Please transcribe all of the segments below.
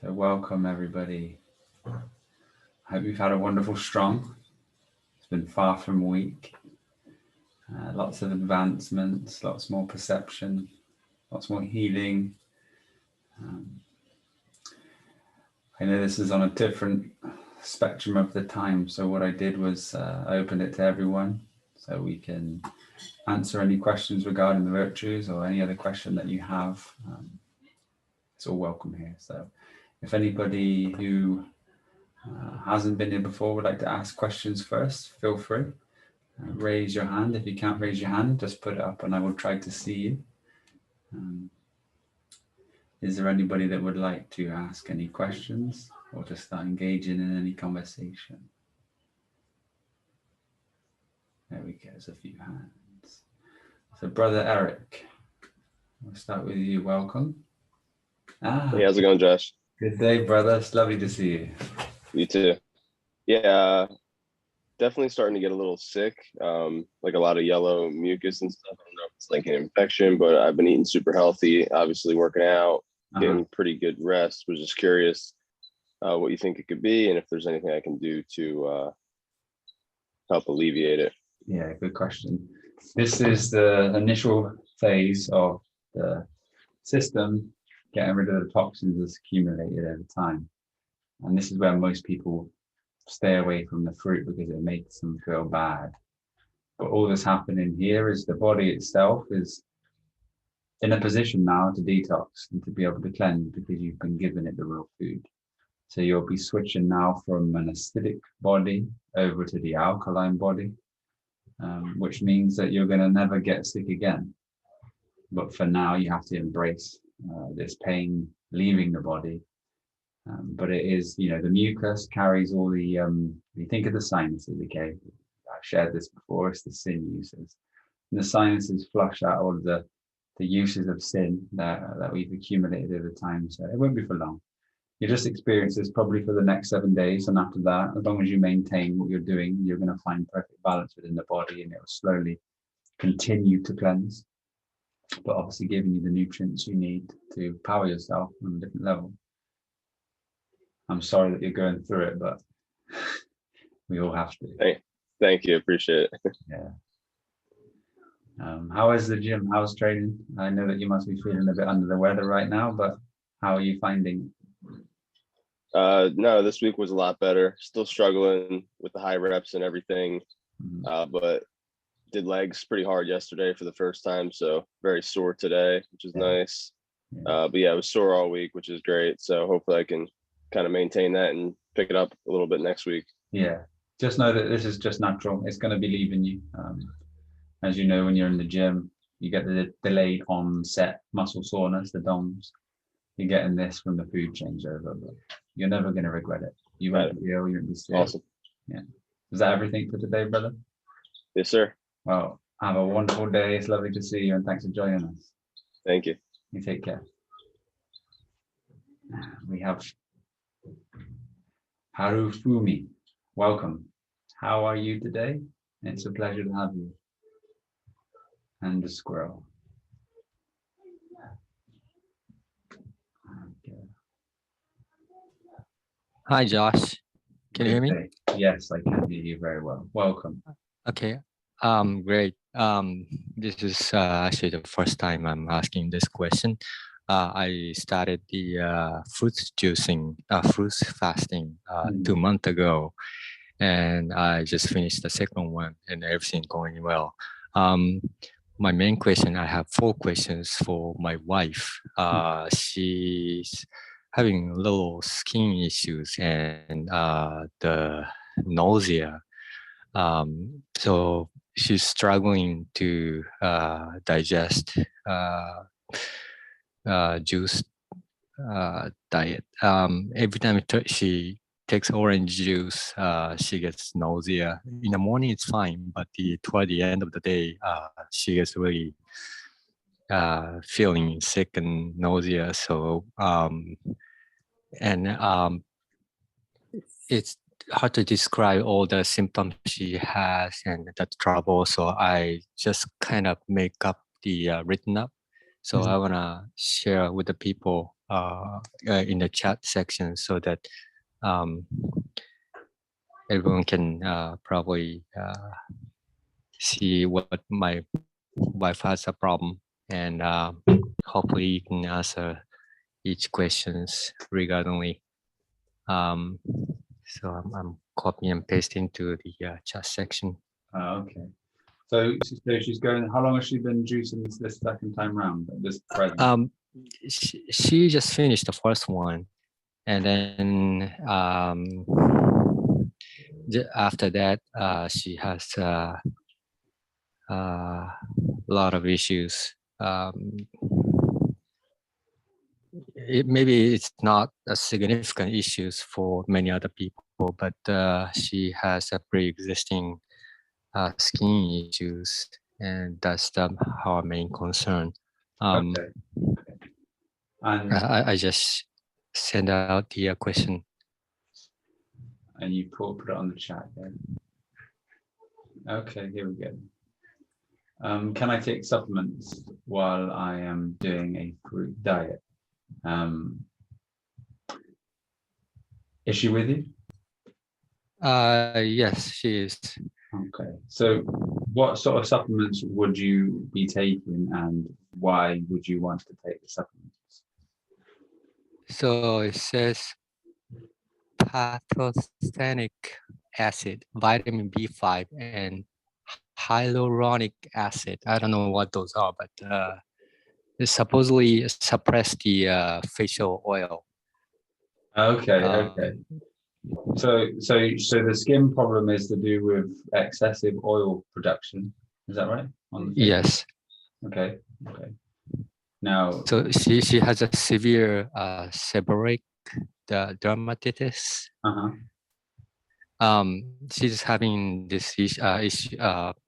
So welcome everybody. I hope you've had a wonderful strong. It's been far from weak. Lots of advancements, lots more perception, lots more healing. I know this is on a different spectrum of the time, so what I did was open it to everyone so we can answer any questions regarding the virtues or any other question that you have. It's all welcome here. So if anybody who hasn't been here before would like to ask questions first, feel free. Raise your hand. If you can't raise your hand, just put it up and I will try to see you. Is there anybody that would like to ask any questions or to start engaging in any conversation? There we go, there's a few hands. So Brother Eric, we'll start with you, welcome. Hey, how's it going, Josh? Good day, brother, it's lovely to see you. You too. Yeah, definitely starting to get a little sick, like a lot of yellow mucus and stuff. I don't know if it's like an infection, but I've been eating super healthy, obviously working out, getting pretty good rest. Was just curious what you think it could be and if there's anything I can do to help alleviate it. Yeah, good question. This is the initial phase of the system getting rid of the toxins that's accumulated over time. And this is where most people stay away from the fruit because it makes them feel bad. But all that's happening here is the body itself is in a position now to detox and to be able to cleanse because you've been given it the real food. So you'll be switching now from an acidic body over to the alkaline body, which means that you're going to never get sick again. But for now, you have to embrace this pain leaving the body. But it is, the mucus carries all the, you think of the sinuses, okay? I've shared this before, it's the sin uses. And the sinuses flush out all of the uses of sin that we've accumulated over time. So it won't be for long. You just experience this probably for the next 7 days. And after that, as long as you maintain what you're doing, you're going to find perfect balance within the body and it will slowly continue to cleanse. But obviously giving you the nutrients you need to power yourself on a different level. I'm sorry that you're going through it, but we all have to. Thank you, appreciate it. Yeah. How is the gym? How's training? I know that you must be feeling a bit under the weather right now, but how are you finding it? No, this week was a lot better. Still struggling with the high reps and everything, but did legs pretty hard yesterday for the first time, so very sore today, which is nice. But yeah, it was sore all week, which is great. So hopefully I can kind of maintain that and pick it up a little bit next week. Yeah, just know that this is just natural. It's going to be leaving you. As you know, when you're in the gym, you get the delayed onset muscle soreness, the DOMS. You're getting this from the food changeover, but you're never going to regret it. You won't be ill, you won't be sick. Awesome. Yeah. Is that everything for today, brother? Yes, sir. Well, have a wonderful day. It's lovely to see you, and thanks for joining us. Thank you. You take care. We have Harufumi. Welcome. How are you today? It's a pleasure to have you. And the squirrel. Okay. Hi, Josh. Can you hear me? Yes, I can hear you very well. Welcome. Okay. Great. This is actually the first time I'm asking this question. I started the fruit fasting 2 months ago, and I just finished the second one, and everything going well. My main question, I have 4 questions for my wife. She's having little skin issues and the nausea. So she's struggling to digest juice diet. Every time she takes orange juice, she gets nausea. In the morning, it's fine, but toward the end of the day, she gets really feeling sick and nausea. So, it's hard to describe all the symptoms she has and the trouble. So I just kind of make up the written up. So I want to share with the people in the chat section so that everyone can probably see what my wife has a problem, and hopefully you can answer each questions regardingly. So I'm copying and pasting to the chat section. Okay. So she's going. How long has she been juicing this second time round? This present. She just finished the first one, and then after that, she has a lot of issues. Maybe it's not a significant issues for many other people, but she has a pre-existing skin issues, and that's our main concern. Okay. And I just send out the question. And you put it on the chat then. Okay, here we go. Can I take supplements while I am doing a fruit diet? Is she with you? Yes, she is. Okay. So what sort of supplements would you be taking, and why would you want to take the supplements? So it says pantothenic acid, vitamin B5, and hyaluronic acid. I don't know what those are, but it supposedly suppress the facial oil. Okay, okay. So the skin problem is to do with excessive oil production. Is that right? Yes. Okay. Okay. Now. So she has a severe seborrheic dermatitis. She's having this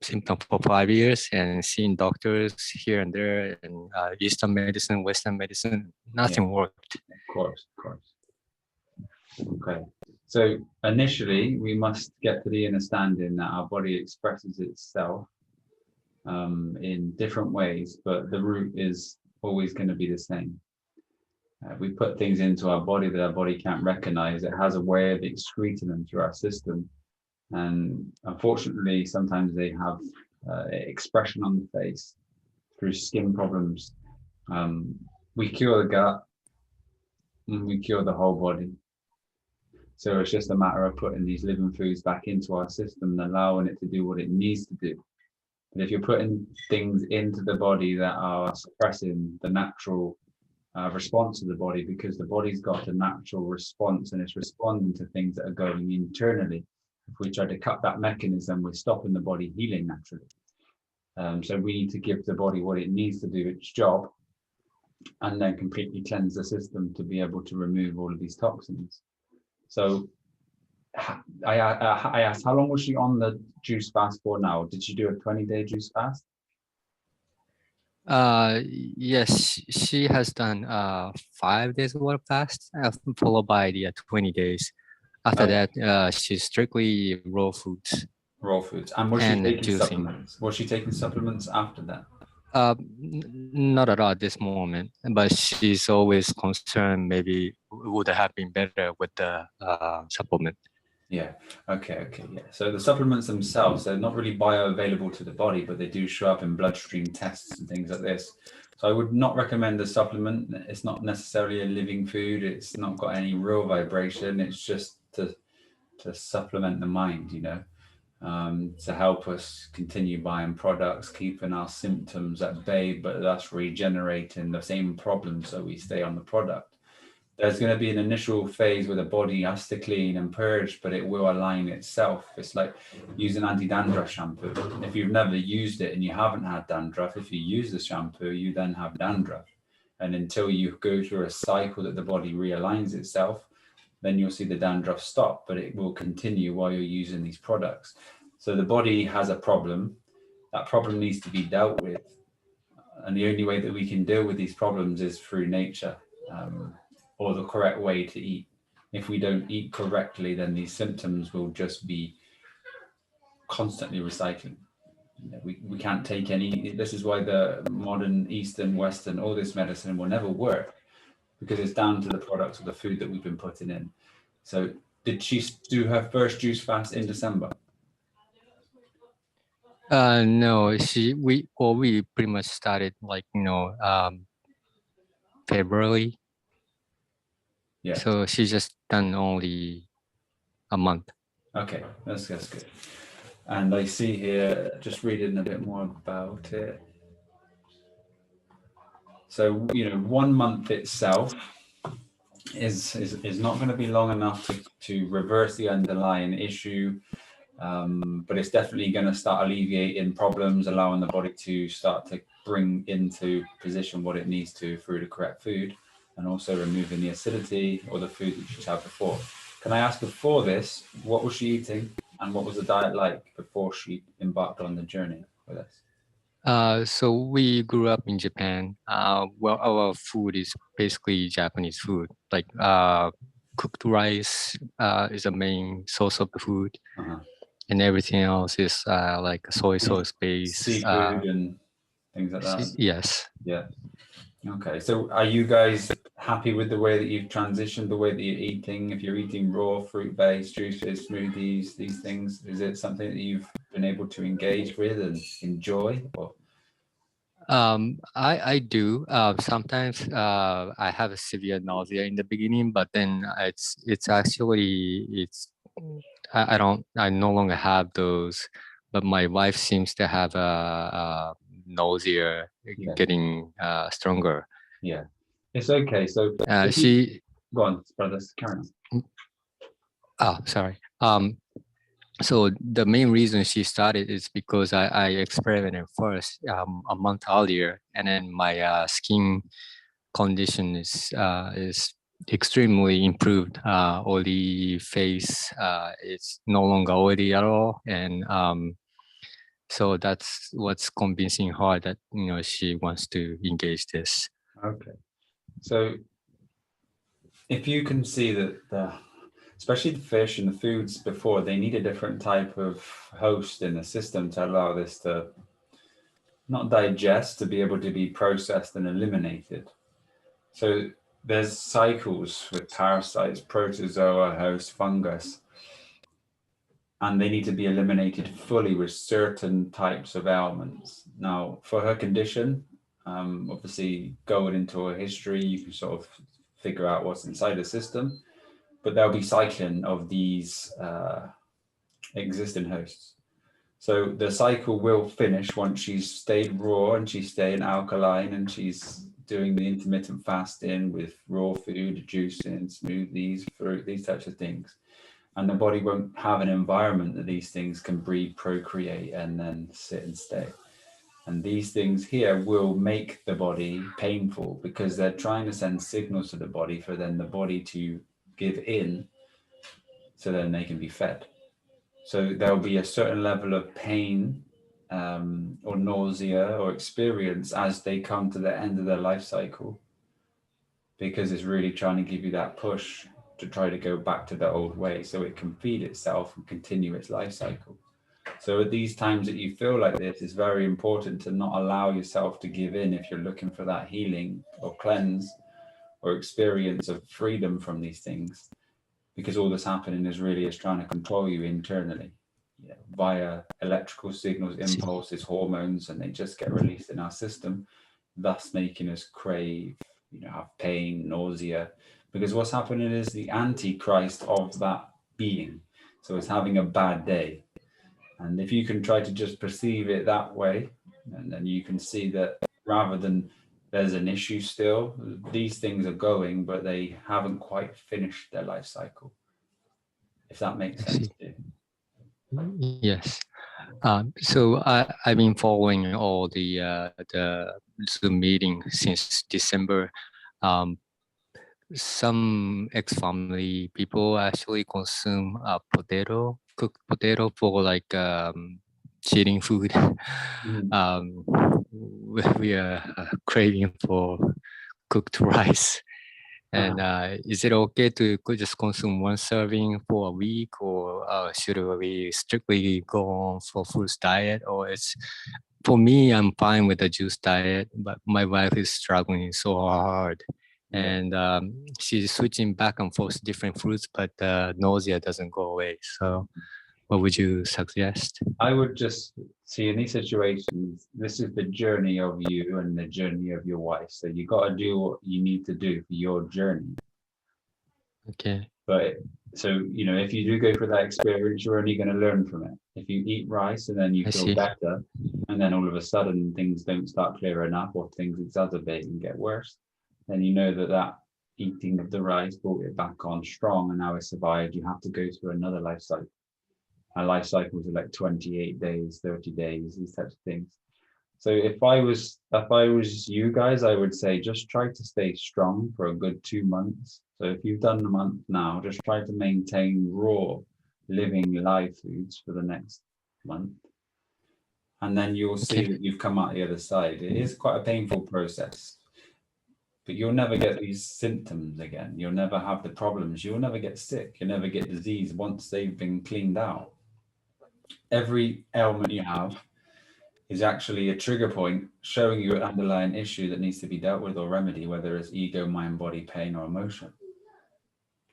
symptom for 5 years and seeing doctors here and there, and Eastern medicine, Western medicine, nothing worked. Of course. Okay. So initially, we must get to the understanding that our body expresses itself in different ways, but the root is always going to be the same. We put things into our body that our body can't recognize. It has a way of excreting them through our system. And unfortunately, sometimes they have expression on the face through skin problems. We cure the gut and we cure the whole body. So it's just a matter of putting these living foods back into our system and allowing it to do what it needs to do. But if you're putting things into the body that are suppressing the natural response of the body, because the body's got a natural response and it's responding to things that are going internally. If we try to cut that mechanism, we're stopping the body healing naturally. So we need to give the body what it needs to do its job, and then completely cleanse the system to be able to remove all of these toxins. So I asked, how long was she on the juice fast for now? Did she do a 20-day juice fast? Yes, she has done 5 days work fast, followed by the 20 days. After that, she's strictly raw foods. Raw foods. And was she taking supplements? Was she taking supplements after that? Not at all at this moment, but she's always concerned maybe would have been better with the supplement. Yeah. Okay. Yeah. So the supplements themselves, they're not really bioavailable to the body, but they do show up in bloodstream tests and things like this. So I would not recommend the supplement. It's not necessarily a living food. It's not got any real vibration. It's just to supplement the mind, to help us continue buying products, keeping our symptoms at bay, but that's regenerating the same problem so we stay on the product. There's going to be an initial phase where the body has to clean and purge, but it will align itself. It's like using anti-dandruff shampoo. If you've never used it and you haven't had dandruff, if you use the shampoo, you then have dandruff. And until you go through a cycle that the body realigns itself, then you'll see the dandruff stop, but it will continue while you're using these products. So the body has a problem. That problem needs to be dealt with. And the only way that we can deal with these problems is through nature. Or the correct way to eat. If we don't eat correctly, then these symptoms will just be constantly recycling. We can't take any. This is why the modern Eastern, Western, all this medicine will never work, because it's down to the products of the food that we've been putting in. So did she do her first juice fast in December? No, we pretty much started like February. Yeah. So she just done only a month. Okay, that's good. And I see here, just reading a bit more about it. So 1 month itself is not going to be long enough to reverse the underlying issue. But it's definitely going to start alleviating problems, allowing the body to start to bring into position what it needs to through the correct food, and also removing the acidity or the food that she's had before. Can I ask, before this, what was she eating and what was the diet like before she embarked on the journey with us? So we grew up in Japan. Well, our food is basically Japanese food. Like cooked rice is the main source of the food. Uh-huh. And everything else is like soy sauce based. Seafood and things like that. Yes. Yeah. Okay. So are you guys happy with the way that you've transitioned, the way that you're eating? If you're eating raw fruit-based juices, smoothies, these things, is it something that you've been able to engage with and enjoy? Or? I do. Sometimes I have a severe nausea in the beginning, but then it's actually I no longer have those, but my wife seems to have a nausea getting stronger. Yeah, it's okay. So she go on, brothers, carry on. Oh, sorry. So the main reason she started is because I experimented first a month earlier, and then my skin condition is extremely improved. Oily face, it's no longer oily at all, and so that's what's convincing her that she wants to engage this. Okay, so if you can see that especially the fish and the foods before, they need a different type of host in the system to allow this to not digest, to be able to be processed and eliminated. So there's cycles with parasites, protozoa, host, fungus, and they need to be eliminated fully with certain types of ailments. Now, for her condition, obviously going into her history, you can sort of figure out what's inside the system, but there'll be cycling of these existing hosts. So the cycle will finish once she's stayed raw and she's staying alkaline and she's doing the intermittent fasting with raw food, juicing, smoothies, fruit, these types of things. And the body won't have an environment that these things can breed, procreate, and then sit and stay. And these things here will make the body painful because they're trying to send signals to the body for then the body to give in so then they can be fed. So there'll be a certain level of pain or nausea or experience as they come to the end of their life cycle, because it's really trying to give you that push to try to go back to the old way so it can feed itself and continue its life cycle. So at these times that you feel like this, it's very important to not allow yourself to give in if you're looking for that healing or cleanse or experience of freedom from these things, because all that's happening is really is trying to control you internally via electrical signals, impulses, hormones, and they just get released in our system, thus making us crave, have pain, nausea, because what's happening is the antichrist of that being. So it's having a bad day. And if you can try to just perceive it that way, and then you can see that rather than there's an issue still, these things are going, but they haven't quite finished their life cycle. If that makes sense to you. Yes. So I've been following all the Zoom meeting since December. Some ex-family people actually consume cooked potato for like cheating food. We are craving for cooked rice. And is it okay to just consume one serving for a week, or should we strictly go on for fruits diet? Or for me, I'm fine with the juice diet, but my wife is struggling so hard, and she's switching back and forth different fruits, but nausea doesn't go away. So what would you suggest? I would just see in these situations, this is the journey of you and the journey of your wife. So you got to do what you need to do for your journey. Okay. But so, you know, if you do go for that experience, you're only going to learn from it. If you eat rice and then you I feel see. better, and then all of a sudden things don't start clearing up or things exacerbate and get worse, then you know that that eating of the rice brought it back on strong and now it survived. You have to go through another life cycle. And life cycles are like 28 days, 30 days, these types of things. So if I was you guys, I would say just try to stay strong for a good 2 months. So if you've done a month now, just try to maintain raw, living live foods for the next month. And then you'll see that you've come out the other side. It is quite a painful process, but you'll never get these symptoms again. You'll never have the problems. You'll never get sick. You'll never get disease once they've been cleaned out. Every ailment you have is actually a trigger point showing you an underlying issue that needs to be dealt with or remedy, whether it's ego, mind, body, pain, or emotion.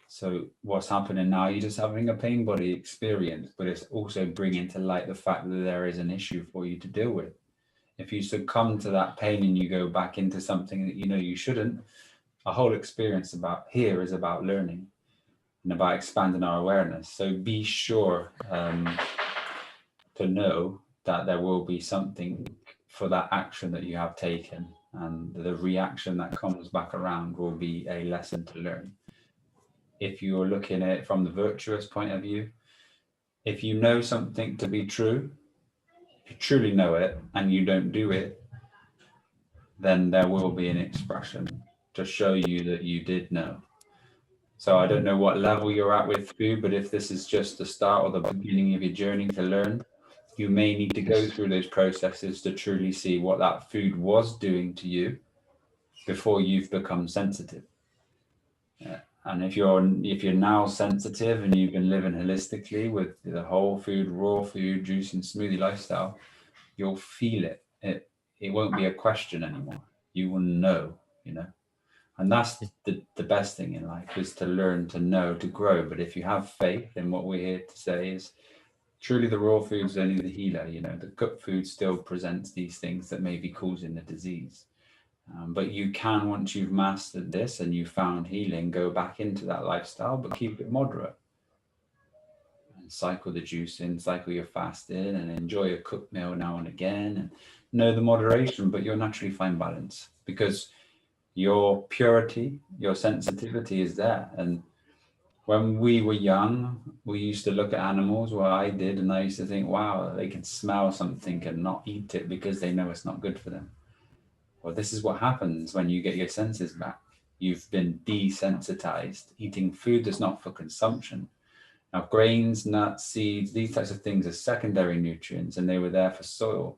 So what's happening now, you're just having a pain body experience, but it's also bringing to light the fact that there is an issue for you to deal with. If you succumb to that pain and you go back into something that you know you shouldn't, a whole experience about here is about learning and about expanding our awareness. So be sure to know that there will be something for that action that you have taken, and the reaction that comes back around will be a lesson to learn. If you're looking at it from the virtuous point of view, if you know something to be true, if you truly know it and you don't do it, then there will be an expression to show you that you did know. So I don't know what level you're at with food, but if this is just the start or the beginning of your journey to learn, you may need to go through those processes to truly see what that food was doing to you before you've become sensitive. And if you're now sensitive and you've been living holistically with the whole food, raw food, juice and smoothie lifestyle, you'll feel it. It won't be a question anymore. You will know, you know. And that's the best thing in life, is to learn, to know, to grow. But if you have faith, then what we're here to say is truly the raw food is only the healer. You know, the cooked food still presents these things that may be causing the disease. But you can, once you've mastered this and you've found healing, go back into that lifestyle, but keep it moderate. And cycle the juice in, cycle your fast in, and enjoy a cooked meal now and again. And know the moderation, but you'll naturally find balance because your purity, your sensitivity is there. And when we were young, we used to look at animals, well, I did, and I used to think, wow, they can smell something and not eat it because they know it's not good for them. Well, this is what happens when you get your senses back. You've been desensitized. Eating food that's not for consumption. Now, grains, nuts, seeds, these types of things are secondary nutrients, and they were there for soil.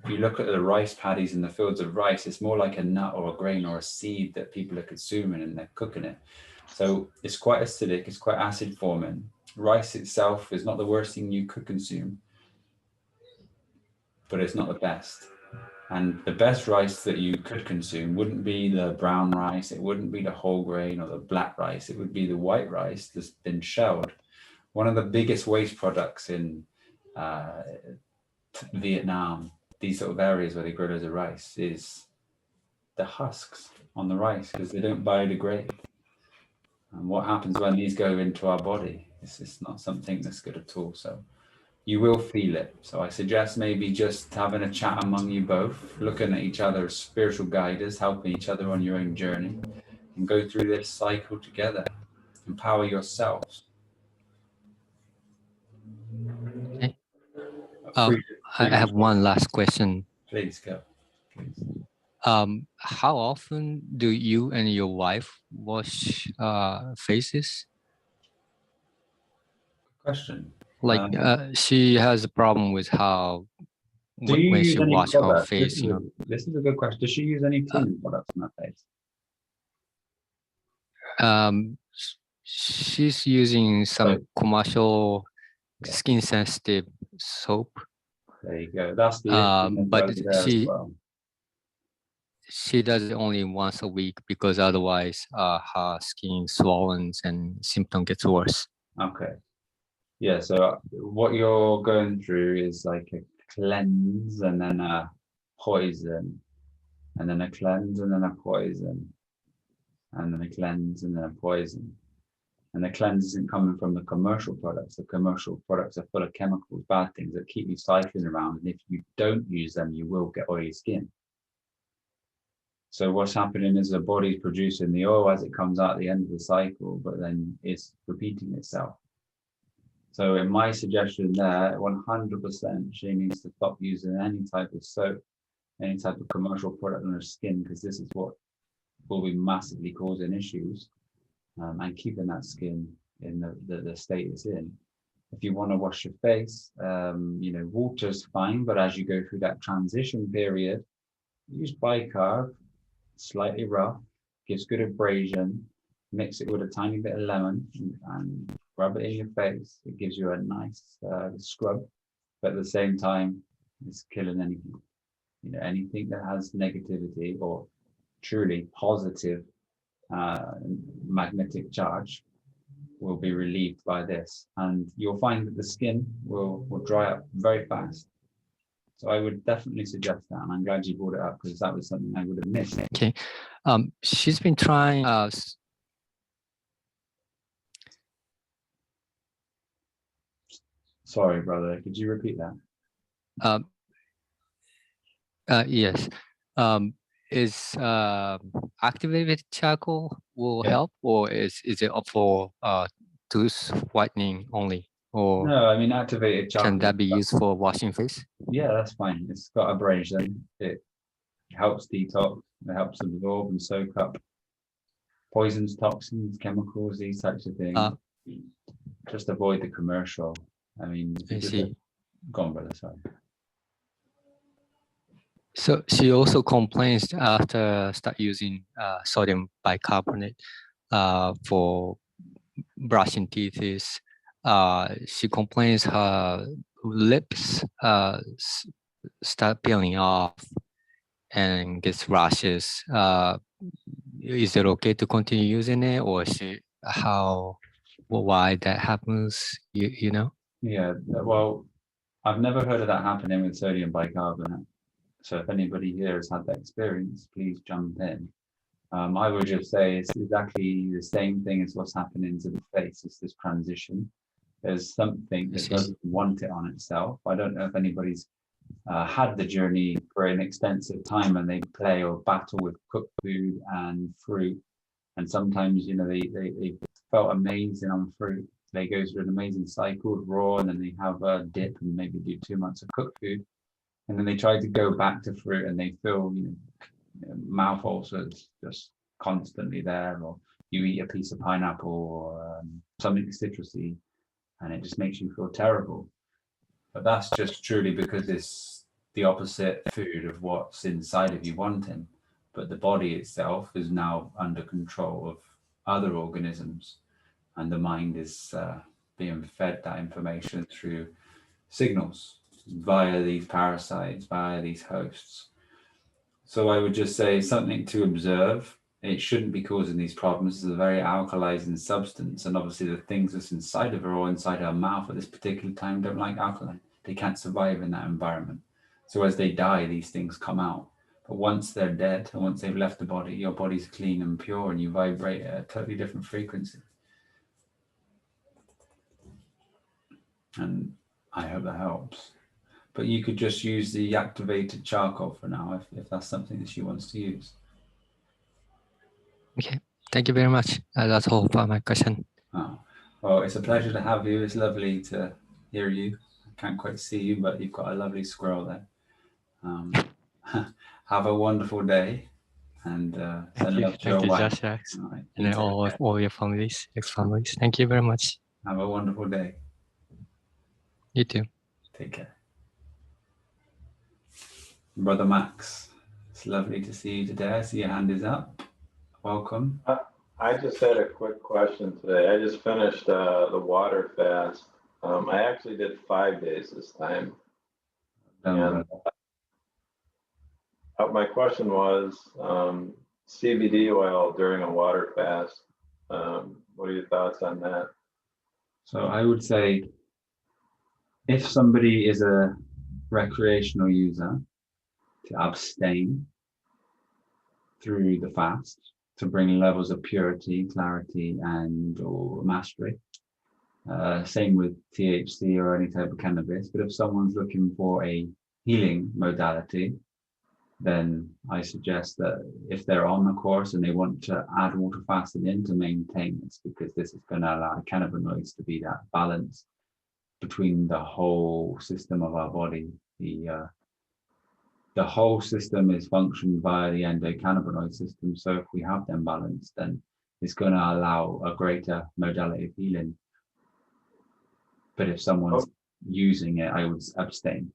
If you look at the rice paddies in the fields of rice, it's more like a nut or a grain or a seed that people are consuming, and they're cooking it. So it's quite acidic, it's quite acid forming. Rice itself is not the worst thing you could consume, but it's not the best. And the best rice that you could consume wouldn't be the brown rice, it wouldn't be the whole grain or the black rice, it would be the white rice that's been shelled. One of the biggest waste products in Vietnam, these sort of areas where they grow loads of rice, is the husks on the rice, because they don't biodegrade. And what happens when these go into our body? It's not something that's good at all. So you will feel it. So I suggest maybe just having a chat among you both, looking at each other as spiritual guiders, helping each other on your own journey, and go through this cycle together. Empower yourselves. Okay. I have one last question. Please go. Please. How often do you and your wife wash faces? Question. Like she has a problem with how when she wash her face, you know. This is a good question. Does she use any cleaning products on her face? She's using some commercial skin sensitive soap. There you go. That's the but as well. she does it only once a week because otherwise her skin swollen and symptom gets worse. Okay. Yeah, so what you're going through is like a cleanse and then a poison, and then a cleanse and then a poison, and then a cleanse and then a poison. And the cleanse isn't coming from the commercial products. The commercial products are full of chemicals, bad things that keep you cycling around. And if you don't use them, you will get oily skin. So what's happening is the body's producing the oil as it comes out at the end of the cycle, but then it's repeating itself. So in my suggestion there, 100% she needs to stop using any type of soap, any type of commercial product on her skin, because this is what will be massively causing issues and keeping that skin in the state it's in. If you want to wash your face, water's fine, but as you go through that transition period, use bicarb, slightly rough, gives good abrasion, mix it with a tiny bit of lemon and rub it in your face. It gives you a nice scrub, but at the same time, it's killing anything. Anything that has negativity or truly positive magnetic charge will be relieved by this, and you'll find that the skin will dry up very fast. So I would definitely suggest that, and I'm glad you brought it up because that was something I would have missed. Okay, she's been trying. Sorry, brother. Could you repeat that? Yes. Is activated charcoal will help, or is it for tooth whitening only, or No, I mean activated charcoal. can that be used for washing face? Yeah, that's fine. It's got abrasion. It helps detox. It helps absorb and soak up poisons, toxins, chemicals, these types of things. Just avoid the commercial. I mean, I see. Go on, brother. Sorry. So she also complains after start using sodium bicarbonate for brushing teeth. She complains her lips start peeling off and gets rashes. Is it okay to continue using it, or why that happens? You know? Yeah. Well, I've never heard of that happening with sodium bicarbonate. So if anybody here has had that experience, please jump in. I would just say it's exactly the same thing as what's happening to the face. It's this transition. There's something that doesn't want it on itself. I don't know if anybody's had the journey for an extensive time and they play or battle with cooked food and fruit. And sometimes, they felt amazing on fruit. They go through an amazing cycle of raw, and then they have a dip and maybe do 2 months of cooked food. And then they try to go back to fruit and they feel, mouth ulcers just constantly there, or you eat a piece of pineapple or something citrusy and it just makes you feel terrible. But that's just truly because it's the opposite food of what's inside of you wanting. But the body itself is now under control of other organisms, and the mind is being fed that information through signals via these parasites, via these hosts. So I would just say something to observe. It shouldn't be causing these problems. It's a very alkalizing substance, and obviously the things that's inside of her or inside her mouth at this particular time don't like alkaline. They can't survive in that environment. So as they die, these things come out. But once they're dead and once they've left the body, your body's clean and pure and you vibrate at a totally different frequency. And I hope that helps. But you could just use the activated charcoal for now if that's something that she wants to use. Okay, thank you very much. That's all for my question. Oh, well, it's a pleasure to have you. It's lovely to hear you. I can't quite see you, but you've got a lovely squirrel there. Have a wonderful day, and thank you, Joshua, right, and all your families, ex-families. Thank you very much. Have a wonderful day. You too. Take care. Brother Max, it's lovely to see you today. I see your hand is up. Welcome. I just had a quick question today. I just finished the water fast. I actually did 5 days this time. And My question was CBD oil during a water fast. What are your thoughts on that? So I would say if somebody is a recreational user, to abstain through the fast to bring levels of purity, clarity, and or mastery. Same with THC or any type of cannabis. But if someone's looking for a healing modality, then I suggest that if they're on the course and they want to add water fasting in to maintain this, because this is going to allow cannabinoids to be that balance between the whole system of our body. The whole system is functioned via the endocannabinoid system. So if we have them balanced, then it's going to allow a greater modality of healing. But if someone's using it, I would abstain.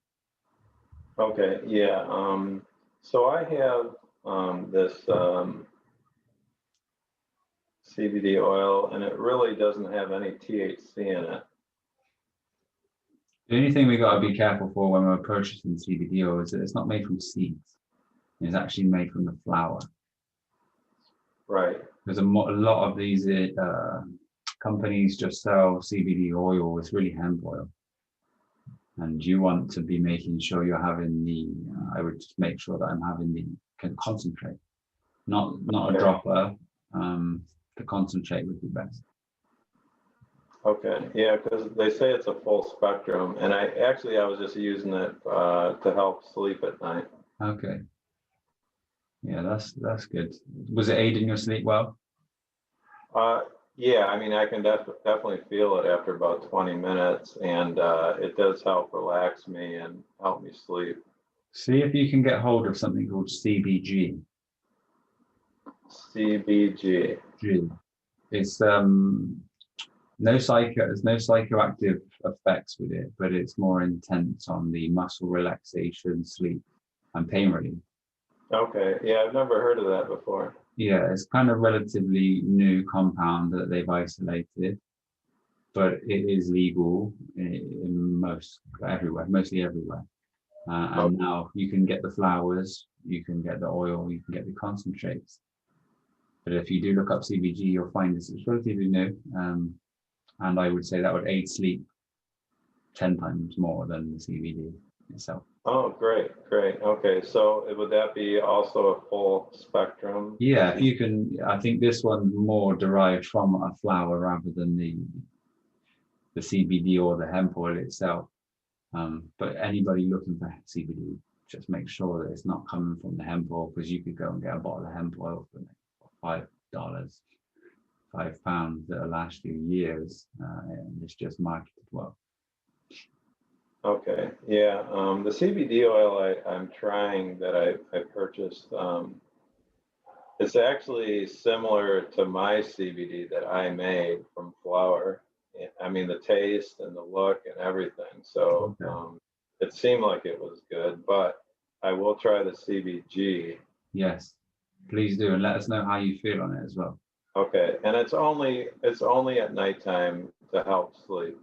Okay, yeah. So I have this CBD oil, and it really doesn't have any THC in it. The only thing we got to be careful for when we're purchasing CBD oil is that it's not made from seeds. It's actually made from the flower. Right. There's a lot of these companies just sell CBD oil. It's really hemp oil. And you want to be making sure you're having I would just make sure that I'm having the concentrate, not a dropper. The concentrate would be best. Okay, yeah, because they say it's a full spectrum, and I was just using it to help sleep at night. Okay. Yeah, that's good. Was it aiding your sleep well? Yeah, I mean, I can definitely feel it after about 20 minutes, and it does help relax me and help me sleep. See if you can get hold of something called CBG. CBG. It's there's no psychoactive effects with it, but it's more intense on the muscle relaxation, sleep, and pain relief. Okay, yeah, I've never heard of that before. Yeah, it's kind of relatively new compound that they've isolated, but it is legal in mostly everywhere. And now you can get the flowers, you can get the oil, you can get the concentrates. But if you do look up CBG, you'll find this is relatively new. And I would say that would aid sleep 10 times more than the CBD itself. Oh, great. Okay, so would that be also a full spectrum? Yeah, if you can, I think this one's more derived from a flower rather than the CBD or the hemp oil itself. But anybody looking for CBD, just make sure that it's not coming from the hemp oil, because you could go and get a bottle of hemp oil for $5, £5 that'll last you years, and it's just marketed well. Okay, yeah. The CBD oil I'm trying that I purchased, it's actually similar to my CBD that I made from flower. I mean, the taste and the look and everything. So it seemed like it was good, but I will try the CBG. Yes, please do, and let us know how you feel on it as well. Okay, and it's only at nighttime to help sleep.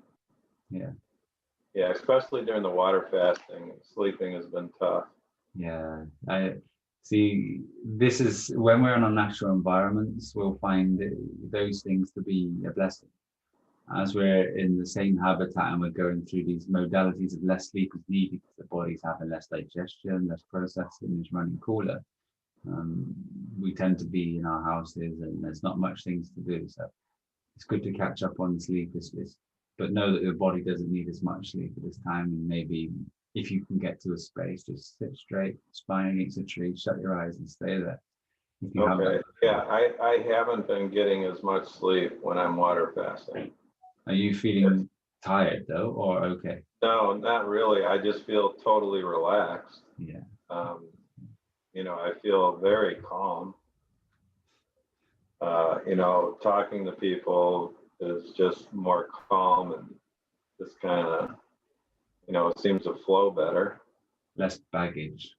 Yeah, especially during the water fasting, sleeping has been tough. Yeah, I see. This is when we're in our natural environments, we'll find those things to be a blessing. As we're in the same habitat and we're going through these modalities of less sleep is needed because the body's having less digestion, less processing, is running cooler. We tend to be in our houses and there's not much things to do. So it's good to catch up on the sleep, but know that your body doesn't need as much sleep at this time. And maybe if you can get to a space, just sit straight, spine against a tree, shut your eyes and stay there. Okay, yeah, I haven't been getting as much sleep when I'm water fasting. Are you feeling tired though, or okay? No, not really. I just feel totally relaxed. Yeah. I feel very calm. Talking to people is just more calm and just kind of, it seems to flow better. Less baggage.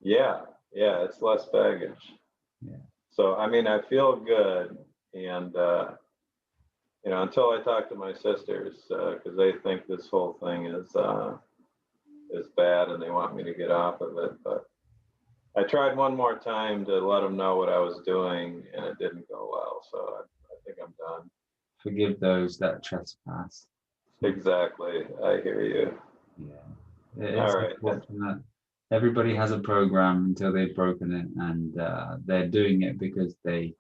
Yeah, it's less baggage. Yeah. So, I mean, I feel good. And, until I talk to my sisters, because they think this whole thing is bad and they want me to get off of it. But I tried one more time to let them know what I was doing, and it didn't go well. So I think I'm done. Forgive those that trespass. Exactly. I hear you. Yeah. It's All right. unfortunate. Everybody has a program until they've broken it, and they're doing it because they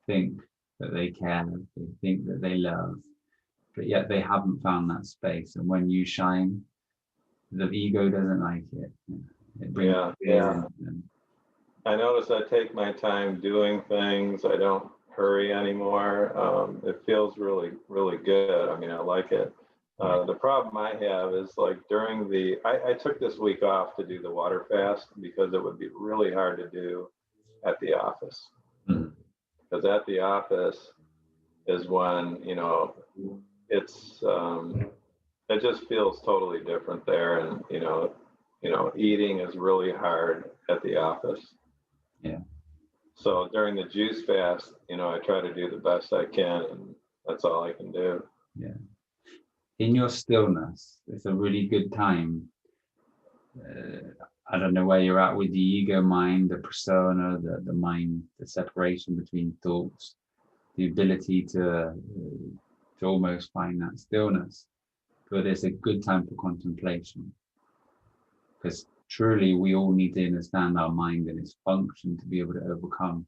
think that they care, they think that they love, but yet they haven't found that space. And when you shine, the ego doesn't like it. It brings fear into them. I notice I take my time doing things. I don't hurry anymore. It feels really, really good. I mean, I like it. The problem I have is like during I took this week off to do the water fast because it would be really hard to do at the office. Because at the office is when, it's, it just feels totally different there. And, eating is really hard at the office. Yeah. So during the juice fast, I try to do the best I can, and that's all I can do. Yeah. In your stillness, it's a really good time. I don't know where you're at with the ego mind, the persona, the mind, the separation between thoughts, the ability to almost find that stillness. But it's a good time for contemplation, because truly we all need to understand our mind and its function to be able to overcome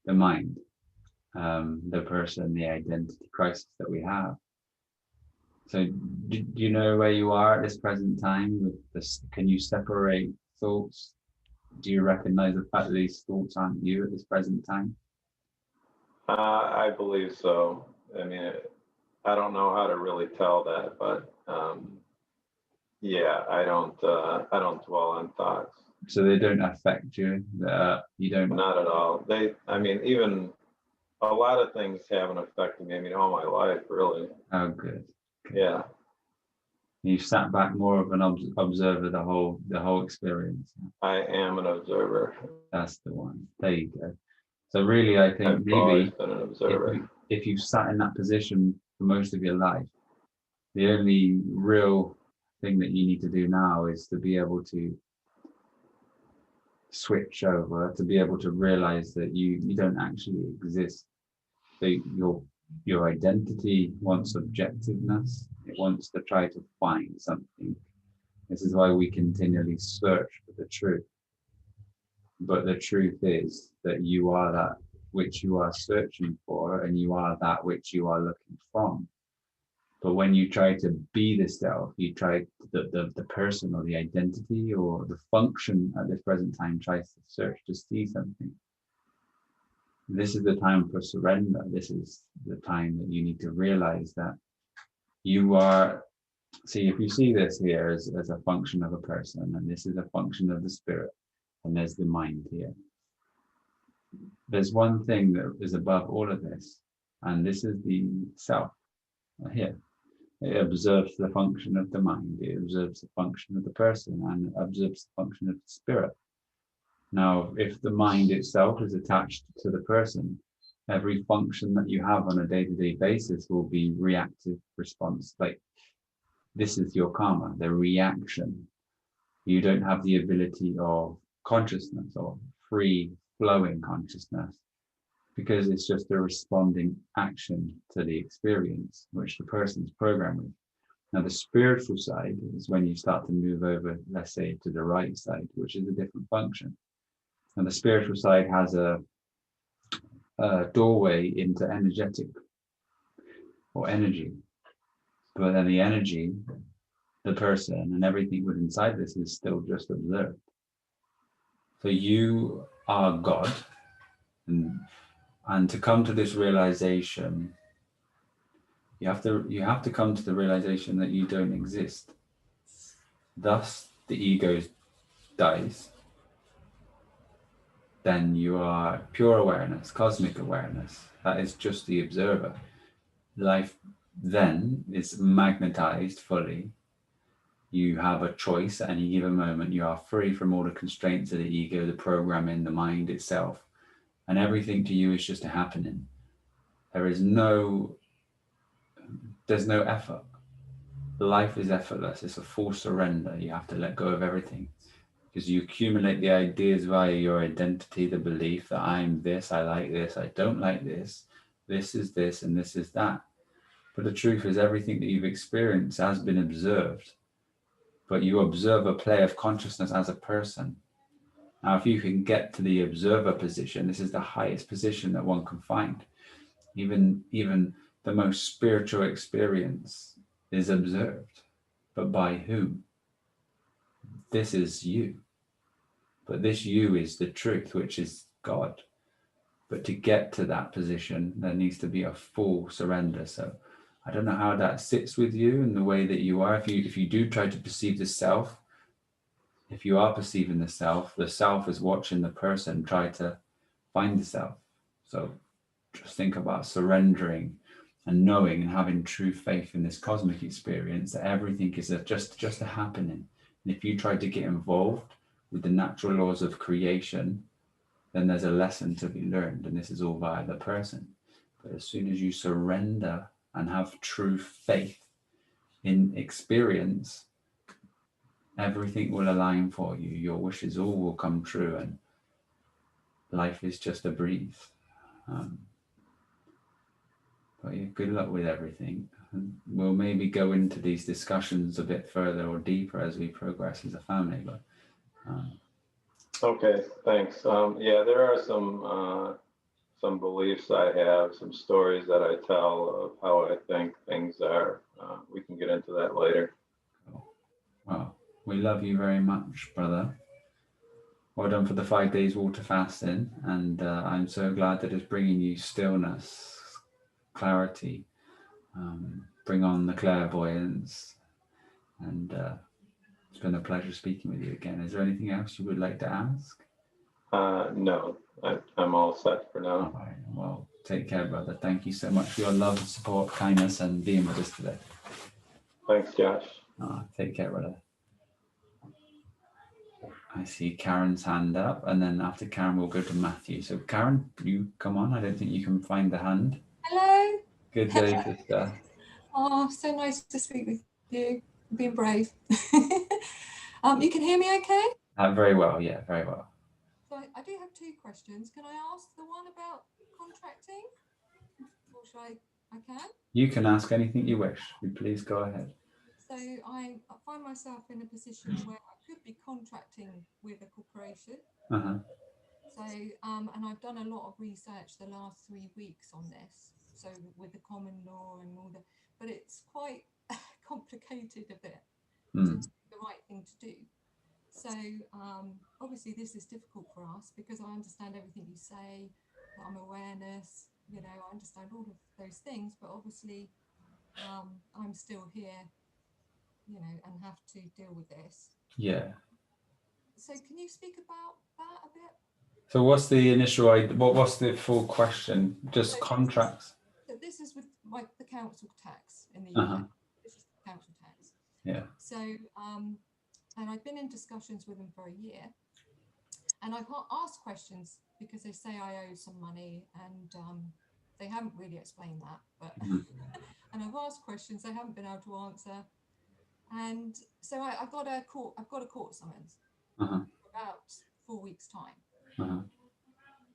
the mind, the person, the identity crisis that we have. So do you know where you are at this present time with this? Can you separate thoughts? Do you recognize the fact that these thoughts aren't you at this present time? I believe so. I mean, I don't know how to really tell that, but yeah, I don't dwell on thoughts. So they don't affect you. You don't. Not at all. I mean, even a lot of things haven't affected me. I mean, all my life, really. Oh, good. Yeah. You sat back more of an observer the whole experience. I am an observer. That's the one. There you go. So really, I think I've always maybe been an observer. if you've sat in that position for most of your life, the only real thing that you need to do now is to be able to switch over, to be able to realize that you don't actually exist. So your identity wants objectiveness. It wants to try to find something. This is why we continually search for the truth. But the truth is that you are that which you are searching for, and you are that which you are looking from. But when you try to be the self, you try the person or the identity or the function at this present time tries to search to see something. This is the time for surrender. This is the time that you need to realize that you are. See, if you see this here as a function of a person, and this is a function of the spirit, and there's the mind here. There's one thing that is above all of this, and this is the self here. It observes the function of the mind, it observes the function of the person, and it observes the function of the spirit. Now, if the mind itself is attached to the person, every function that you have on a day-to-day basis will be reactive response. Like, this is your karma, the reaction. You don't have the ability of consciousness or free flowing consciousness, because it's just a responding action to the experience which the person's programmed with. Now, the spiritual side is when you start to move over, let's say, to the right side, which is a different function. And the spiritual side has a doorway into energetic or energy. But then the energy, the person, and everything within inside this is still just observed. So you are God, and to come to this realization, you have to come to the realization that you don't exist. Thus, the ego dies. Then you are pure awareness, cosmic awareness. That is just the observer. Life then is magnetized fully. You have a choice at any given moment. You are free from all the constraints of the ego, the programming, the mind itself. And everything to you is just a happening. There's no effort. Life is effortless. It's a full surrender. You have to let go of everything. because you accumulate the ideas via your identity, the belief that I'm this, I like this, I don't like this is this, and this is that. But the truth is, everything that you've experienced has been observed, but you observe a play of consciousness as a person. Now, if you can get to the observer position, this is the highest position that one can find. Even the most spiritual experience is observed, but by whom? This is you. But this you is the truth, which is God. But to get to that position, there needs to be a full surrender. So I don't know how that sits with you and the way that you are. If you do try to perceive the self, if you are perceiving the self is watching the person try to find the self. So just think about surrendering and knowing and having true faith in this cosmic experience that everything is just a happening. And if you try to get involved with the natural laws of creation, then there's a lesson to be learned, and this is all via the person. But as soon as you surrender and have true faith in experience, everything will align for you. Your wishes all will come true, and life is just a breeze. But yeah, good luck with everything. And we'll maybe go into these discussions a bit further or deeper as we progress as a family. But Okay, thanks. Yeah, there are some beliefs I have, some stories that I tell of how I think things are. We can get into that later. well, we love you very much, brother. Well done for the 5 days water fasting, and I'm so glad that it's bringing you stillness, clarity, bring on the clairvoyance, and it's been a pleasure speaking with you again. Is there anything else you would like to ask? No, I'm all set for now. All right. Well, take care, brother. Thank you so much for your love, support, kindness, and being with us today. Thanks, Josh. Take care, brother. I see Karen's hand up, and then after Karen, we'll go to Matthew. So Karen, you come on. I don't think you can find the hand. Hello. Good day, sister. Oh, so nice to speak with you. Being brave. You can hear me okay? Very well, yeah, very well. So I do have two questions. Can I ask the one about contracting? Or should I can? You can ask anything you wish. Please go ahead. So I find myself in a position where I could be contracting with a corporation. Uh-huh. So, and I've done a lot of research the last 3 weeks on this. So with the common law and all that, but it's quite complicated a bit to do the right thing to do. So obviously this is difficult for us because I understand everything you say, I'm awareness, you know, I understand all of those things, but obviously I'm still here, you know, and have to deal with this. Yeah. So can you speak about that a bit? So what's the initial, what's the full question? Just contracts? So this is with like the council tax in the UK. This is the council tax. Yeah. So, and I've been in discussions with them for a year, and I've asked questions because they say I owe some money, and they haven't really explained that. But and I've asked questions they haven't been able to answer, and so I've got a court summons for about 4 weeks' time.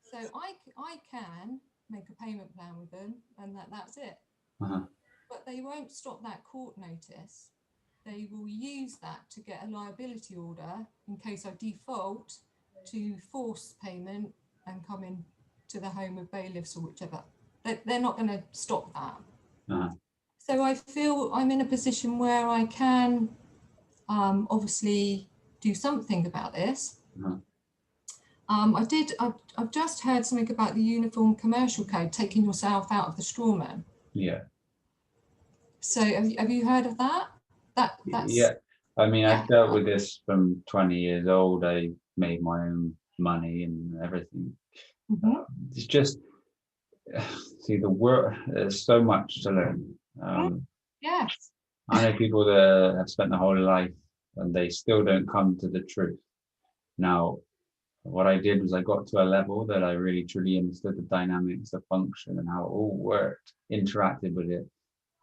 So I can make a payment plan with them, and that's it. But they won't stop that court notice. They will use that to get a liability order in case I default, to force payment and come in to the home of bailiffs or whichever. They're not going to stop that. So I feel I'm in a position where I can obviously do something about this. I've just heard something about the Uniform Commercial Code, taking yourself out of the straw man. Yeah. So have you heard of that? That's yeah. I mean, I've dealt with this from 20 years old. I made my own money and everything. It's just, see, the work, there's so much to learn. Yes. I know people that have spent their whole life and they still don't come to the truth. Now, what I did was I got to a level that I really truly understood the dynamics, the function, and how it all worked, interacted with it,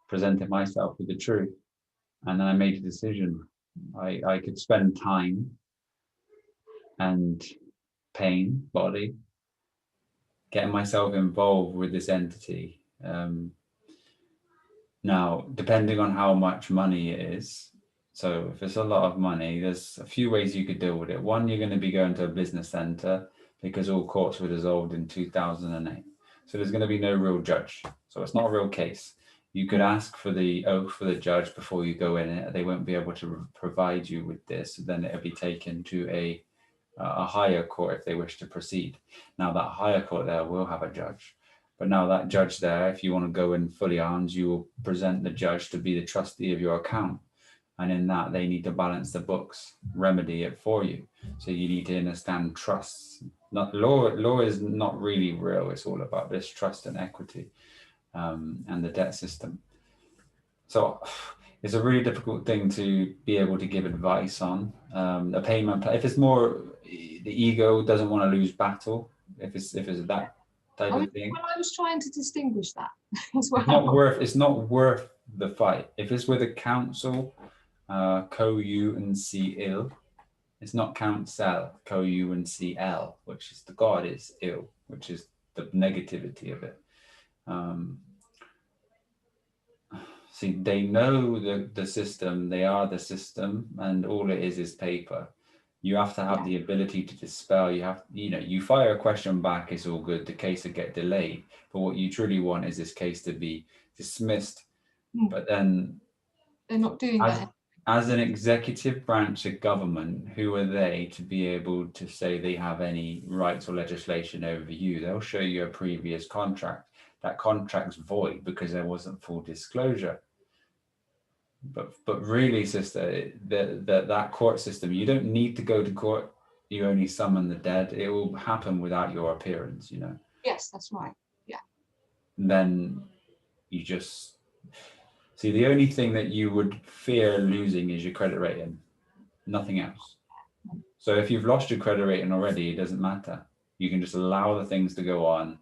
presented myself with the truth. And then I made a decision. I could spend time and pain, body, getting myself involved with this entity. Now, depending on how much money it is, so if it's a lot of money, there's a few ways you could deal with it. One, you're going to be going to a business center because all courts were dissolved in 2008. So there's going to be no real judge. So it's not a real case. You could ask for the oath for the judge before you go in it. They won't be able to provide you with this. Then it'll be taken to a higher court if they wish to proceed. Now that higher court there will have a judge. But now that judge there, if you want to go in fully armed, you will present the judge to be the trustee of your account. And in that, they need to balance the books, remedy it for you. So you need to understand trusts. Not law is not really real. It's all about this trust and equity and the debt system. So it's a really difficult thing to be able to give advice on. A payment, if it's more the ego doesn't want to lose battle, if it's that type of thing. Well, I was trying to distinguish that as well. It's not worth the fight. If it's with a council, co-u and c-il, it's not council, co-u and c-l, which is the god is ill, which is the negativity of it. See, they know the system, they are the system, and all it is paper. You have to have the ability to dispel. You fire a question back, it's all good. The case will get delayed. But what you truly want is this case to be dismissed. But then they're not doing that. As an executive branch of government, who are they to be able to say they have any rights or legislation over you? They'll show you a previous contract. That contract's void because there wasn't full disclosure. But really, sister, that court system, you don't need to go to court. You only summon the dead. It will happen without your appearance, Yes, that's right. Yeah. And then you just see, the only thing that you would fear losing is your credit rating, nothing else. So if you've lost your credit rating already, it doesn't matter. You can just allow the things to go on.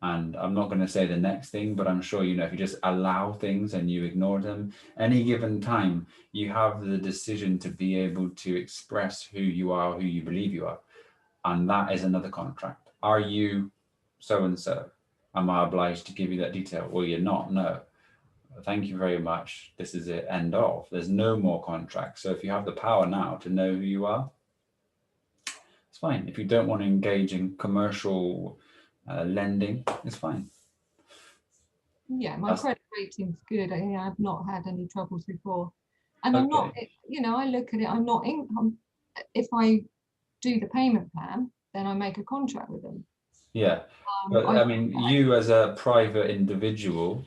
And I'm not going to say the next thing, but I'm sure, if you just allow things and you ignore them, any given time, you have the decision to be able to express who you are, who you believe you are. And that is another contract. Are you so-and-so? Am I obliged to give you that detail? Well, you're not, no. Thank you very much. This is it, end of. There's no more contracts. So if you have the power now to know who you are, it's fine. If you don't want to engage in commercial lending, it's fine. Yeah, my credit rating's good. I've not had any troubles before. And I'm not, I look at it, I'm not if I do the payment plan, then I make a contract with them. Yeah, but I mean, you as a private individual,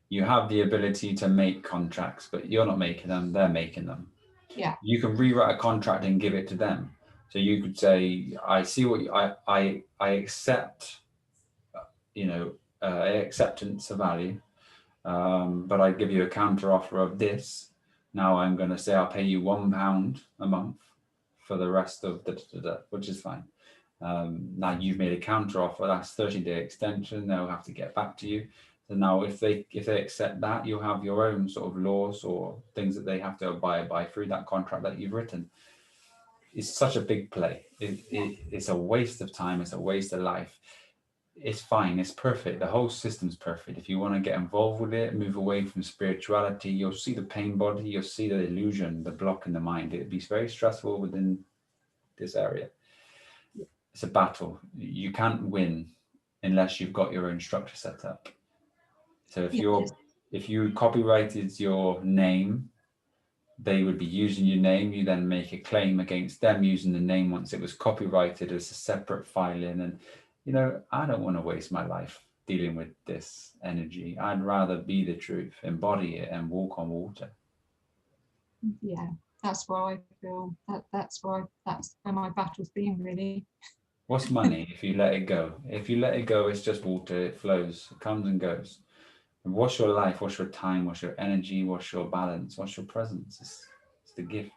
you have the ability to make contracts, but you're not making them, they're making them. Yeah. You can rewrite a contract and give it to them. So you could say, I see what I accept, acceptance of value, but I give you a counter offer of this. Now I'm going to say I'll pay you £1 a month for the rest of which is fine. Now you've made a counter offer, that's 30-day extension. They'll have to get back to you. So now if they accept that, you'll have your own sort of laws or things that they have to abide by through that contract that you've written. It's such a big play. It's a waste of time. It's a waste of life. It's fine. It's perfect. The whole system's perfect. If you want to get involved with it, move away from spirituality, you'll see the pain body, you'll see the illusion, the block in the mind. It'd be very stressful within this area. It's a battle. You can't win unless you've got your own structure set up. So if you copyrighted your name, they would be using your name. You then make a claim against them using the name once it was copyrighted as a separate filing. And, I don't want to waste my life dealing with this energy. I'd rather be the truth, embody it, and walk on water. Yeah, that's where I feel that's where my battle's been, really. What's money if you let it go? If you let it go, it's just water. It flows, it comes and goes. And what's your life? What's your time? What's your energy? What's your balance? What's your presence? It's the gift.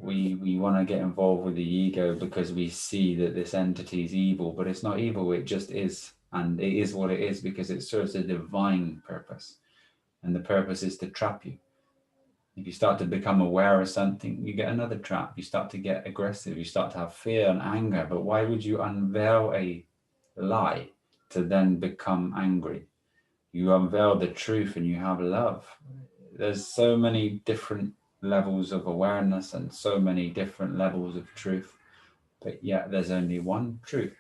We want to get involved with the ego because we see that this entity is evil, but it's not evil. It just is. And it is what it is because it serves a divine purpose. And the purpose is to trap you. If you start to become aware of something, you get another trap. You start to get aggressive. You start to have fear and anger. But why would you unveil a lie to then become angry? You unveil the truth and you have love. There's so many different levels of awareness and so many different levels of truth, but yet there's only one truth.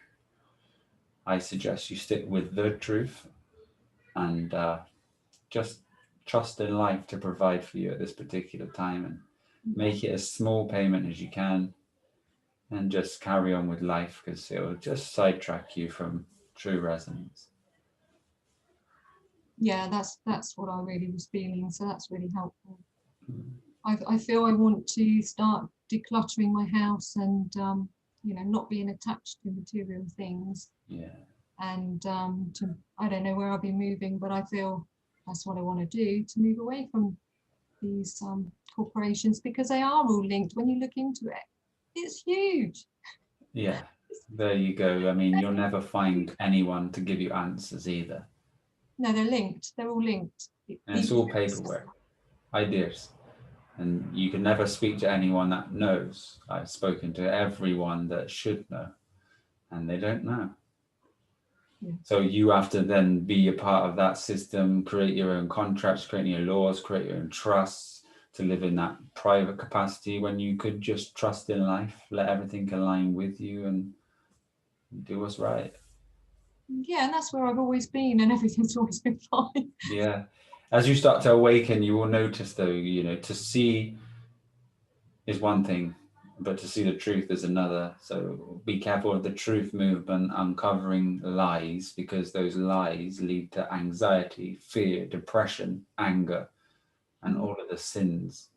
I suggest you stick with the truth and just trust in life to provide for you at this particular time, and make it a small payment as you can, and just carry on with life, because it will just sidetrack you from true resonance. Yeah, that's what I really was feeling. So that's really helpful. I feel I want to start decluttering my house and not being attached to material things. Yeah. And I don't know where I'll be moving, but I feel that's what I want to do, to move away from these corporations, because they are all linked. When you look into it, it's huge. Yeah, there you go. I mean, you'll never find anyone to give you answers either. No, they're linked. They're all linked. And it's all paperwork, ideas. And you can never speak to anyone that knows. I've spoken to everyone that should know, and they don't know. Yeah. So you have to then be a part of that system, create your own contracts, create your laws, create your own trusts to live in that private capacity, when you could just trust in life, let everything align with you and do what's right. Yeah, and that's where I've always been, and everything's always been fine. Yeah. As you start to awaken, you will notice, though, to see is one thing, but to see the truth is another. So be careful of the truth movement uncovering lies, because those lies lead to anxiety, fear, depression, anger, and all of the sins.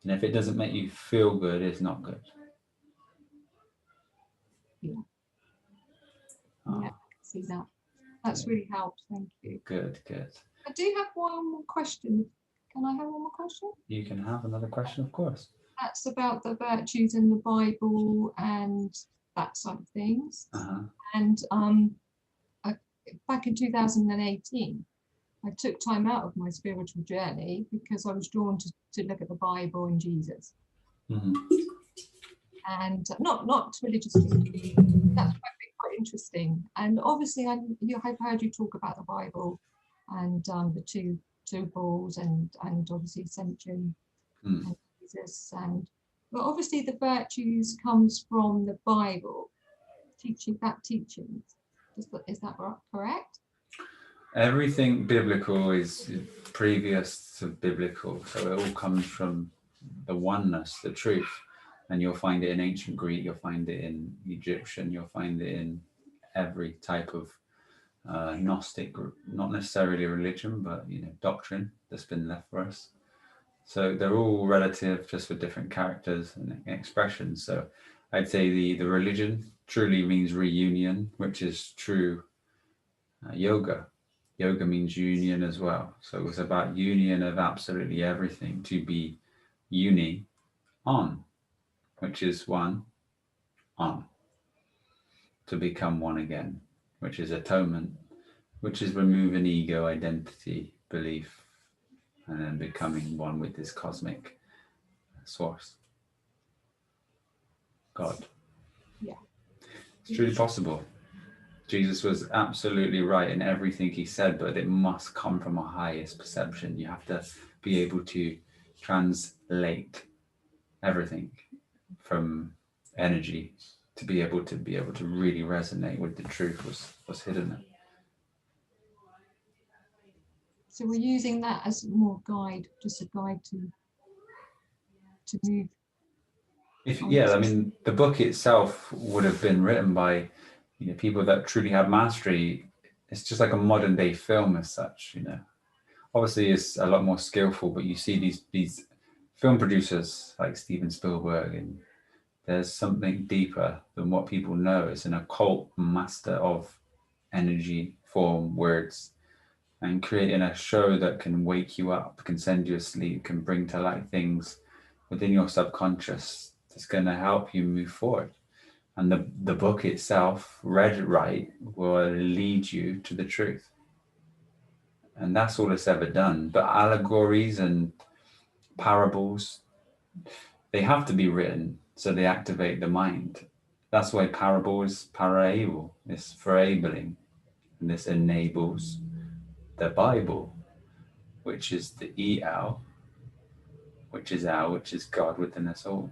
And if it doesn't make you feel good, it's not good. Yeah. Oh, Yeah, I can see that. That's really helped. Thank you. good. I do have one more question. Can I have one more question? You can have another question, of course. That's about the virtues in the Bible and that side of things. Uh-huh. And back in 2018, I took time out of my spiritual journey because I was drawn to look at the Bible and Jesus. Mm-hmm. And not religiously. That's quite interesting. And obviously, I've heard you talk about the Bible and the two balls and obviously Ascension and Jesus, but obviously the virtues comes from the Bible teachings. Is that correct? Everything biblical is previous to biblical, so it all comes from the oneness, the truth. And you'll find it in ancient Greek, you'll find it in Egyptian, you'll find it in every type of Gnostic group, not necessarily religion, but doctrine that's been left for us. So they're all relative, just for different characters and expressions. So I'd say the religion truly means reunion, which is true yoga. Yoga means union as well. So it's about union of absolutely everything, to be uni on, which is one on, to become one again, which is atonement, which is removing ego, identity, belief, and then becoming one with this cosmic source, God. Yeah. It's truly possible. Jesus was absolutely right in everything he said, but it must come from a highest perception. You have to be able to translate everything from energy to be able to really resonate with the truth was hidden there. So we're using that as more guide, just a guide to move. I mean, the book itself would have been written by people that truly have mastery. It's just like a modern day film as such. Obviously it's a lot more skillful, but you see these film producers like Steven Spielberg, and there's something deeper than what people know. It's an occult master of energy, form, words, and creating a show that can wake you up, can send you asleep, can bring to light things within your subconscious that's going to help you move forward. And the book itself, read right, will lead you to the truth. And that's all it's ever done. But allegories and parables, they have to be written so they activate the mind. That's why parable is paraable, it's for enabling, and this enables the Bible, which is the EL, which is God within us all.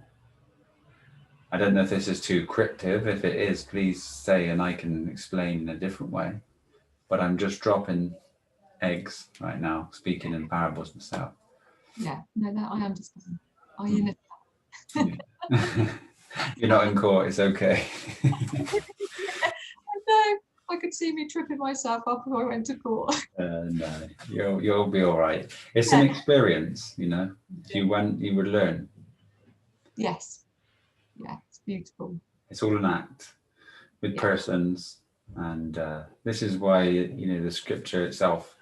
I don't know if this is too cryptic. If it is, please say, and I can explain in a different way. But I'm just dropping eggs right now, speaking in parables myself. Yeah, no, that I understand. I understand. You're not in court, it's okay. No, I could see me tripping myself up if I went to court. No, you'll be all right. It's an experience, you know. If you went, you would learn. Yes. Yeah, it's beautiful. It's all an act with persons, and this is why, you know, the scripture itself,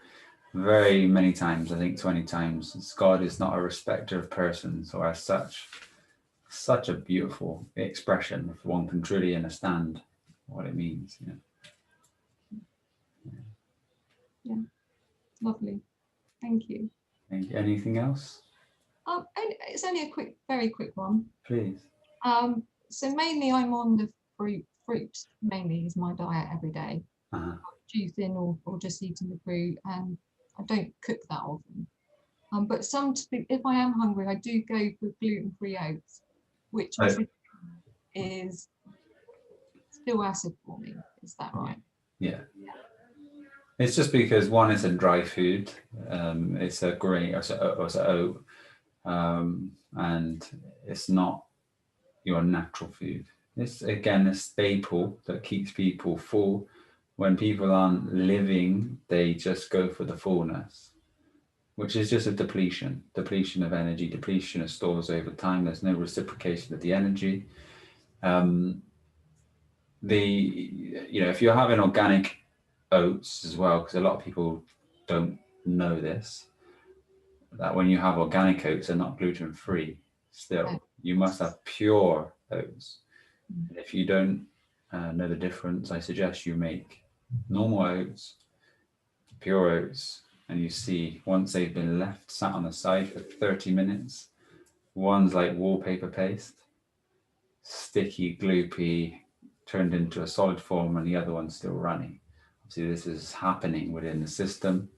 very many times, I think 20 times, God is not a respecter of persons, or as such a beautiful expression if one can truly understand what it means, you know. Yeah, lovely. Thank you. Anything else? And it's only a very quick one. Please. So mainly I'm on the fruit mainly is my diet every day. Juicing or just eating the fruit, and I don't cook that often. But if I am hungry, I do go for gluten-free oats, which is still acid for me. Is that right? Yeah. It's just because one is a dry food, it's a grain, it's an oat, and it's not your natural food. It's again a staple that keeps people full. When people aren't living, they just go for the fullness, which is just a depletion of energy, depletion of stores over time. There's no reciprocation of the energy. If you're having organic oats as well, because a lot of people don't know this, that when you have organic oats, they're not gluten-free still. You must have pure oats. And if you don't know the difference, I suggest you make normal oats, pure oats, and you see once they've been sat on the side for 30 minutes, one's like wallpaper paste, sticky, gloopy, turned into a solid form, and the other one's still running. See, this is happening within the system.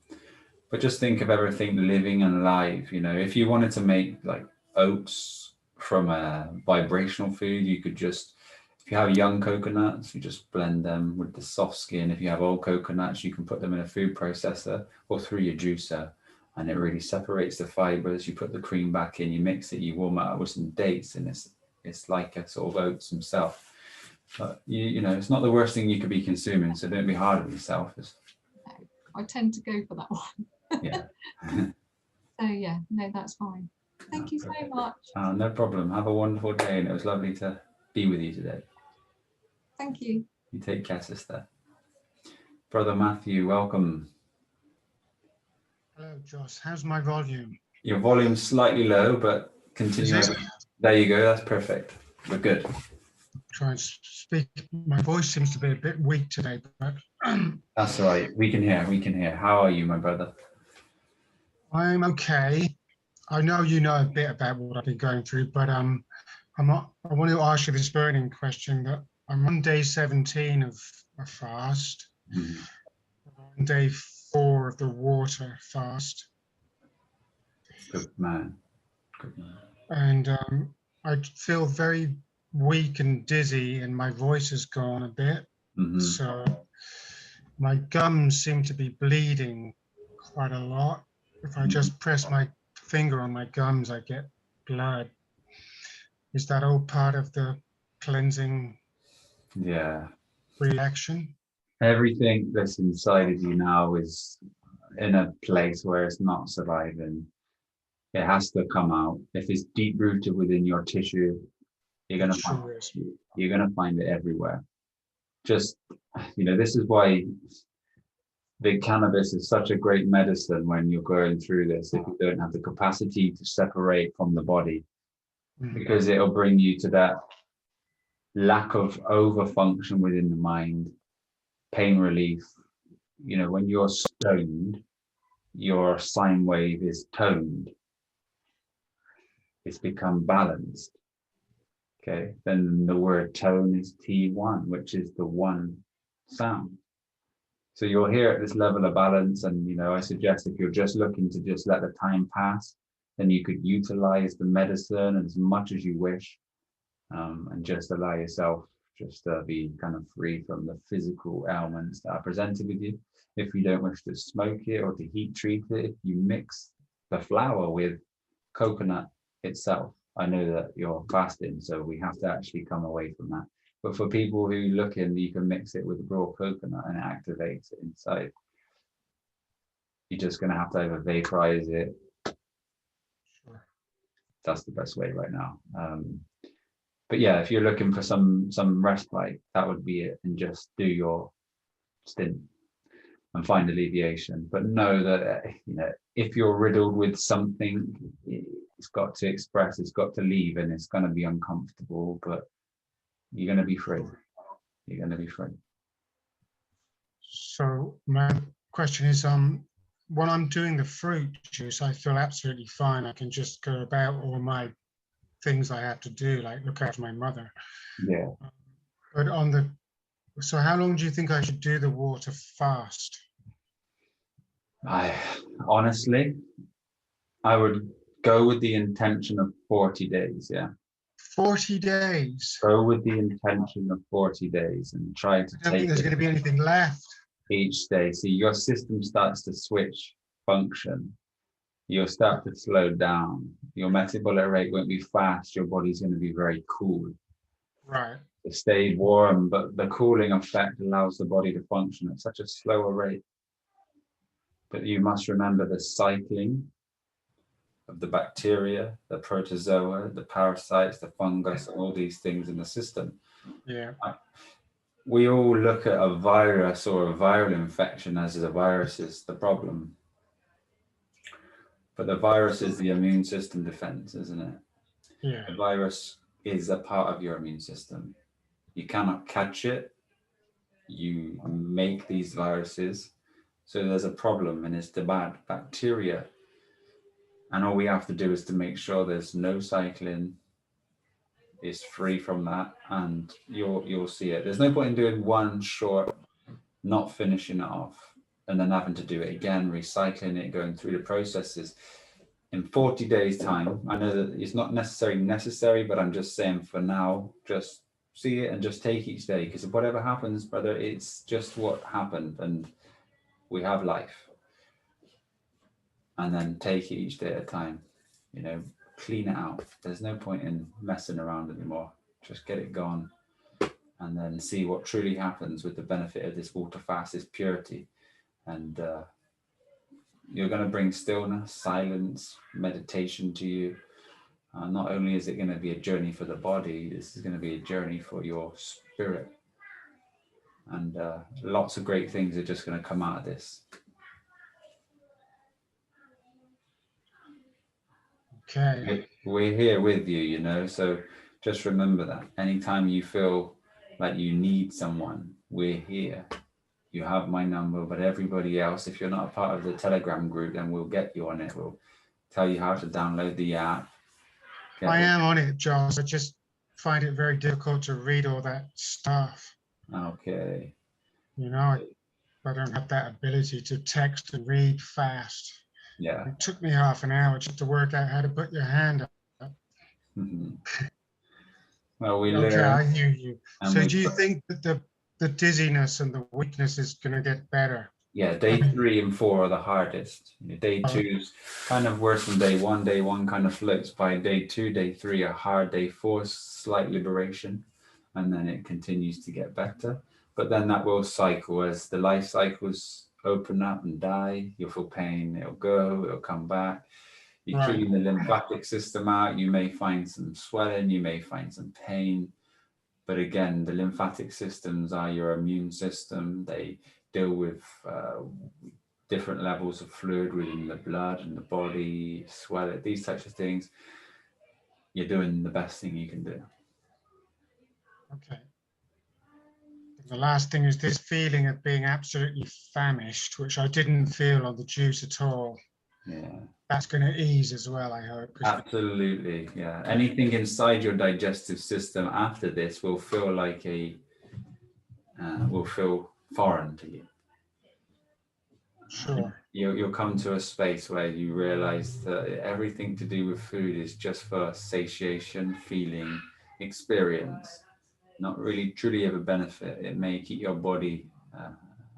But just think of everything living and alive. You know, if you wanted to make like oats from a vibrational food, you could just, if you have young coconuts, you just blend them with the soft skin. If you have old coconuts, you can put them in a food processor or through your juicer, and it really separates the fibers. You put the cream back in, you mix it, you warm it up with some dates, and it's like a sort of oats himself. But you know, it's not the worst thing you could be consuming, so don't be hard on yourself. I tend to go for that one. Yeah. So yeah, no, that's fine. Thank you so much. No problem. Have a wonderful day, and it was lovely to be with you today. Thank you. You take care, sister. Brother Matthew, welcome. Hello, Joss. How's my volume? Your volume's slightly low, but continue. There you go. That's perfect. We're good. Try and speak. My voice seems to be a bit weak today, but that's all right. We can hear. How are you, my brother? I'm okay. I know you know a bit about what I've been going through, but I want to ask you this burning question. That I'm on day 17 of a fast, on day 4 of the water fast. Good man. And I feel very weak and dizzy, and my voice has gone a bit. So my gums seem to be bleeding quite a lot. If I just press my finger on my gums, I get blood. Is that all part of the cleansing reaction? Everything that's inside of you now is in a place where it's not surviving. It has to come out. If it's deep rooted within your tissue, you're gonna find it everywhere. Just, you know, this is why the cannabis is such a great medicine when you're going through this, if you don't have the capacity to separate from the body, because it'll bring you to that lack of overfunction within the mind, pain relief. You know, when you're stoned, your sine wave is toned. it's become balanced. Okay, then the word tone is T1, which is the one sound. So you're here at this level of balance, and I suggest if you're just looking to just let the time pass, then you could utilize the medicine as much as you wish, and just allow yourself just to be kind of free from the physical ailments that are presented with you. If you don't wish to smoke it or to heat treat it, if you mix the flour with coconut itself. I know that you're fasting, so we have to actually come away from that. But for people who look in, you can mix it with raw coconut and it activates it inside. You're just going to have to either vaporize it. Sure. That's the best way right now. But yeah, if you're looking for some respite, that would be it, and just do your stint and find alleviation. But know that if you're riddled with something, it's got to express, it's got to leave, and it's going to be uncomfortable, but you're going to be free. You're going to be free. So my question is, when I'm doing the fruit juice, I feel absolutely fine. I can just go about all my things I have to do, like look after my mother. Yeah. But so how long do you think I should do the water fast? I would go with the intention of 40 days. Yeah. 40 days. Go with the intention of 40 days and try to I don't think take there's going to be anything left. each day. See, your system starts to switch function. You'll start to slow down. Your metabolic rate won't be fast. Your body's going to be very cool. Right. To stay warm, but the cooling effect allows the body to function at such a slower rate. But you must remember the cycling of the bacteria, the protozoa, the parasites, the fungus, all these things in the system. Yeah. We all look at a virus or a viral infection as a virus is the problem. But the virus is the immune system defense, isn't it? Yeah. The virus is a part of your immune system. You cannot catch it. You make these viruses. So there's a problem, and it's the bad bacteria. And all we have to do is to make sure there's no cycling, is free from that, and you'll see it. There's no point in doing one short, not finishing it off, and then having to do it again, recycling it, going through the processes. In 40 days time, I know that it's not necessary, but I'm just saying for now, just see it and just take each day, because whatever happens, brother, it's just what happened, and we have life. And then take it each day at a time, clean it out. There's no point in messing around anymore. Just get it gone, and then see what truly happens with the benefit of this water fast, this purity. And you're going to bring stillness, silence, meditation to you. Not only is it going to be a journey for the body, this is going to be a journey for your spirit. And lots of great things are just going to come out of this. Okay. We're here with you, so just remember that. Anytime you feel like you need someone, we're here. You have my number, but everybody else, if you're not a part of the Telegram group, then we'll get you on it. We'll tell you how to download the app. I am on it, Josh. I just find it very difficult to read all that stuff. Okay. I don't have that ability to text and read fast. Yeah. It took me half an hour just to work out how to put your hand up. Mm-hmm. Well, we Okay, learn. I hear you. So do you think that the dizziness and the weakness is going to get better? Yeah, day 3 and 4 are the hardest. Day 2 is kind of worse than day 1. Day 1 kind of floats by. Day 2, day 3 are hard. Day 4, slight liberation. And then it continues to get better. But then that will cycle as the life cycles open up and die. You'll feel pain, it'll go, it'll come back. You clean the lymphatic system out, you may find some swelling, you may find some pain. But again, the lymphatic systems are your immune system. They deal with different levels of fluid within the blood and the body, swelling, these types of things. You're doing the best thing you can do. Okay. The last thing is this feeling of being absolutely famished, which I didn't feel on the juice at all. Yeah. that's going to ease as well, I hope. 'cause Absolutely, yeah. Anything inside your digestive system after this will feel like will feel foreign to you. Sure. You'll come to a space where you realize that everything to do with food is just for satiation, feeling, experience, not really truly of a benefit. It may keep your body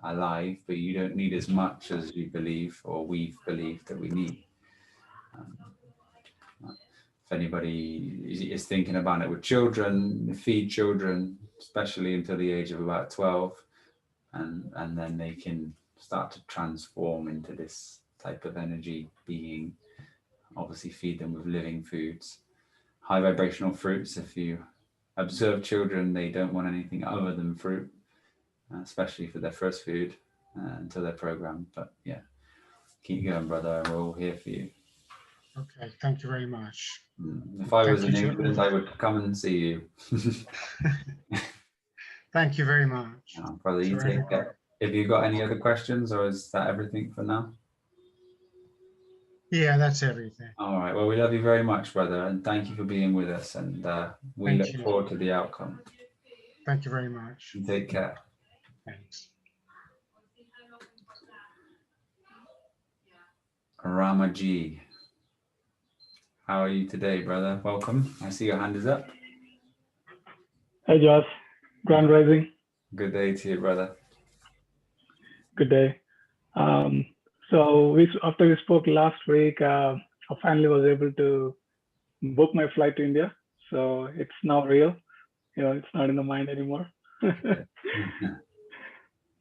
alive, but you don't need as much as you believe or we've believed that we need. If anybody is thinking about it with children, feed children, especially until the age of about 12, and then they can start to transform into this type of energy being. Obviously feed them with living foods, high vibrational fruits. If you observe children, they don't want anything other than fruit, especially for their first food until they're programmed. But yeah, keep going, brother. We're all here for you. Okay, thank you very much. If I was Thank in you to England, all. I would come and see you. Thank you very much. Brother, you Terrific. take care. Have you got any other questions, or is that everything for now? Yeah, that's everything. All right. Well, we love you very much, brother, and thank you for being with us. And we Thank look you. forward to the outcome. Thank you very much. You take care. Thanks. Ramaji, how are you today, brother? Welcome. I see your hand is up. Hi, Josh. Grand Rising. Good day to you, brother. Good day. So after we spoke last week, I finally was able to book my flight to India. So it's now real. It's not in the mind anymore.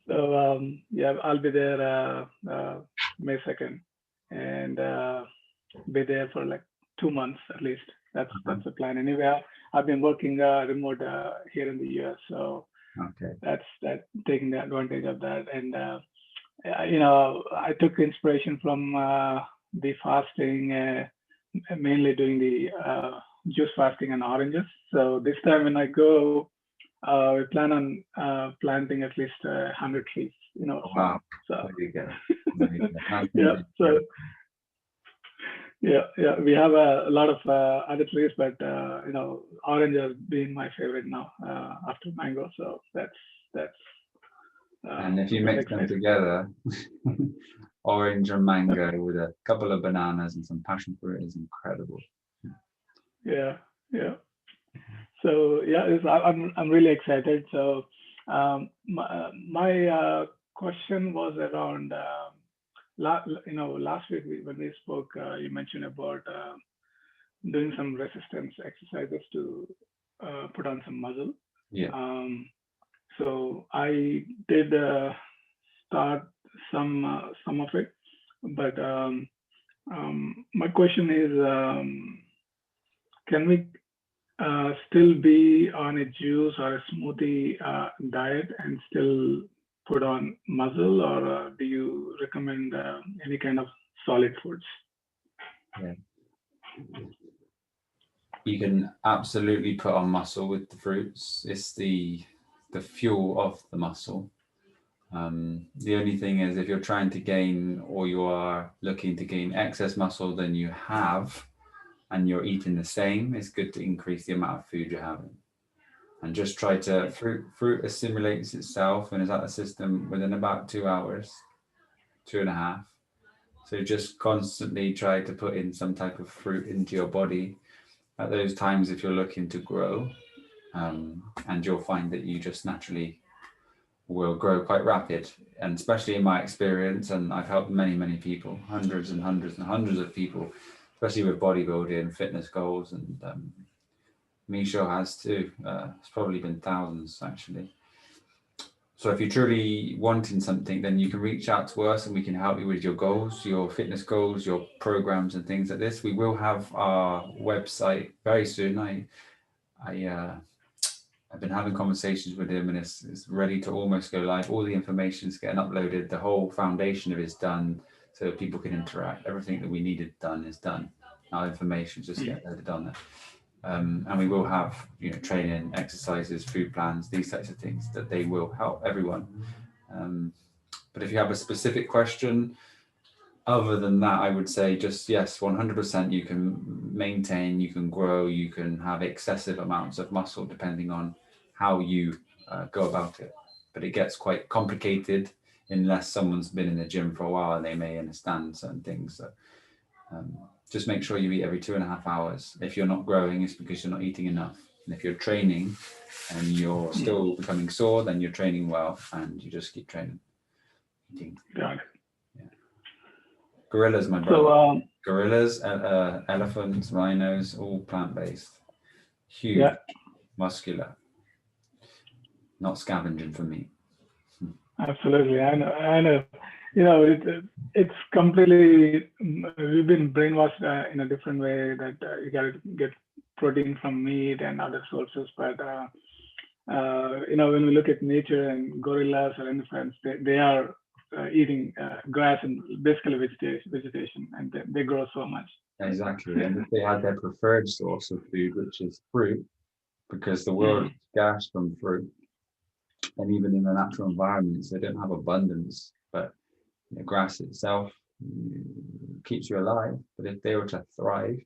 So yeah, I'll be there May 2nd, and be there for like 2 months at least. That's the plan. Anyway, I've been working remote here in the US, so that's taking the advantage of that. And I took inspiration from the fasting, mainly doing the juice fasting and oranges. So this time when I go, we plan on planting at least 100 trees. Wow. So there you go. yeah. So yeah, we have a lot of other trees, but orange has been my favorite now after mango. So that's. And if you mix them together, orange and mango with a couple of bananas and some passion fruit is incredible. Yeah. So yeah, I'm really excited. So my question was around last week when we spoke, you mentioned about doing some resistance exercises to put on some muscle. Yeah. So I did start some of it, but my question is, can we still be on a juice or a smoothie diet and still put on muscle, or do you recommend any kind of solid foods? Yeah. You can absolutely put on muscle with the fruits. It's the fuel of the muscle. The only thing is, if you're trying to gain, or you are looking to gain excess muscle than you have, and you're eating the same, it's good to increase the amount of food you're having. And just try to, fruit assimilates itself and is out of the system within about 2 hours, 2.5. So just constantly try to put in some type of fruit into your body at those times if you're looking to grow. And you'll find that you just naturally will grow quite rapid. And especially in my experience, and I've helped many people, hundreds and hundreds and hundreds of people, especially with bodybuilding and fitness goals, and Misho has too. It's probably been thousands actually. So if you're truly wanting something, then you can reach out to us and we can help you with your goals, your fitness goals, your programs and things like this. We will have our website very soon. I've been having conversations with him, and it's ready to almost go live. All the information is getting uploaded. The whole foundation of it is done, so people can interact. Everything that we needed done is done. Our information just get loaded on there. And we will have, training, exercises, food plans, these types of things that they will help everyone. But if you have a specific question, other than that, I would say just yes, 100% you can maintain, you can grow, you can have excessive amounts of muscle depending on how you go about it. But it gets quite complicated unless someone's been in the gym for a while and they may understand certain things. So just make sure you eat every 2.5 hours. If you're not growing, it's because you're not eating enough. And if you're training and you're still becoming sore, then you're training well and you just keep training. Eating. Got it. Gorillas, my brother. So, Gorillas, elephants, rhinos, all plant-based. Huge, yeah, muscular. Not scavenging for meat. absolutely. I know. You know, it's completely, we've been brainwashed in a different way that you got to get protein from meat and other sources. But, you know, when we look at nature and gorillas or elephants, they are eating grass and basically vegetation, and they grow so much. Exactly. And if they had their preferred source of food, which is fruit, because the world is scarce from fruit, and even in the natural environments, they don't have abundance, but the grass itself keeps you alive. But if they were to thrive,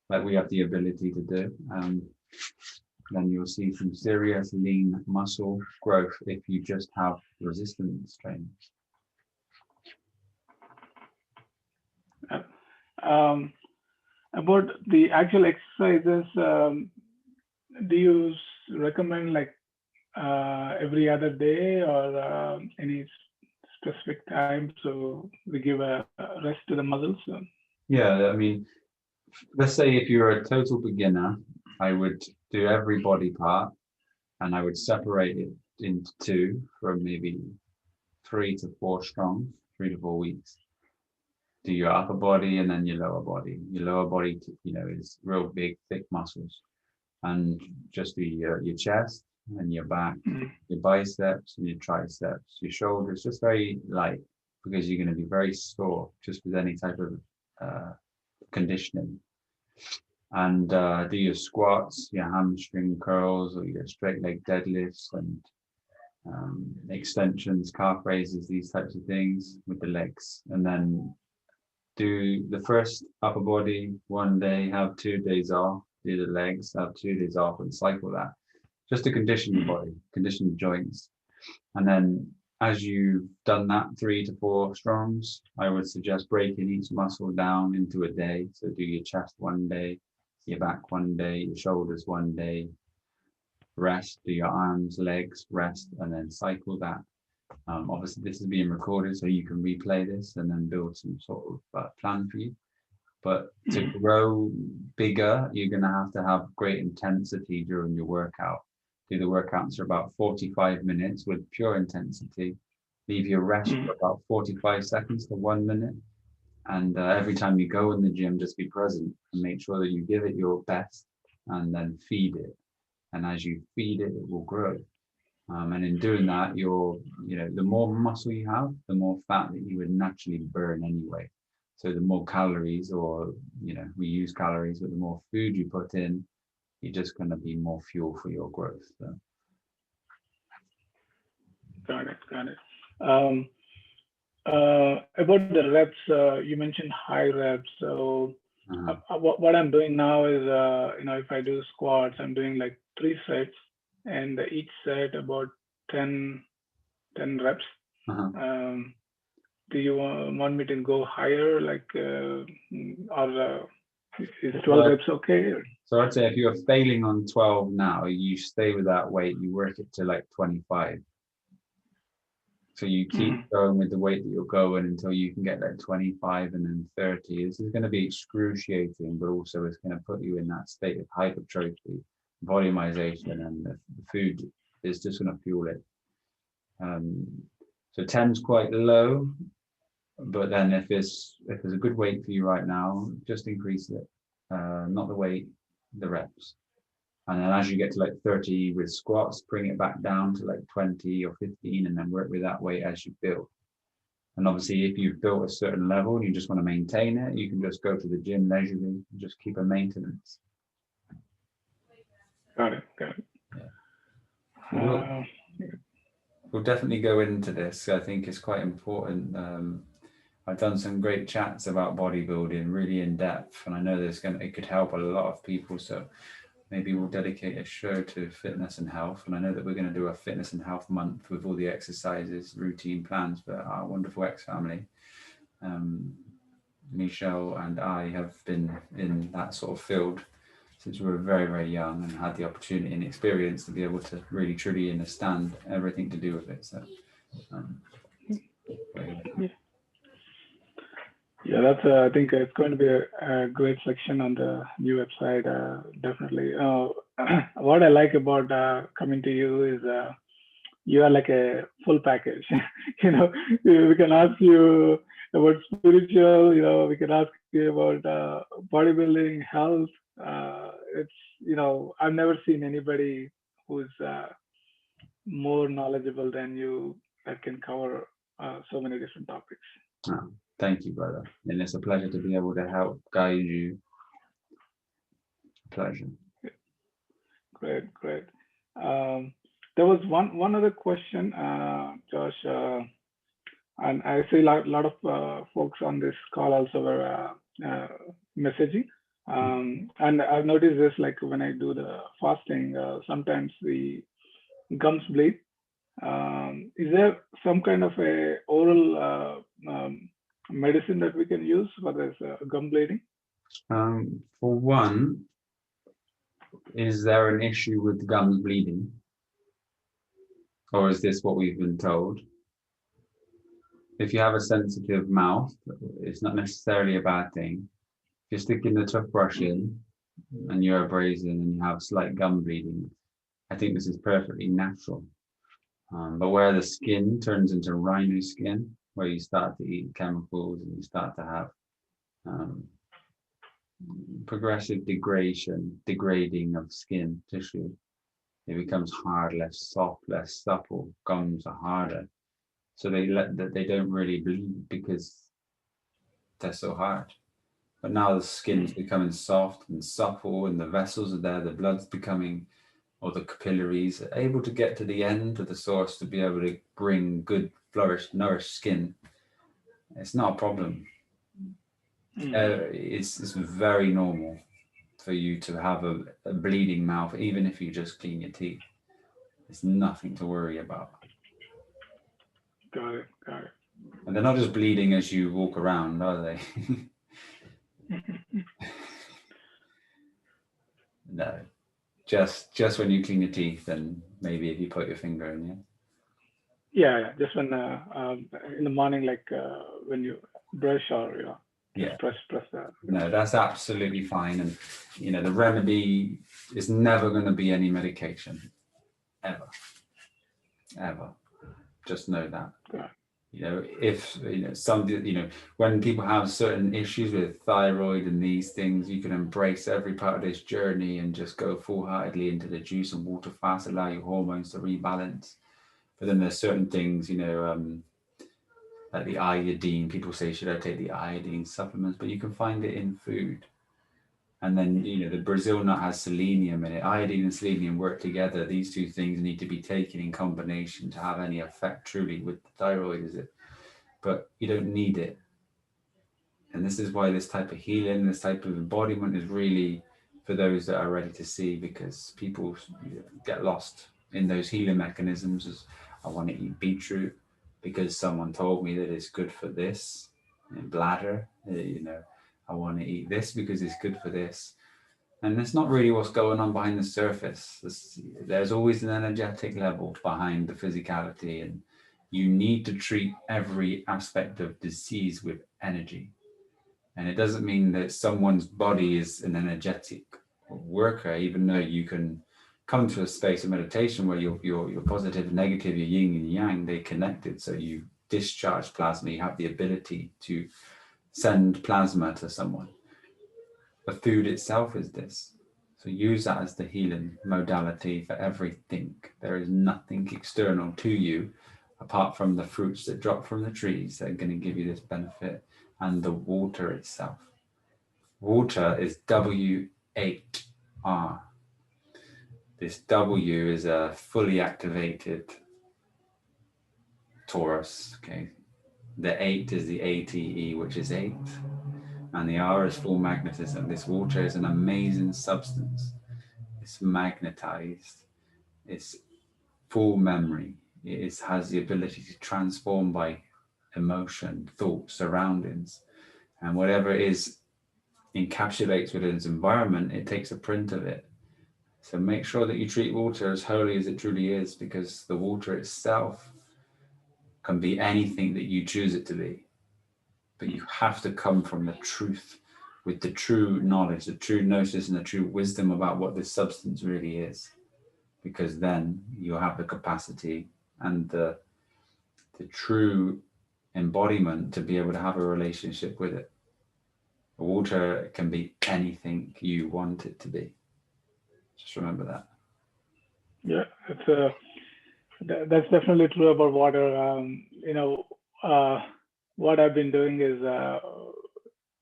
like we have the ability to do, then you'll see some serious lean muscle growth if you just have resistance training. About the actual exercises, do you recommend like every other day or any specific time so we give a rest to the muscles? Yeah, I mean, let's say if you're a total beginner, I would do every body part and I would separate it into two for maybe 3 to 4 strong, 3 to 4 weeks. Do your upper body and then your lower body. Your lower body, you know, is real big, thick muscles, and just do your chest and your back, your biceps and your triceps, your shoulders, just very light because you're going to be very sore just with any type of conditioning. And do your squats, your hamstring curls, or your straight leg deadlifts and extensions, calf raises, these types of things with the legs. And then do the first upper body one day, have 2 days off, do the legs, have 2 days off, and cycle that just to condition the body, condition the joints. And then as you've done that 3 to 4 strongs, I would suggest breaking each muscle down into a day. So do your chest one day, your back one day, your shoulders one day, rest, do your arms, legs, rest, and then cycle that. Obviously, this is being recorded, so you can replay this and then build some sort of plan for you. But to grow bigger, you're going to have great intensity during your workout. Do the workouts for about 45 minutes with pure intensity. Leave your rest for about 45 seconds to 1 minute. And every time you go in the gym, just be present and make sure that you give it your best and then feed it. And as you feed it, it will grow. And in doing that, the more muscle you have, the more fat that you would naturally burn anyway. So the more calories, or we use calories, but the more food you put in, you're just going to be more fuel for your growth. So. Got it. About the reps, you mentioned high reps. So what I'm doing now is, if I do squats, I'm doing like 3 sets, and each set about 10 reps. Do you want me to go higher, like, or is 12 reps okay? So I'd say if you're failing on 12 now, you stay with that weight, you work it to like 25. So you keep going with the weight that you're going until you can get like 25 and then 30. This is going to be excruciating, but also it's going to put you in that state of hypertrophy, volumization, and the food is just going to fuel it. So 10 is quite low, but then if there's a good weight for you right now, just increase it. Not the weight, the reps. And then as you get to like 30 with squats, bring it back down to like 20 or 15, and then work with that weight as you build. And obviously, if you've built a certain level and you just want to maintain it, you can just go to the gym leisurely and just keep a maintenance. Got it. We'll definitely go into this. I think it's quite important. I've done some great chats about bodybuilding, really in depth, and I know it could help a lot of people. So maybe we'll dedicate a show to fitness and health. And I know that we're going to do a fitness and health month with all the exercises, routine plans for our wonderful ex-family. Michelle and I have been in that sort of field since we were very, very young, and had the opportunity and experience to be able to really truly understand everything to do with it. So yeah, that's I think it's going to be a great section on the new website, definitely. What I like about coming to you is you are like a full package. You know, we can ask you about spiritual, you know, we can ask you about bodybuilding, health. It's, you know, I've never seen anybody who's more knowledgeable than you that can cover so many different topics. Oh, thank you, brother. And it's a pleasure to be able to help guide you. Pleasure. Great, great. There was one other question, Josh, and I see a lot of folks on this call also were messaging. And I've noticed this, like when I do the fasting, sometimes the gums bleed. Is there some kind of a oral medicine that we can use for this gum bleeding? For one, is there an issue with gums bleeding? Or is this what we've been told? If you have a sensitive mouth, it's not necessarily a bad thing. If you're sticking the toothbrush in and you're abrasing and you have slight gum bleeding, I think this is perfectly natural. But where the skin turns into rhino skin, where you start to eat chemicals and you start to have progressive degrading of skin tissue, it becomes hard, less soft, less supple. Gums are harder, so they don't really bleed because they're so hard. But now the skin's becoming soft and supple, and the vessels are there, the blood's becoming, or the capillaries are able to get to the end of the source to be able to bring good, nourished skin. It's not a problem. It's very normal for you to have a bleeding mouth, even if you just clean your teeth. It's nothing to worry about. Got it, got it. And they're not just bleeding as you walk around, are they? No, just when you clean your teeth, and maybe if you put your finger in it. Yeah, just when in the morning, like when you brush or press that. No, that's absolutely fine. And the remedy is never going to be any medication, ever. Just know that. Yeah. If when people have certain issues with thyroid and these things, you can embrace every part of this journey and just go full-heartedly into the juice and water fast, allow your hormones to rebalance. But then there's certain things, like the iodine. People say, should I take the iodine supplements? But you can find it in food. And then, the Brazil nut has selenium in it. Iodine and selenium work together. These two things need to be taken in combination to have any effect truly with the thyroid, is it? But you don't need it. And this is why this type of healing, this type of embodiment is really for those that are ready to see, because people get lost in those healing mechanisms. As I want to eat beetroot because someone told me that it's good for this, and bladder, I want to eat this because it's good for this. And that's not really what's going on behind the surface. There's always an energetic level behind the physicality, and you need to treat every aspect of disease with energy. And it doesn't mean that someone's body is an energetic worker, even though you can come to a space of meditation where you're positive and negative, your yin and yang, they're connected. So you discharge plasma, you have the ability to send plasma to someone. The food itself is this. So use that as the healing modality for everything. There is nothing external to you apart from the fruits that drop from the trees that are going to give you this benefit, and the water itself. Water is W8R. This W is a fully activated Taurus, okay? The 8 is the ATE, which is 8. And the R is full magnetism. This water is an amazing substance. It's magnetized. It's full memory. It has the ability to transform by emotion, thought, surroundings. And whatever it is encapsulates within its environment, it takes a print of it. So make sure that you treat water as holy as it truly is, because the water itself can be anything that you choose it to be. But you have to come from the truth, with the true knowledge, the true gnosis, and the true wisdom about what this substance really is. Because then you have the capacity and the true embodiment to be able to have a relationship with it. Water can be anything you want it to be. Just remember that. Yeah, that's definitely true about water. What I've been doing is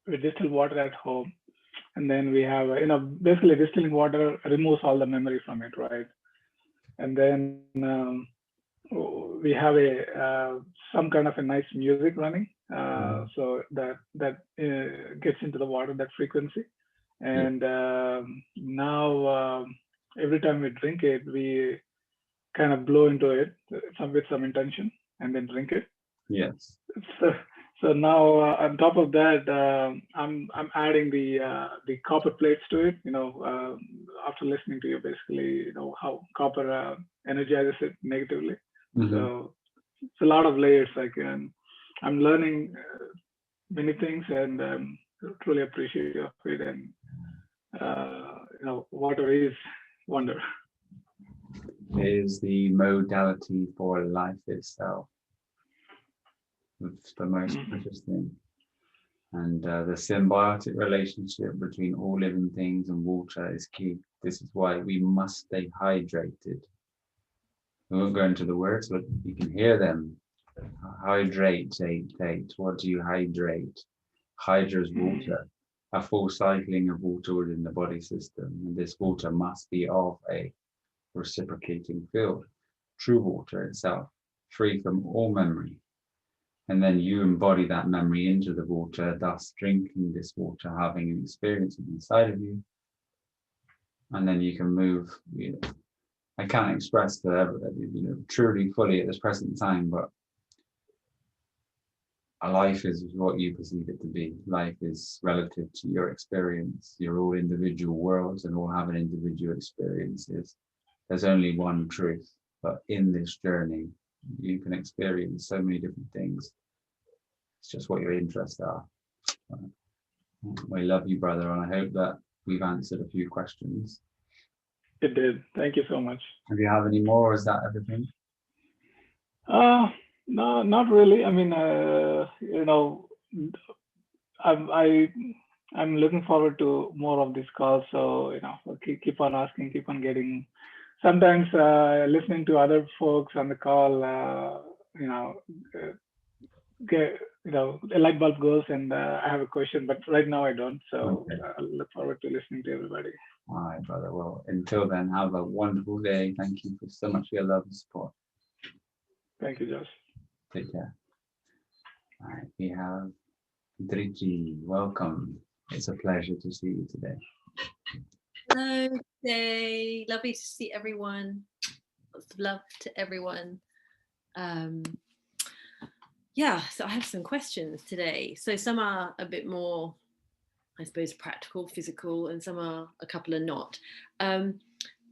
we distill water at home, and then we have, basically distilling water removes all the memory from it, right? And then we have some kind of a nice music running, so that gets into the water, that frequency. And now every time we drink it, we kind of blow into it with some intention, and then drink it. Yes. So now on top of that, I'm adding the copper plates to it. After listening to you, basically, how copper energizes it negatively. So it's a lot of layers. I'm learning many things, and truly appreciative of it. And water is wonder. It is the modality for life itself. It's the most precious thing. And the symbiotic relationship between all living things and water is key. This is why we must stay hydrated. We won't go into the words, but you can hear them. Hydrate, eight. What do you hydrate? Hydra is water, a full cycling of water within the body system. And this water must be of a reciprocating field. True water itself, free from all memory. And then you embody that memory into the water, thus drinking this water, having an experience inside of you. And then you can move, I can't express truly fully at this present time, but a life is what you perceive it to be. Life is relative to your experience. You're all individual worlds and all have an individual experiences. There's only one truth, but in this journey, you can experience so many different things. It's just what your interests are. I love you, brother, and I hope that we've answered a few questions. It did. Thank you so much. Do you have any more, or is that everything? No, not really. I mean, I'm looking forward to more of these calls. So, keep on asking, keep on getting. Sometimes listening to other folks on the call, a light bulb goes, and I have a question, but right now I don't. So okay. I look forward to listening to everybody. All right, brother. Well, until then, have a wonderful day. Thank you so much for your love and support. Thank you, Josh. Take care. All right, we have Driji. Welcome. It's a pleasure to see you today. Hello, day. Lovely to see everyone. Lots of love to everyone. Yeah, so I have some questions today. So some are a bit more, I suppose, practical, physical, and some are a couple are not. I'll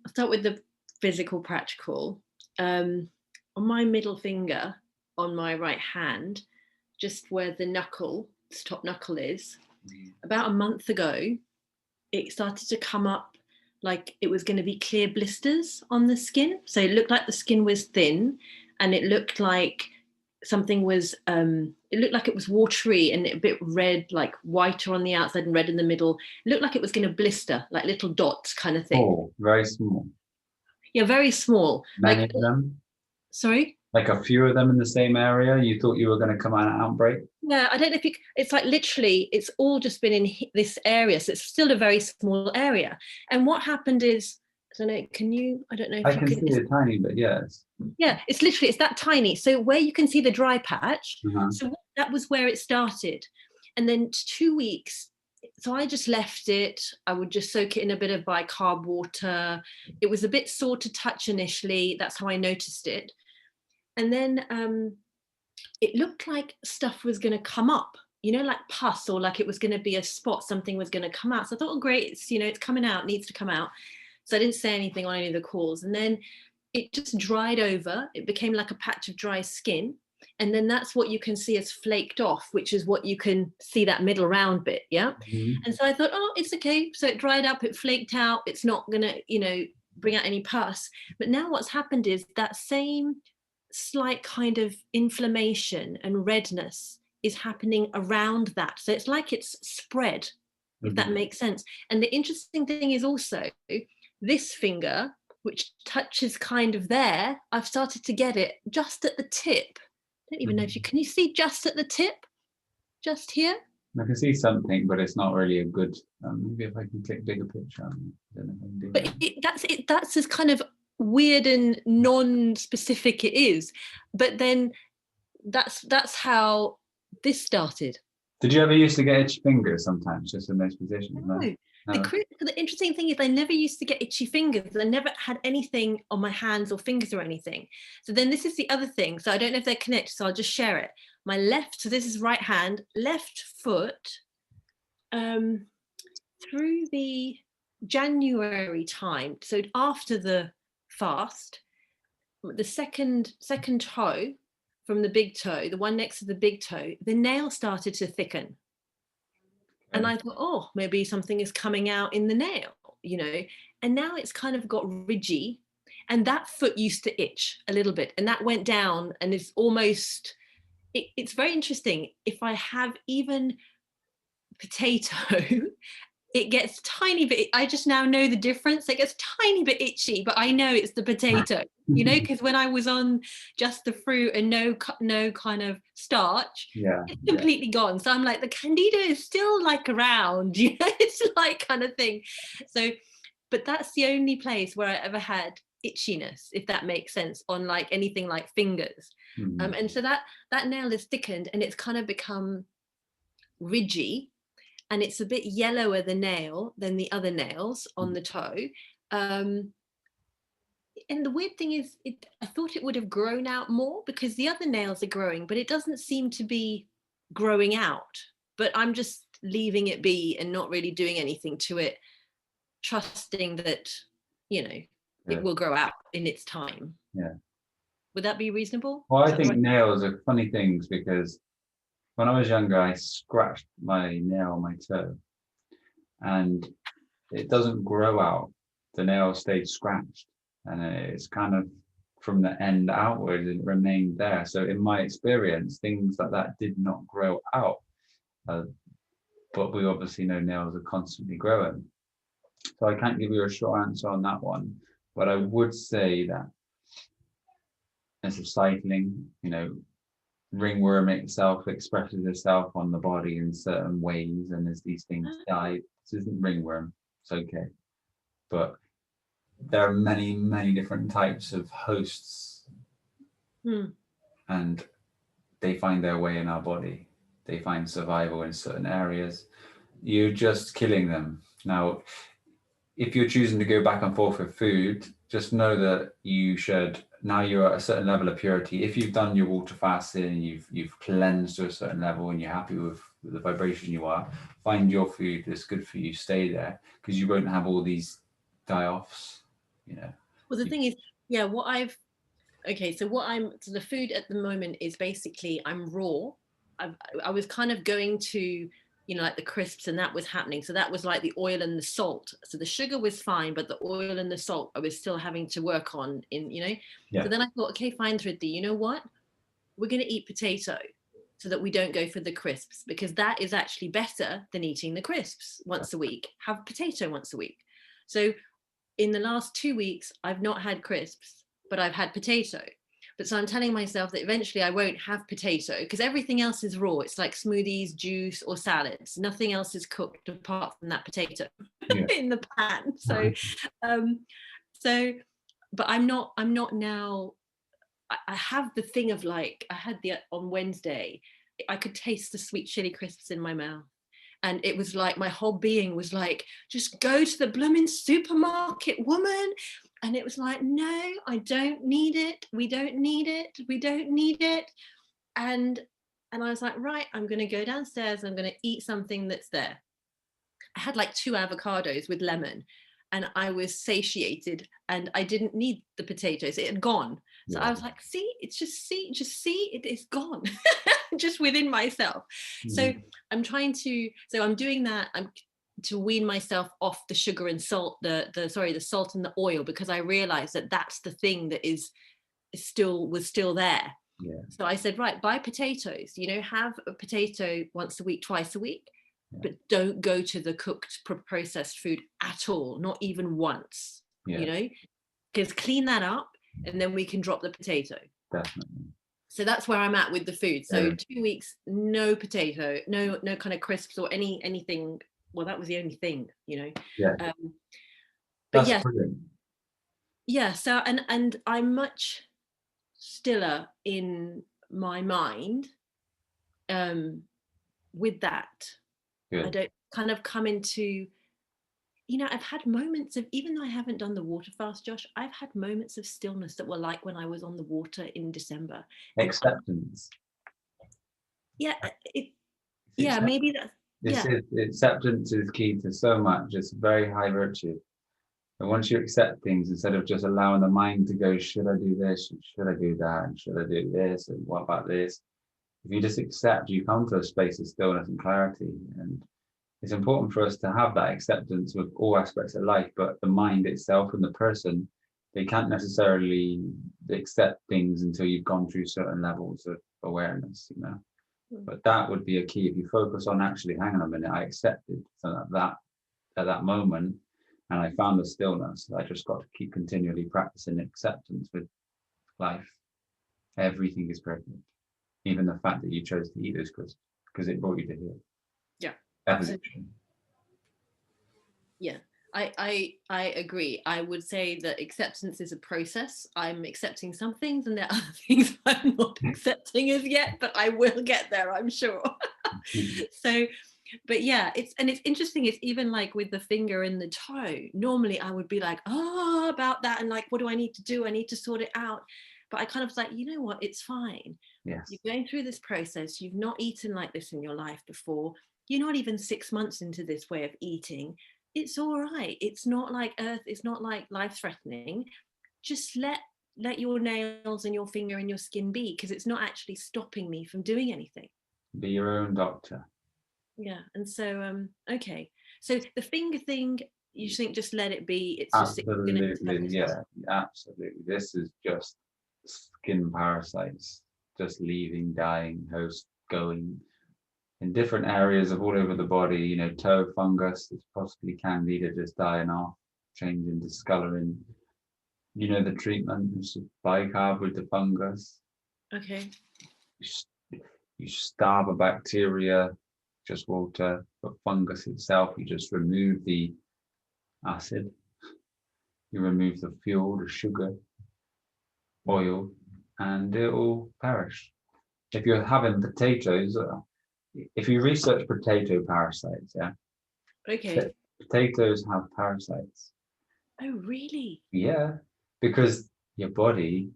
start with the physical, practical. On my middle finger on my right hand, just where the top knuckle is, about a month ago, it started to come up like it was going to be clear blisters on the skin. So it looked like the skin was thin, and it looked like something was, it looked like it was watery and a bit red, like whiter on the outside and red in the middle. It looked like it was going to blister, like little dots kind of thing. Oh, very small. Yeah, very small. Many of them? Sorry? Like a few of them in the same area? You thought you were going to come out an outbreak? Yeah, I don't know if it's like literally, it's all just been in this area. So it's still a very small area. And what happened is, I don't know, I don't know if I can see it tiny bit, yes. Yeah, it's that tiny. So where you can see the dry patch, so what that was where it started. And then 2 weeks, so I just left it. I would just soak it in a bit of bicarb water. It was a bit sore to touch initially. That's how I noticed it. And then it looked like stuff was going to come up, you know, like pus, or like it was going to be a spot, something was going to come out. So I thought, oh, great, it's, you know, it's coming out, needs to come out. So I didn't say anything on any of the calls. And then it just dried over. It became like a patch of dry skin. And then that's what you can see as flaked off, which is what you can see, that middle round bit. Yeah. Mhm. And so I thought, oh, it's okay. So it dried up, it flaked out. It's not going to, you know, bring out any pus. But now what's happened is that same slight kind of inflammation and redness is happening around that. So it's like it's spread, if that makes sense. And the interesting thing is also this finger, which touches kind of there, I've started to get it just at the tip. I don't even know if can you see just at the tip? Just here? I can see something, but it's not really a good, maybe if I can click bigger picture. I don't know if I can do But that's as kind of weird and non-specific it is. But then that's how this started. Did you ever used to get itchy fingers sometimes, just in those positions? No. No. The interesting thing is I never used to get itchy fingers. I never had anything on my hands or fingers or anything. So then this is the other thing. So I don't know if they're connected, so I'll just share it. My left, so this is right hand, left foot, through the January time, so after the fast, the second toe from the big toe, the one next to the big toe, the nail started to thicken. And I thought, oh, maybe something is coming out in the nail, you know, and now it's kind of got ridgy, and that foot used to itch a little bit, and that went down, and it's almost, it's very interesting. If I have even potato, it gets tiny bit, I just now know the difference. It gets tiny bit itchy, but I know it's the potato, you know, because when I was on just the fruit and no kind of starch, it's completely gone. So I'm like, the candida is still like around, you know, it's like kind of thing. So, but that's the only place where I ever had itchiness, if that makes sense, on like anything like fingers. And so that nail is thickened, and it's kind of become ridgy. And it's a bit yellower the nail than the other nails on the toe. And the weird thing is, I thought it would have grown out more because the other nails are growing, but it doesn't seem to be growing out. But I'm just leaving it be and not really doing anything to it, trusting that, you know, it will grow out in its time. Yeah. Would that be reasonable? Well, I think nails are funny things because when I was younger, I scratched my nail on my toe, and it doesn't grow out. The nail stayed scratched, and it's kind of from the end outward, and it remained there. So in my experience, things like that did not grow out. But we obviously know nails are constantly growing. So I can't give you a short answer on that one, but I would say that as of cycling, you know, ringworm itself expresses itself on the body in certain ways, and as these things die, this isn't ringworm, it's okay. But there are many different types of hosts, and they find their way in our body. They find survival in certain areas. You're just killing them. Now, if you're choosing to go back and forth with food, just know that you should, now you're at a certain level of purity. If you've done your water fasting and you've cleansed to a certain level and you're happy with the vibration you are, find your food that's good for you, stay there, because you won't have all these die-offs, you know. Well, the thing is, so the food at the moment is basically, I'm raw. I was kind of going to, you know, like the crisps, and that was happening. So that was like the oil and the salt. So the sugar was fine, but the oil and the salt I was still having to work on in, you know. So then I thought, okay, fine, Thriddhi, you know what? We're going to eat potato so that we don't go for the crisps, because that is actually better than eating the crisps once a week. Have potato once a week. So in the last 2 weeks, I've not had crisps, but I've had potato. But so I'm telling myself that eventually I won't have potato, because everything else is raw. It's like smoothies, juice, or salads. Nothing else is cooked apart from that potato in the pan. But I'm not now. I have the thing of like, I had on Wednesday, I could taste the sweet chili crisps in my mouth. And it was like my whole being was like, just go to the blooming supermarket, woman. And it was like, no, I don't need it. We don't need it. We don't need it. And I was like, right, I'm going to go downstairs. I'm going to eat something that's there. I had like 2 avocados with lemon, and I was satiated, and I didn't need the potatoes. It had gone. So I was like, see, it's just see, it is gone. Just within myself. So I'm trying to, so I'm doing that. I'm to wean myself off the sugar and salt, the salt and the oil, because I realized that that's the thing that was still there. Yeah. So I said, right, buy potatoes, have a potato once a week, twice a week, but don't go to the cooked processed food at all, not even once, because clean that up and then we can drop the potato. Definitely. So that's where I'm at with the food. So 2 weeks, no potato, no kind of crisps or anything. Well, that was the only thing, Yeah. But That's yeah, brilliant. Yeah. So and I'm much stiller in my mind with that. Good. I don't kind of come into, I've had moments of, even though I haven't done the water fast, Josh, I've had moments of stillness that were like when I was on the water in December. Acceptance. Yeah. Maybe that's, Acceptance is key to so much. It's very high virtue. And once you accept things, instead of just allowing the mind to go, should I do this? Should I do that? And should I do this? And what about this? If you just accept, you come to a space of stillness and clarity. And it's important for us to have that acceptance with all aspects of life, but the mind itself and the person, they can't necessarily accept things until you've gone through certain levels of awareness, But that would be a key. If you focus on actually, hang on a minute, I accepted so that at that moment, and I found the stillness. I just got to keep continually practicing acceptance with life. Everything is perfect. Even the fact that you chose to eat those crisps, because it brought you to here. Yeah. Evolution. Yeah. I agree. I would say that acceptance is a process. I'm accepting some things, and there are other things I'm not accepting as yet, but I will get there, I'm sure. So, but yeah, it's interesting. It's even like with the finger and the toe. Normally I would be like, about that, and like, what do I need to do? I need to sort it out. But I kind of like, you know what? It's fine. Yes. You're going through this process. You've not eaten like this in your life before. You're not even 6 months into this way of eating. It's all right. It's not like it's not like life-threatening. Just let your nails and your finger and your skin be, because it's not actually stopping me from doing anything. Be your own doctor. Yeah. And so okay. So the finger thing, you think just let it be. It's absolutely, just yeah, absolutely. This is just skin parasites, just leaving, dying, host going in different areas of all over the body. Toe fungus, it's possibly candida just dying off, changing, discoloring. The treatment is bicarb with the fungus. Okay. You starve a bacteria, just water, but fungus itself, you just remove the acid, you remove the fuel, the sugar, oil, and it will perish. If you're having potatoes, if you research potato parasites, Okay. Potatoes have parasites. Oh, really? Yeah, because your body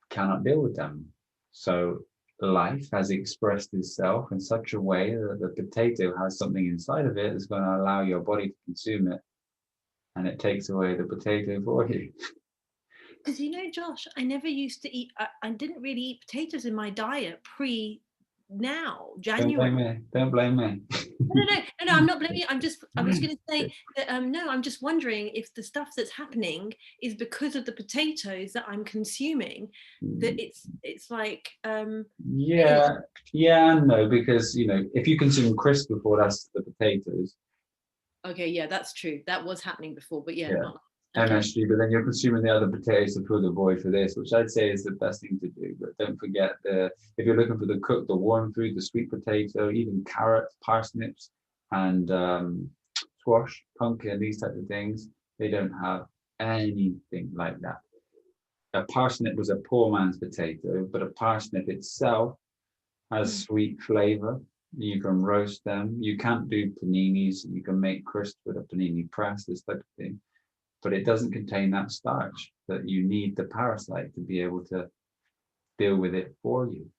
cannot deal with them. So life has expressed itself in such a way that the potato has something inside of it that's going to allow your body to consume it, and it takes away the potato for you. Because Josh, I never used to eat. I didn't really eat potatoes in my diet January. Don't blame me. No, I'm not blaming you. I was going to say that no, I'm just wondering if the stuff that's happening is because of the potatoes that I'm consuming. That it's like yeah and no, because if you consume crisps before, that's the potatoes. Okay, yeah, that's true. That was happening before, but yeah. Not MSG, but then you're consuming the other potatoes to fill the void for this, which I'd say is the best thing to do. But don't forget if you're looking for the cooked, the warm food, the sweet potato, even carrots, parsnips, and squash, pumpkin, these types of things, they don't have anything like that. A parsnip was a poor man's potato, but a parsnip itself has sweet flavor. You can roast them. You can't do paninis. You can make crisps with a panini press, this type of thing. But it doesn't contain that starch that you need the parasite to be able to deal with it for you.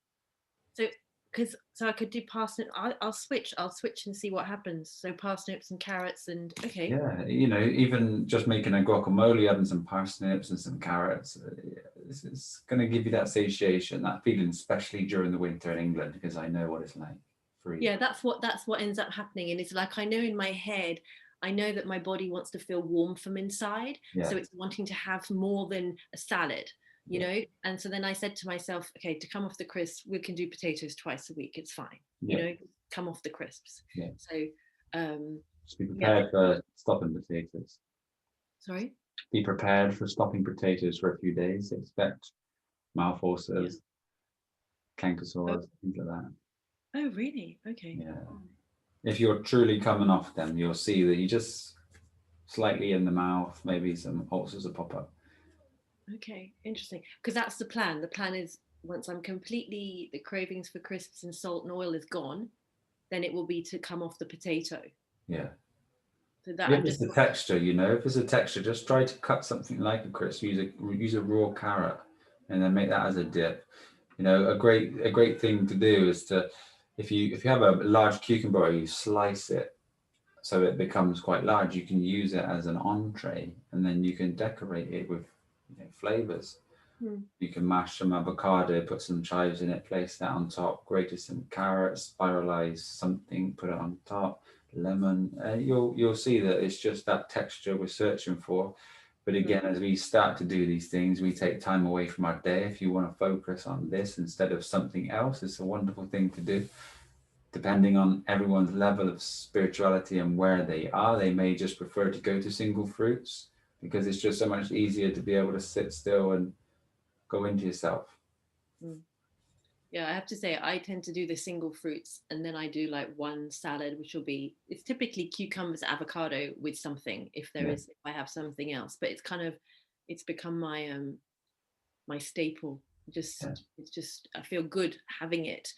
So I could do parsnip. I'll switch and see what happens. So parsnips and carrots and okay. Yeah, you know, even just making a guacamole, adding some parsnips and some carrots, it's going to give you that satiation, that feeling, especially during the winter in England, because I know what it's like. Yeah, that's what ends up happening, and it's like I know in my head, I know that my body wants to feel warm from inside, so it's wanting to have more than a salad. You know, and so then I said to myself, okay, to come off the crisps, we can do potatoes twice a week. It's fine. You know, come off the crisps. So just be prepared for stopping potatoes. Sorry? Be prepared for stopping potatoes for a few days. Expect mouth ulcers, canker sores, things like that. Oh, really? Okay. Yeah. If you're truly coming off them, you'll see that you just slightly in the mouth, maybe some ulcers will pop up. Okay, interesting. Because that's the plan. The plan is once I'm completely, the cravings for crisps and salt and oil is gone, then it will be to come off the potato. Yeah. So that if it's the texture, you know, if it's a texture, just try to cut something like a crisp. Use a raw carrot, and then make that as a dip. You know, a great thing to do is to, if you have a large cucumber, you slice it so it becomes quite large. You can use it as an entree, and then you can decorate it with flavors. You can mash some avocado, put some chives in it, place that on top, grate some carrots, spiralize something, put it on top, lemon. You'll see that it's just that texture we're searching for. But again, as we start to do these things, we take time away from our day. If you want to focus on this instead of something else, it's a wonderful thing to do. Depending on everyone's level of spirituality and where they are, they may just prefer to go to single fruits, because it's just so much easier to be able to sit still and go into yourself. Yeah, I have to say, I tend to do the single fruits, and then I do like one salad, which will be, it's typically cucumbers, avocado with something, if there is, if I have something else. But it's kind of, it's become my my staple. It's just, I feel good having it.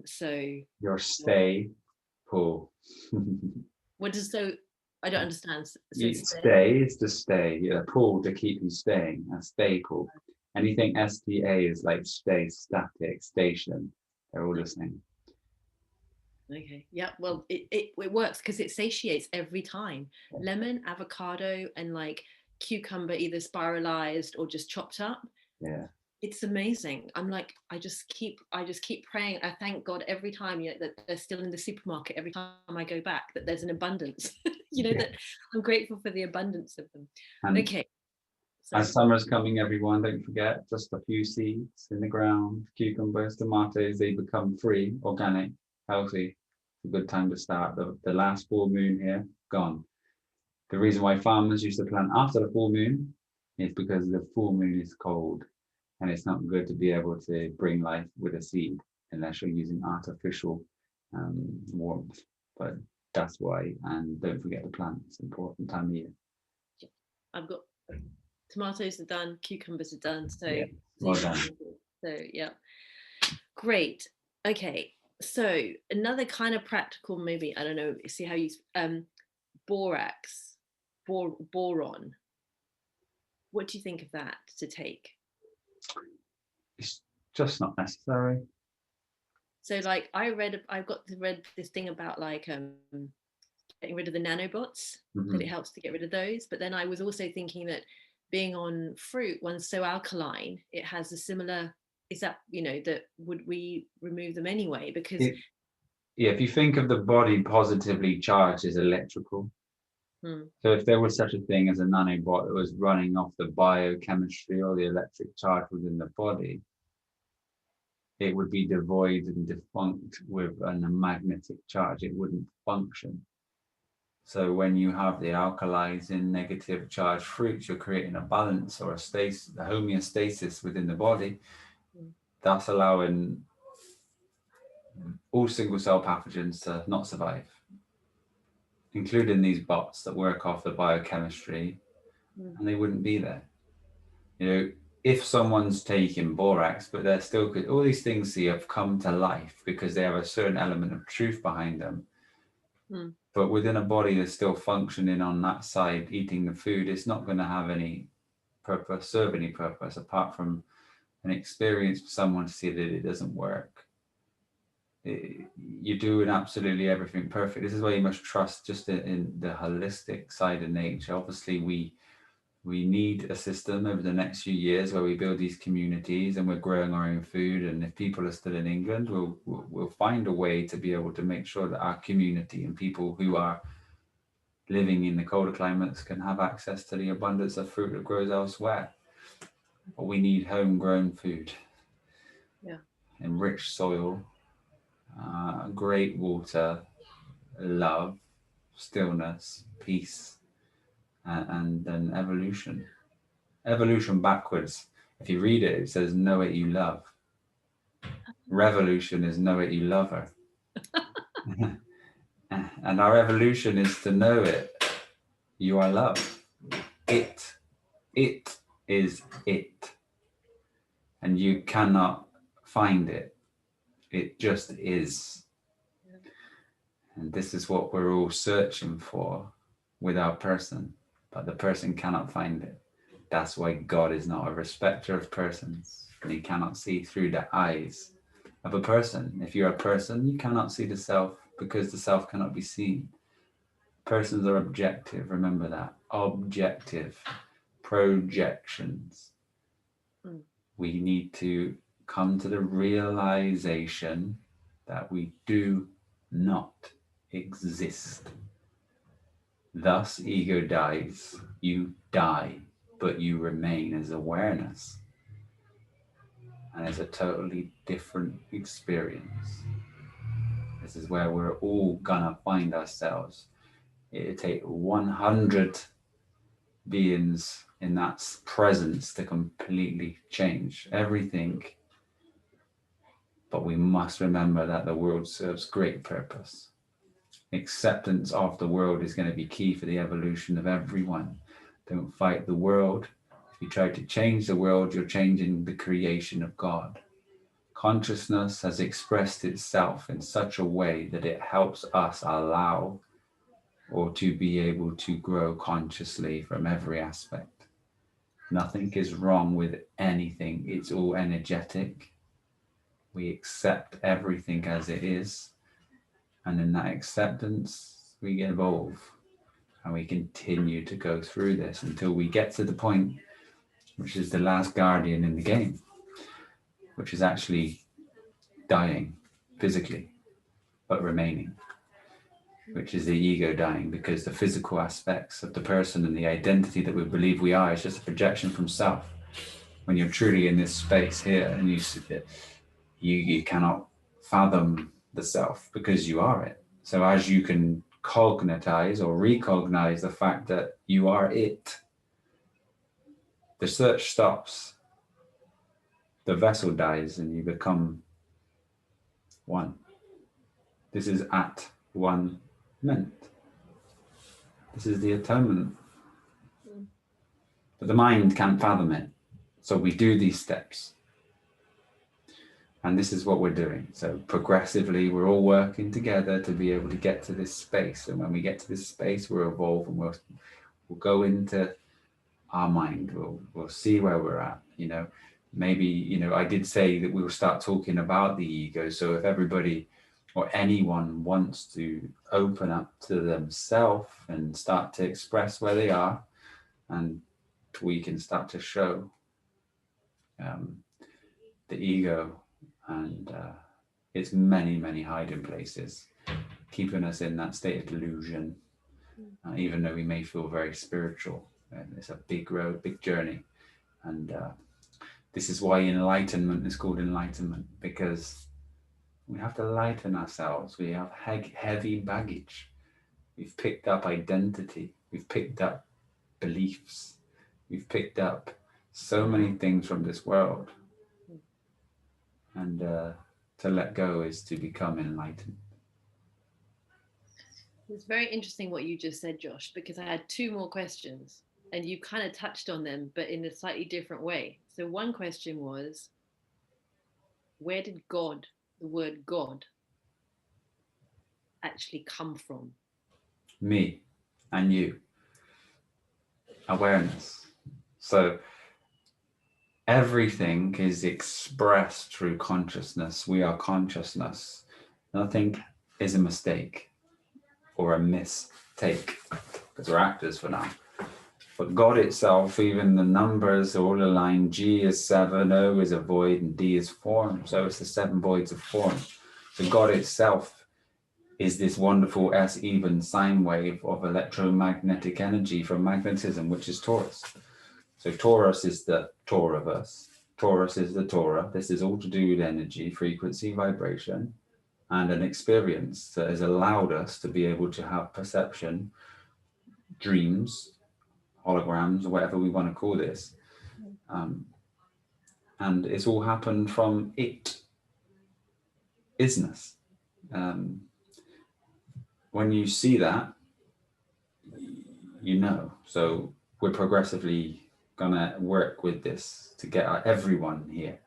So your staple. What does I don't understand. So stay is to stay. Yeah, pull to keep you staying. A staple. Anything STA is like stay, static, station. They're all the same. Okay. Yeah. Well, it works because it satiates every time. Lemon, avocado, and like cucumber, either spiralized or just chopped up. Yeah. It's amazing. I'm like, I just keep praying. I thank God every time that they're still in the supermarket. Every time I go back, that there's an abundance. That I'm grateful for the abundance of them. And okay. So, as summer's coming, everyone, don't forget, just a few seeds in the ground. Cucumbers, tomatoes, they become free, organic, healthy. It's a good time to start. The last full moon here, gone. The reason why farmers used to plant after the full moon is because the full moon is cold. And it's not good to be able to bring life with a seed unless you're using artificial warmth. But that's why. And don't forget to plant. It's an important time of year. I've got tomatoes are done, cucumbers are done. So, well done. So yeah, great. Okay, so another kind of practical, maybe, I don't know. See how you borax, boron. What do you think of that to take? It's just not necessary. So like I've read this thing about like getting rid of the nanobots, that it helps to get rid of those. But then I was also thinking that being on fruit, one's so alkaline, it has a similar, is that, that would we remove them anyway? Because if you think of the body positively charged as electrical, so if there was such a thing as a nanobot that was running off the biochemistry or the electric charge within the body, it would be devoid and defunct with a magnetic charge. It wouldn't function. So when you have the alkalizing negative charged fruits, you're creating a balance or a homeostasis within the body. That's allowing all single cell pathogens to not survive, including these bots that work off the biochemistry, and they wouldn't be there. if someone's taking borax, but they're still, all these things see have come to life because they have a certain element of truth behind them. Mm. But within a body that's still functioning on that side, eating the food, it's not going to have any purpose, serve any purpose apart from an experience for someone to see that it doesn't work. You're doing absolutely everything perfect. This is why you must trust just in the holistic side of nature. Obviously, we need a system over the next few years where we build these communities and we're growing our own food. And if people are still in England, we'll find a way to be able to make sure that our community and people who are living in the colder climates can have access to the abundance of fruit that grows elsewhere. But we need homegrown food, enriched soil, great water, love, stillness, peace, and then evolution. Evolution backwards. If you read it, it says, know it you love. Revolution is know it you love her. And our evolution is to know it. You are love. It is it. And you cannot find it. It just is. And this is what we're all searching for with our person, but the person cannot find it. That's why God is not a respecter of persons, and he cannot see through the eyes of a person. If you're a person, you cannot see the self because the self cannot be seen. Persons are objective, remember that. Objective projections. Mm. We need to come to the realization that we do not exist. Thus, ego dies, you die, but you remain as awareness. And it's a totally different experience. This is where we're all gonna find ourselves. It'll take 100 beings in that presence to completely change everything. But we must remember that the world serves great purpose. Acceptance of the world is going to be key for the evolution of everyone. Don't fight the world. If you try to change the world, you're changing the creation of God. Consciousness has expressed itself in such a way that it helps us allow or to be able to grow consciously from every aspect. Nothing is wrong with anything. It's all energetic. We accept everything as it is. And in that acceptance, we evolve and we continue to go through this until we get to the point, which is the last guardian in the game, which is actually dying physically, but remaining, which is the ego dying, because the physical aspects of the person and the identity that we believe we are is just a projection from self. When you're truly in this space here and you cannot fathom the self because you are it. So as you can cognitize or recognize the fact that you are it, the search stops, the vessel dies, and you become one. This is at one meant. This is the atonement. But the mind can't fathom it. So we do these steps. And this is what we're doing. So progressively, we're all working together to be able to get to this space. And when we get to this space, we'll evolve and we'll go into our mind. We'll see where we're at. Maybe, I did say that we will start talking about the ego. So if everybody or anyone wants to open up to themselves and start to express where they are, and we can start to show the ego and its many, many hiding places, keeping us in that state of delusion, even though we may feel very spiritual. And it's a big road, big journey. And this is why enlightenment is called enlightenment, because we have to lighten ourselves. We have heavy baggage. We've picked up identity. We've picked up beliefs. We've picked up so many things from this world. And to let go is to become enlightened. It's very interesting what you just said, Josh, because I had two more questions and you kind of touched on them, but in a slightly different way. So one question was, where did God, the word God, actually come from? Me and you. Awareness. So everything is expressed through consciousness. We are consciousness. Nothing is a mistake or a mistake, because we're actors for now. But God itself, even the numbers are all aligned. G is 7, O is a void, and D is form. So it's the 7 voids of form. So God itself is this wonderful S-even sine wave of electromagnetic energy from magnetism, which is Taurus. So Taurus is the Tauraverse. Taurus is the Torah. This is all to do with energy, frequency, vibration, and an experience that has allowed us to be able to have perception, dreams, holograms, or whatever we want to call this. And it's all happened from isness. When you see that, you know. So we're progressively gonna work with this to get everyone here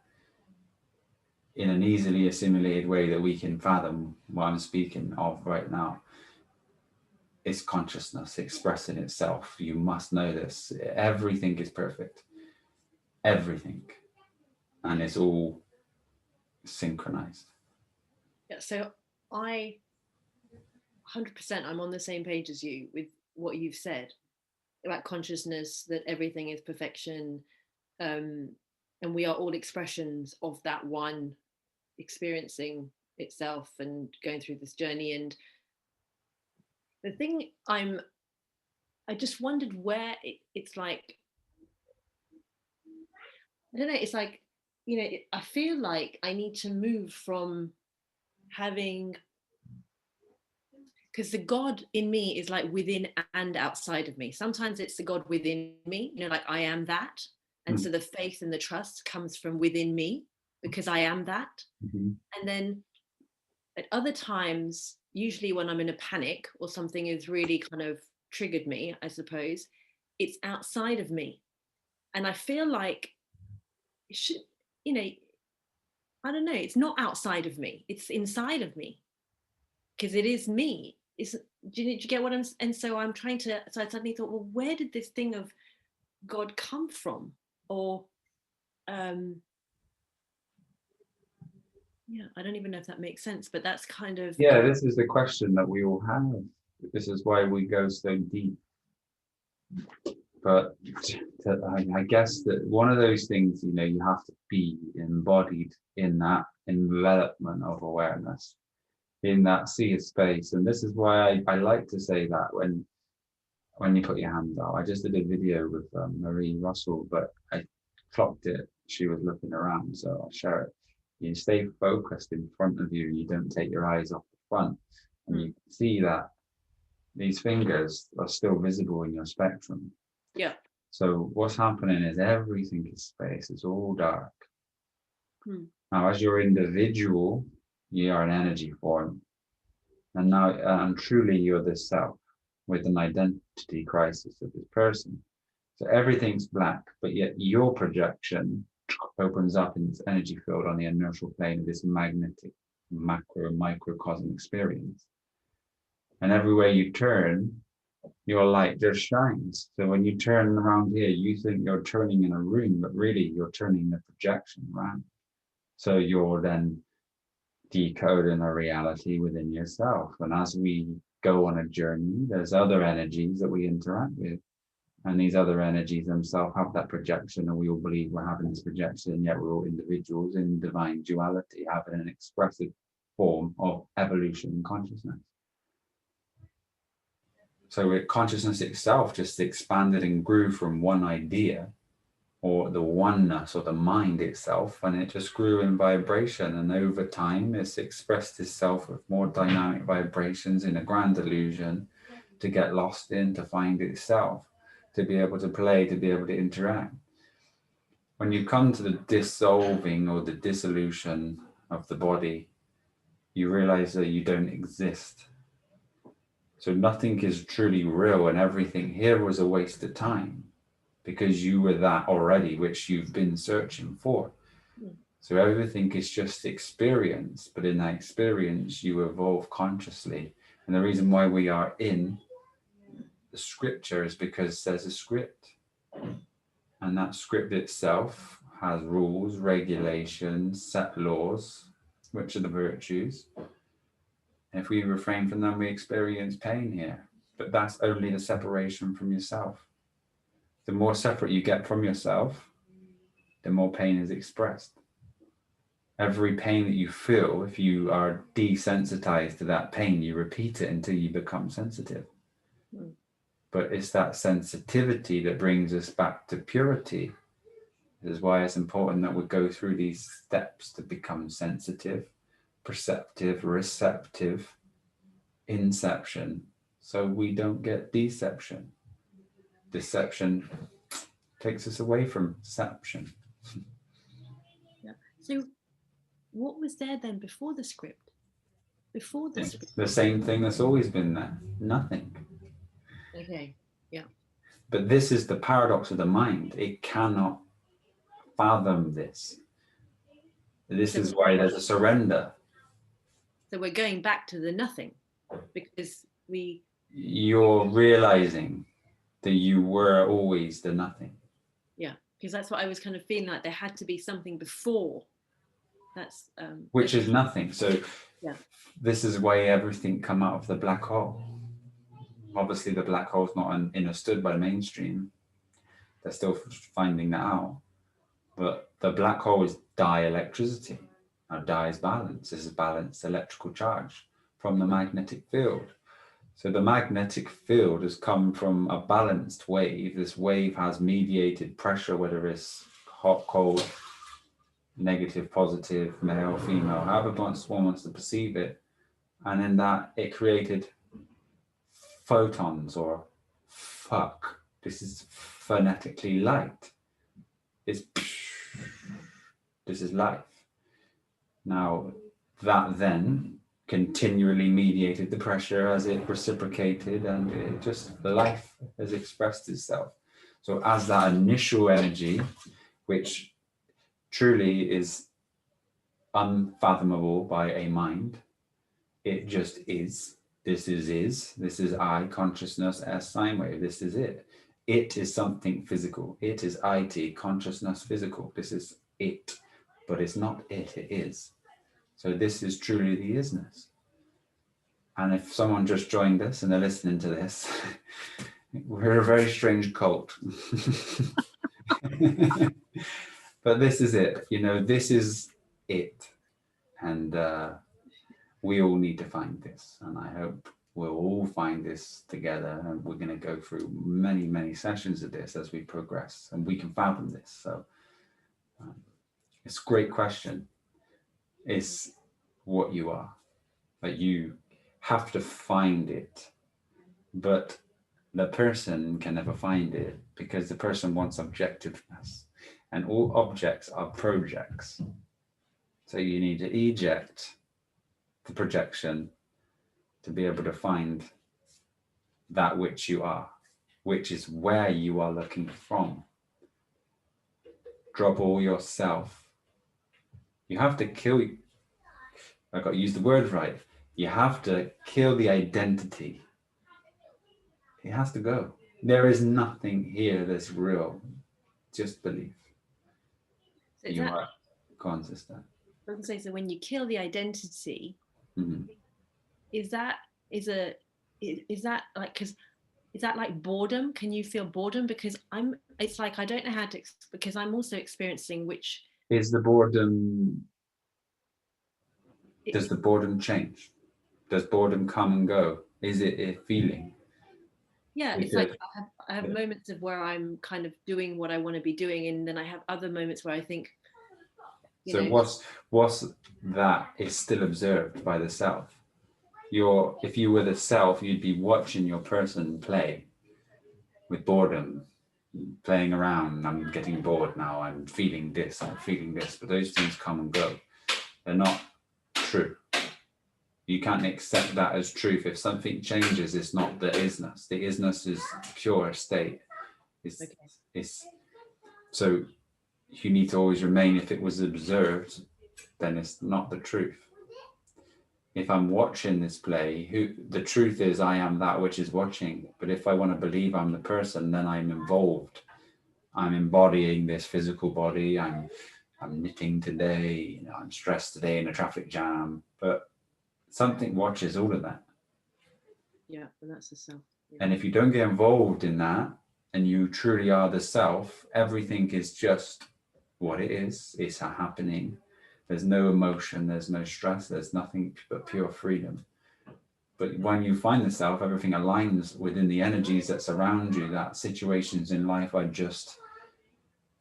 in an easily assimilated way that we can fathom what I'm speaking of right now. It's consciousness expressing itself. You must know this. Everything is perfect. Everything. And it's all synchronized. Yeah, so I 100% I'm on the same page as you with what you've said about consciousness, that everything is perfection, and we are all expressions of that one experiencing itself and going through this journey. And the thing I just wondered where it's like, I don't know, it's like, you know, I feel like I need to move from having, because the God in me is like within and outside of me. Sometimes it's the God within me, you know, like I am that. And so the faith and the trust comes from within me because I am that. And then at other times, usually when I'm in a panic or something has really kind of triggered me, I suppose, it's outside of me. And I feel like it should, you know, I don't know, it's not outside of me, it's inside of me. Because it is me. Do you get what I'm? And so I'm trying to. So I suddenly thought, well, where did this thing of God come from? Or, yeah, I don't even know if that makes sense. But that's kind of. Yeah, this is the question that we all have. This is why we go so deep. But I guess that one of those things, you know, you have to be embodied in that envelopment of awareness, in that sea of space. And this is why I like to say that when you put your hands out. I just did a video with Marie Russell, but I clocked it. She was looking around, so I'll share it. You stay focused in front of you. You don't take your eyes off the front. And you see that these fingers are still visible in your spectrum. Yeah. So what's happening is everything is space. It's all dark. Now, as your individual, you are an energy form. And now, truly, you're the self with an identity crisis of this person. So everything's black, but yet your projection opens up in this energy field on the inertial plane of this magnetic macro and microcosm experience. And everywhere you turn, your light just shines. So when you turn around here, you think you're turning in a room, but really you're turning the projection around. So you're then decoding a reality within yourself. And as we go on a journey, there's other energies that we interact with. And these other energies themselves have that projection, and we all believe we're having this projection, and yet we're all individuals in divine duality, having an expressive form of evolution and consciousness. So consciousness itself just expanded and grew from one idea, or the oneness, or the mind itself, and it just grew in vibration. And over time, it's expressed itself with more dynamic vibrations in a grand illusion to get lost in, to find itself, to be able to play, to be able to interact. When you come to the dissolving or the dissolution of the body, you realize that you don't exist. So nothing is truly real, and everything here was a waste of time. because you were that already, which you've been searching for. So everything is just experience, but in that experience, you evolve consciously. And the reason why we are in the scripture is because there's a script. And that script itself has rules, regulations, set laws, which are the virtues. And if we refrain from them, we experience pain here. But that's only the separation from yourself. The more separate you get from yourself, the more pain is expressed. Every pain that you feel, if you are desensitized to that pain, you repeat it until you become sensitive. But it's that sensitivity that brings us back to purity. This is why it's important that we go through these steps to become sensitive, perceptive, receptive, inception, so we don't get deception. Deception takes us away from perception. Yeah. So what was there then before the script? Before the script? The same thing that's always been there, nothing. Okay, yeah. But this is the paradox of the mind. It cannot fathom this. This is why there's a surrender. So we're going back to the nothing because you're realizing that you were always the nothing. Yeah, because that's what I was kind of feeling, like there had to be something before. That's which is nothing. So yeah, this is why everything come out of the black hole. Obviously the black hole is not understood by the mainstream. They're still finding that out. But the black hole is dielectricity. Now di is balance. This is balanced electrical charge from the magnetic field. So the magnetic field has come from a balanced wave. This wave has mediated pressure, whether it's hot, cold, negative, positive, male, female, however one wants to perceive it. And in that it created photons or fuck. This is phonetically light. This is life. Now that then continually mediated the pressure as it reciprocated, and it just, the life has expressed itself. So as that initial energy, which truly is unfathomable by a mind, it just is. This is I, consciousness, S, sine wave. This is it. It is something physical. It is IT, consciousness, physical. This is it, but it's not it, it is. So this is truly the isness. And if someone just joined us and they're listening to this, we're a very strange cult. But this is it, you know, this is it. And we all need to find this. And I hope we'll all find this together. And we're going to go through many, many sessions of this as we progress, and we can fathom this. So it's a great question. It's what you are. Like, you have to find it, but the person can never find it because the person wants objectiveness, and all objects are projects. So you need to eject the projection to be able to find that which you are, which is where you are looking from. Drop all yourself. You have to kill, I got to use the word right. You have to kill the identity. It has to go. There is nothing here that's real. Just belief. So you are. Go on, sister. I was gonna say, so when you kill the identity, is that like, because is that like boredom? Can you feel boredom? Because it's like I don't know how to, because I'm also experiencing which is the boredom. Does the boredom change? Does boredom come and go? Is it a feeling? Yeah, it's like I have moments of where I'm kind of doing what I want to be doing, and then I have other moments where I think. So what's that is still observed by the self. If you were the self, you'd be watching your person play with boredom, playing around. I'm getting bored now. I'm feeling this. I'm feeling this. But those things come and go. They're not true. You can't accept that as truth. If something changes, it's not the isness. The isness is pure state. It's it's so you need to always remain. If it was observed, then it's not the truth. If I'm watching this play, the truth is I am that which is watching. But if I want to believe I'm the person, then I'm involved. I'm embodying this physical body. I'm knitting today. I'm stressed today in a traffic jam. But something watches all of that. Yeah, and that's the self. Yeah. And if you don't get involved in that, and you truly are the self, everything is just what it is. It's happening. There's no emotion, there's no stress, there's nothing but pure freedom. But when you find the self, everything aligns within the energies that surround you, that situations in life are just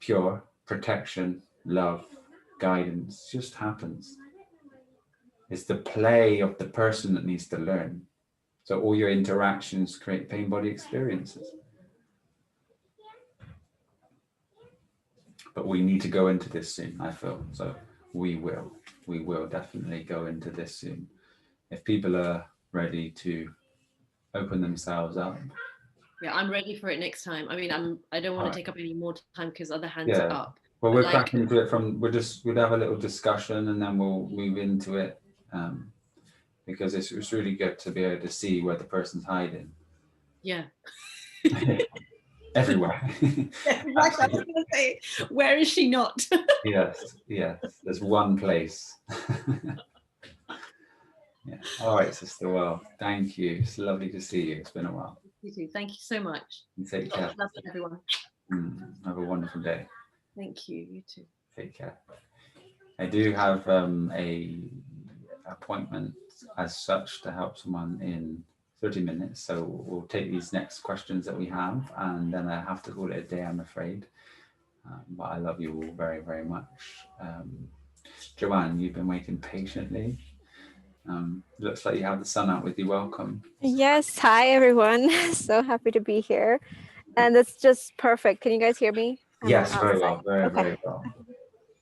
pure protection, love, guidance, just happens. It's the play of the person that needs to learn. So all your interactions create pain body experiences. But we need to go into this soon, I feel. So we will definitely go into this soon. If people are ready to open themselves up. Yeah, I'm ready for it next time. I mean, I don't want to take up any more time because other hands Yeah. are up. Well, we'll crack into it we'll have a little discussion and then we'll move into it. Because it's really good to be able to see where the person's hiding. Yeah. Everywhere. Like I was going to say, where is she not? Yes. There's one place. Yeah. All right, sister. Well, thank you. It's lovely to see you. It's been a while. You too. Thank you so much. You take care. Love everyone. Have a wonderful day. Thank you. You too. Take care. I do have a appointment as such to help someone in 30 minutes. So we'll take these next questions that we have, and then I have to call it a day, I'm afraid. But I love you all very, very much. Joanne, you've been waiting patiently. Looks like you have the sun out with you. Welcome. Yes. Hi, everyone. So happy to be here. And it's just perfect. Can you guys hear me? Yes, very well. Very well.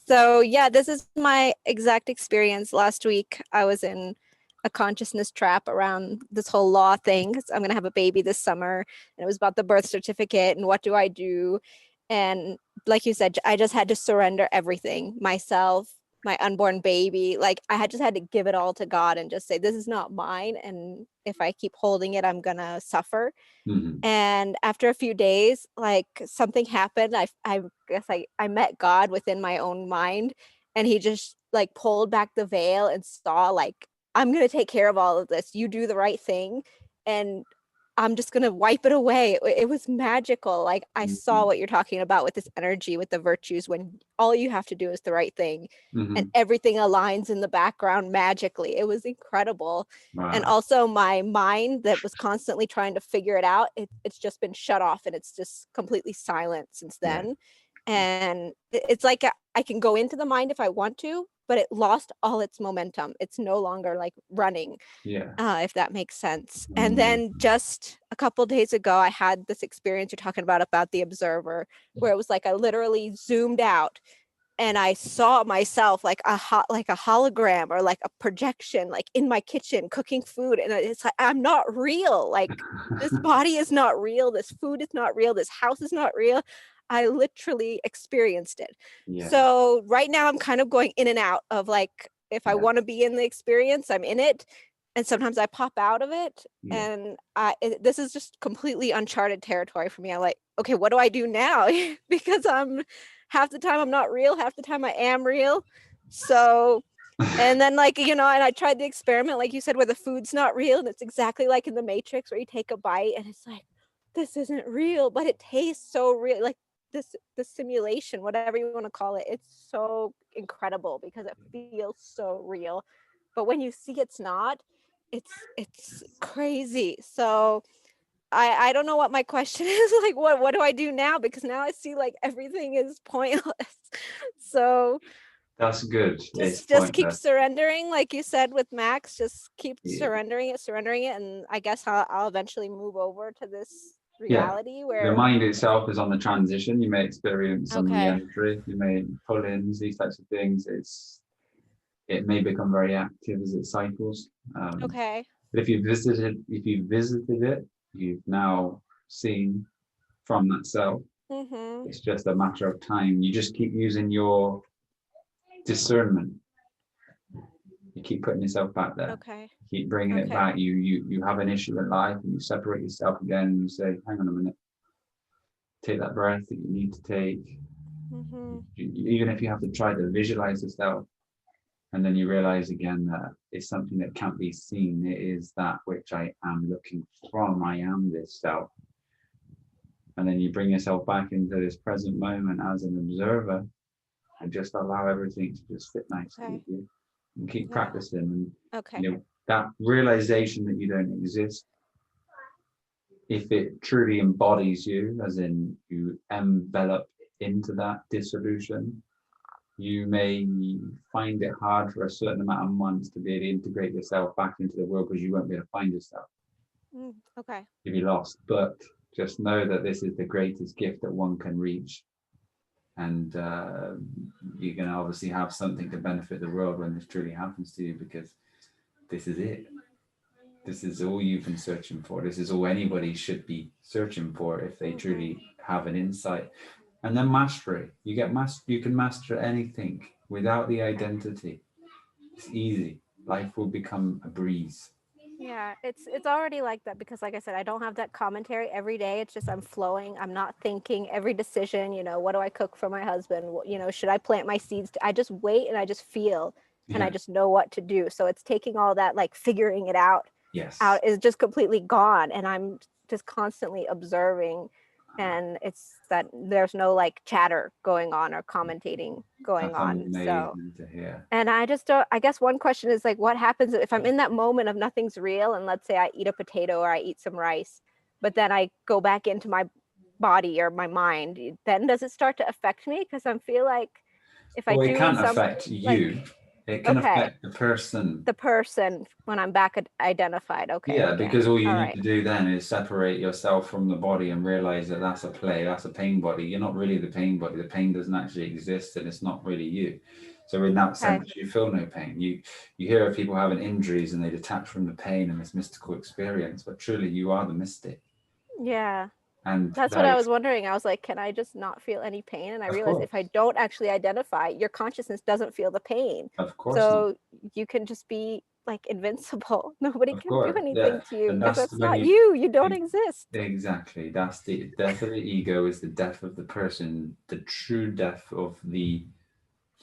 So yeah, this is my exact experience. Last week, I was in a consciousness trap around this whole law thing. 'Cause I'm going to have a baby this summer. And it was about the birth certificate and what do I do? And like you said, I just had to surrender everything, myself, my unborn baby. Like I just had to give it all to God and just say, this is not mine. And if I keep holding it, I'm going to suffer. Mm-hmm. And after a few days, like something happened. I guess I met God within my own mind, and he just like pulled back the veil and saw like, I'm going to take care of all of this. You do the right thing. And I'm just going to wipe it away. It was magical. Like I saw what you're talking about with this energy, with the virtues, when all you have to do is the right thing, and everything aligns in the background magically. It was incredible. Wow. And also my mind that was constantly trying to figure it out, it's just been shut off, and it's just completely silent since then. And it's like I can go into the mind if I want to, but it lost all its momentum. It's no longer like running, if that makes sense. And then just a couple days ago, I had this experience you're talking about the observer, where it was like I literally zoomed out and I saw myself like a hologram or like a projection, like in my kitchen cooking food. And it's like, I'm not real. Like this body is not real. This food is not real. This house is not real. I literally experienced it. So right now I'm kind of going in and out of like, if I want to be in the experience, I'm in it. And sometimes I pop out of it. And this is just completely uncharted territory for me. I'm like, okay, what do I do now? Because half the time I'm not real, half the time I am real. So, and then like, and I tried the experiment, like you said, where the food's not real. And it's exactly like in the Matrix where you take a bite and it's like, this isn't real, but it tastes so real. Like the simulation, whatever you want to call it, it's so incredible because it feels so real. But when you see it's not, it's crazy. So I don't know what my question is. Like, what do I do now? Because now I see like everything is pointless. So that's good. Just keep surrendering, like you said with Max. Just keep surrendering it, and I guess I'll eventually move over to this reality where the mind itself is on the transition. You may experience some re-entry, you may pull-ins, these types of things. It may become very active as it cycles. But if you visited it, you've now seen from that self Mm-hmm. It's just a matter of time. You just keep using your discernment. You keep putting yourself back there. Okay. Keep bringing it back. You have an issue in life and you separate yourself again and you say, hang on a minute. Take that breath that you need to take. Mm-hmm. Even if you have to try to visualize yourself, and then you realize again that it's something that can't be seen. It is that which I am looking from. I am this self. And then you bring yourself back into this present moment as an observer and just allow everything to just fit nicely with you and keep practicing. And Okay. you know, that realization that you don't exist, if it truly embodies you, as in you envelop into that dissolution, you may find it hard for a certain amount of months to be able to integrate yourself back into the world because you won't be able to find yourself. Okay. You'll be lost. But just know that this is the greatest gift that one can reach. And you're going to obviously have something to benefit the world when this truly happens to you, because this is it. This is all you've been searching for. This is all anybody should be searching for if they truly have an insight. And then mastery. You can master anything without the identity. It's easy. Life will become a breeze. Yeah, it's already like that because, like I said, I don't have that commentary every day. It's just I'm flowing. I'm not thinking every decision. You know, what do I cook for my husband? You know, should I plant my seeds? I just wait and I just feel, and I just know what to do. So it's taking all that, like figuring it out. Out is just completely gone, and I'm just constantly observing. And it's that there's no like chatter going on or commentating going on. So, to hear. and I just don't, I guess one question is like, what happens if I'm in that moment of nothing's real, and let's say I eat a potato or I eat some rice, but then I go back into my body or my mind, then does it start to affect me? Because I feel like if I do it can't some, affect you. It can affect the person. The person when I'm back identified. Okay. Yeah, because all you need right. to do then is separate yourself from the body and realize that that's a play, that's a pain body. You're not really the pain body. The pain doesn't actually exist, and it's not really you. So in that sense, you feel no pain. You hear of people having injuries and they detach from the pain and this mystical experience, but truly you are the mystic. Yeah. And that's what I was wondering. I was like, can I just not feel any pain? And I realized if I don't actually identify, your consciousness doesn't feel the pain. Of course. So you can just be like invincible. Nobody can do anything to you because that's not you. You don't exist. Exactly. That's the death of the ego, is the death of the person, the true death of the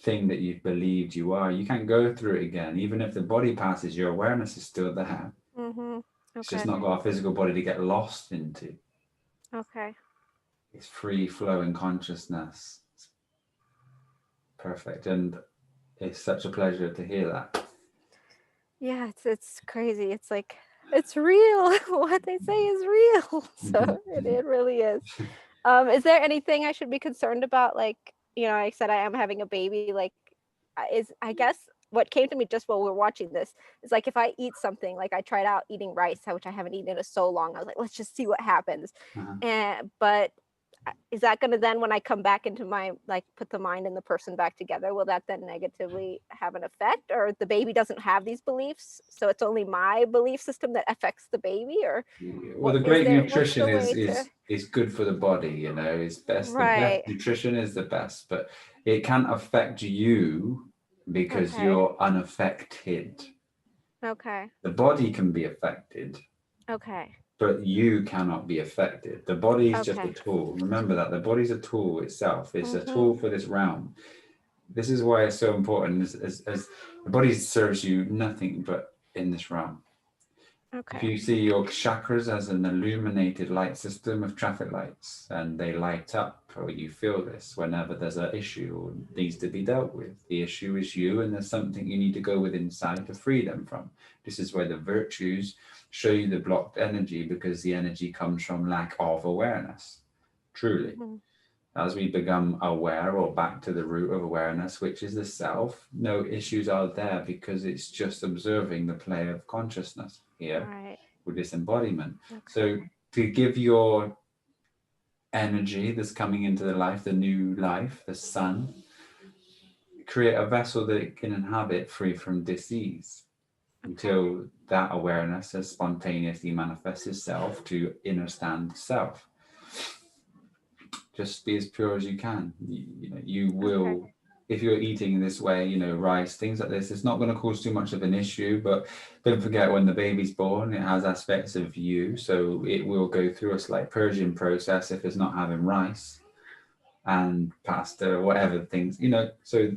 thing that you've believed you are. You can't go through it again. Even if the body passes, your awareness is still there. It's just not got a physical body to get lost into. Okay. It's free flowing consciousness. It's perfect. And it's such a pleasure to hear that. Yeah, it's crazy. It's like, it's real. What they say is real. So it really is. Is there anything I should be concerned about? Like, you know, I said I am having a baby. Like, I guess what came to me just while we're watching this is like, if I eat something, like I tried out eating rice, which I haven't eaten in so long. I was like, let's just see what happens. But is that going to then, when I come back into my, like, put the mind and the person back together, will that then negatively have an effect? Or the baby doesn't have these beliefs, so it's only my belief system that affects the baby? Or well, the great nutrition is good for the body, you know, is best. The best nutrition is the best, but it can't affect you because you're unaffected. Okay. The body can be affected. Okay. But you cannot be affected. The body is just a tool. Remember that the body's a tool itself. It's a tool for this realm. This is why it's so important. As the body serves you nothing but in this realm. If you see your chakras as an illuminated light system of traffic lights, and they light up, or you feel this whenever there's an issue or needs to be dealt with. The issue is you, and there's something you need to go with inside to free them from. This is where the virtues show you the blocked energy, because the energy comes from lack of awareness. Truly. As we become aware, or back to the root of awareness, which is the self, no issues are there, because it's just observing the play of consciousness here with this embodiment. So to give your energy that's coming into the life, the new life, the sun, create a vessel that it can inhabit free from disease until that awareness has spontaneously manifests itself to understand self. just be as pure as you can. You know, you will, if you're eating in this way, you know, rice, things like this, it's not going to cause too much of an issue. But don't forget, when the baby's born, it has aspects of you, so it will go through a slight purging process if it's not having rice and pasta or whatever things, you know, so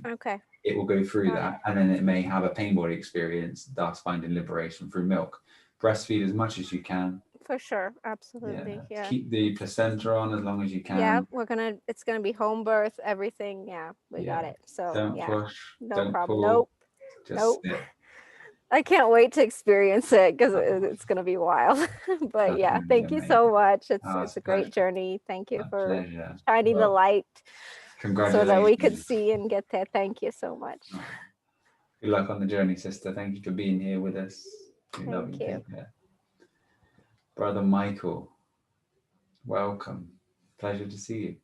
it will go through that, and then it may have a pain body experience, thus finding liberation through milk. Breastfeed as much as you can. For sure, absolutely. Yeah. Keep the placenta on as long as you can. Yeah, it's gonna be home birth, everything. Yeah, we got it. So don't push, no don't problem. pull, Nope. I can't wait to experience it because it's gonna be wild. But yeah, thank you so much. It's a great journey. Thank you for shining the light so that we could see and get there. Thank you so much. Good luck on the journey, sister. Thank you for being here with us. Thank you. Brother Michael, welcome. Pleasure to see you.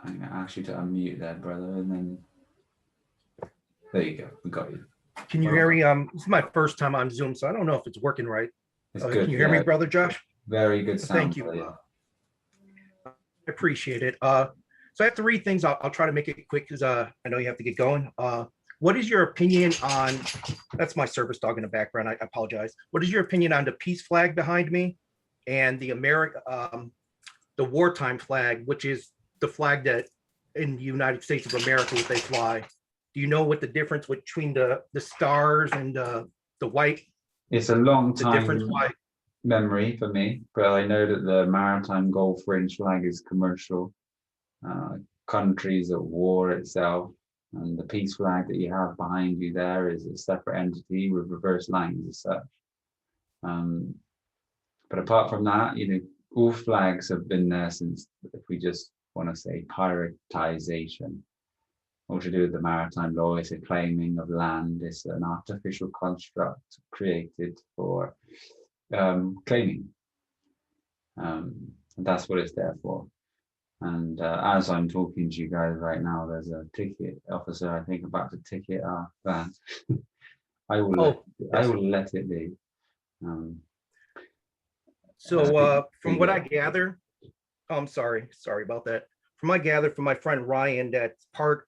I'm going to ask you to unmute there, brother, and then there you go. We got you. Can you hear me? This is my first time on Zoom, so I don't know if it's working right. It's good. Can you hear me, brother Josh? Very good sound. Thank you. I appreciate it. So I have three things. I'll try to make it quick because I know you have to get going. What is your opinion on, that's my service dog in the background, I apologize. What is your opinion on the peace flag behind me and the the wartime flag, which is the flag that in the United States of America they fly? Do you know what the difference between the stars and the white? It's a long time memory for me, but I know that the maritime Gulf Range flag is commercial. Countries at war itself, and the peace flag that you have behind you there is a separate entity with reverse lines as such. But apart from that, you know, all flags have been there since, if we just want to say, privatization. All to do with the maritime law. It's a claiming of land. It's an artificial construct created for claiming. And that's what it's there for. And as I'm talking to you guys right now, there's a ticket officer, I think, about to ticket our van. I will let it be. So from what I gather, I'm sorry about that. From what I gather from my friend Ryan,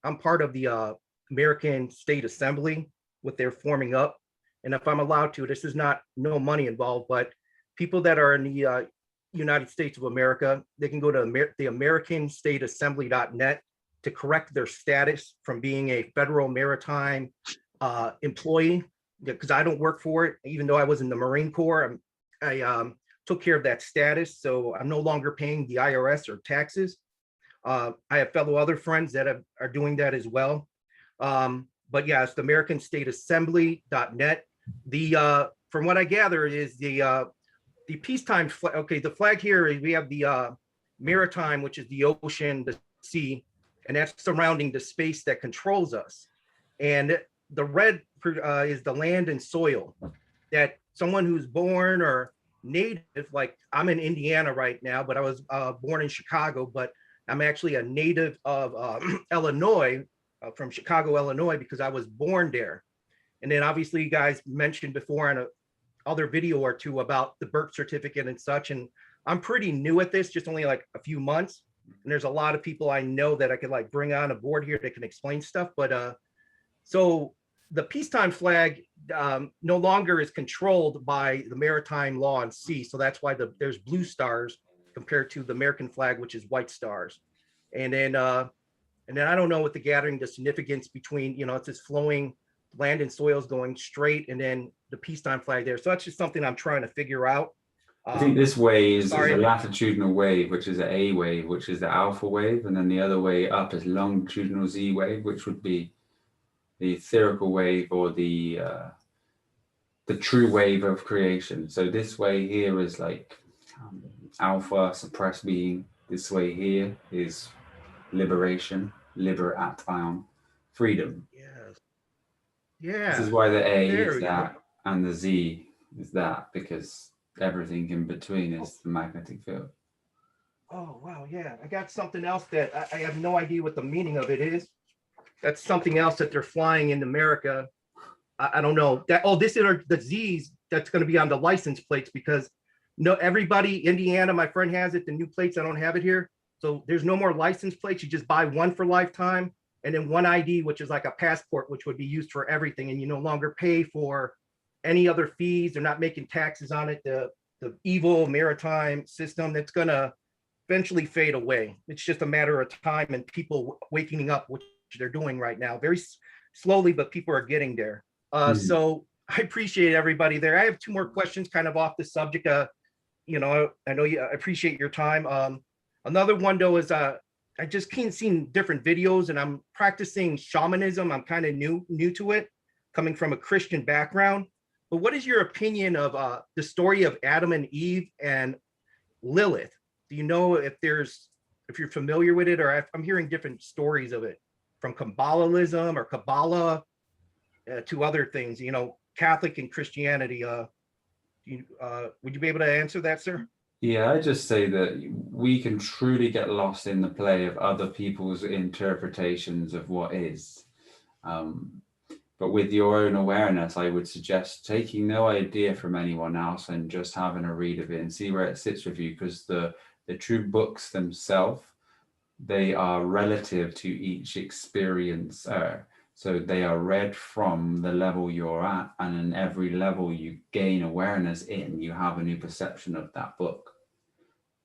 I'm part of the American State Assembly, what they're forming up. And if I'm allowed to, this is no money involved, but people that are in the United States of America, they can go to the AmericanStateAssembly.net to correct their status from being a federal maritime employee, because I don't work for it, even though I was in the Marine Corps. I took care of that status, so I'm no longer paying the IRS or taxes. I have fellow other friends that are doing that as well. But yeah, it's the AmericanStateAssembly.net. From what I gather is the peacetime flag. Okay, the flag here is we have the maritime, which is the ocean, the sea, and that's surrounding the space that controls us. And the red is the land and soil that someone who's born or native, like I'm in Indiana right now, but I was born in Chicago, but I'm actually a native of Illinois, from Chicago, Illinois, because I was born there. And then obviously you guys mentioned before on other video or two about the birth certificate and such. And I'm pretty new at this, just only like a few months. And there's a lot of people I know that I could like bring on a board here that can explain stuff. But so the peacetime flag no longer is controlled by the maritime law and sea. So that's why there's blue stars compared to the American flag, which is white stars. And then I don't know what the significance between, you know, it's this flowing land and soils going straight, and then the peacetime flag there. So that's just something I'm trying to figure out. I think this way is a latitudinal wave, which is an A wave, which is the alpha wave, and then the other way up is longitudinal Z wave, which would be the etherical wave, or the true wave of creation. So this way here is like alpha, suppressed being. This way here is liberation, liberation, freedom. Yes. Yeah. This is why the A is that and the Z is that, because everything in between is the magnetic field. Oh, wow. Yeah. I got something else that I have no idea what the meaning of it is. That's something else that they're flying in America. I don't know that. Oh, this is the Z's that's going to be on the license plates, because no, everybody, Indiana, my friend has it, the new plates, I don't have it here. So there's no more license plates. You just buy one for lifetime, and then one ID, which is like a passport, which would be used for everything. And you no longer pay for any other fees. They're not making taxes on it. The evil maritime system that's going to eventually fade away. It's just a matter of time and people waking up, which they're doing right now, very slowly, but people are getting there. So I appreciate everybody there. I have two more questions kind of off the subject. You know, I know I appreciate your time. Another one though is I just keep seeing different videos, and I'm practicing shamanism. I'm kind of new to it, coming from a Christian background. But what is your opinion of the story of Adam and Eve and Lilith? Do you know if you're familiar with it, or I'm hearing different stories of it, from Kabbalism or Kabbalah to other things, you know, Catholic and Christianity. Would you be able to answer that, sir? Yeah, I just say that we can truly get lost in the play of other people's interpretations of what is. But with your own awareness, I would suggest taking no idea from anyone else and just having a read of it and see where it sits with you, because the true books themselves, they are relative to each experiencer. So they are read from the level you're at, and in every level you gain awareness in, you have a new perception of that book.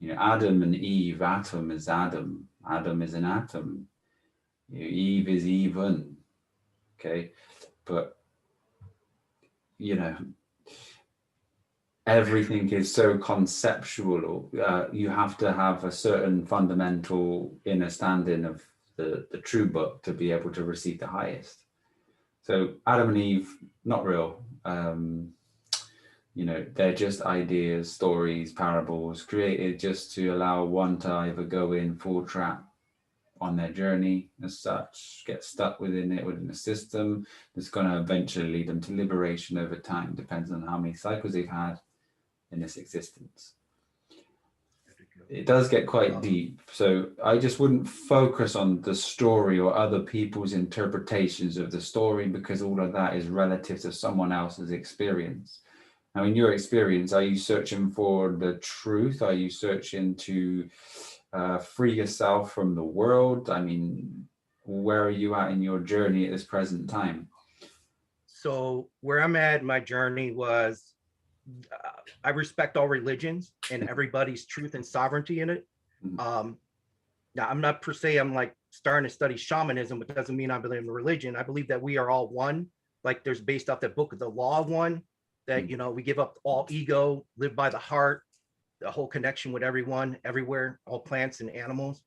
You know, Adam and Eve, atom is Adam. Adam is an atom. You know, Eve is even. Okay, but you know, everything is so conceptual. You have to have a certain fundamental understanding of the true book to be able to receive the highest. So Adam and Eve, not real. You know, they're just ideas, stories, parables created just to allow one to either go in full trap on their journey as such, get stuck within a system that's going to eventually lead them to liberation over time. Depends on how many cycles they've had in this existence. It does get quite deep, so I just wouldn't focus on the story or other people's interpretations of the story, because all of that is relative to someone else's experience. Now, in your experience, are you searching for the truth? Are you searching to free yourself from the world? I mean, where are you at in your journey at this present time? So where I'm at in my journey was, I respect all religions and everybody's truth and sovereignty in it. Now, I'm not per se, I'm like starting to study shamanism, but doesn't mean I believe in religion. I believe that we are all one. Like there's based off that book of the Law of One, that, you know, we give up all ego, live by the heart, the whole connection with everyone, everywhere, all plants and animals.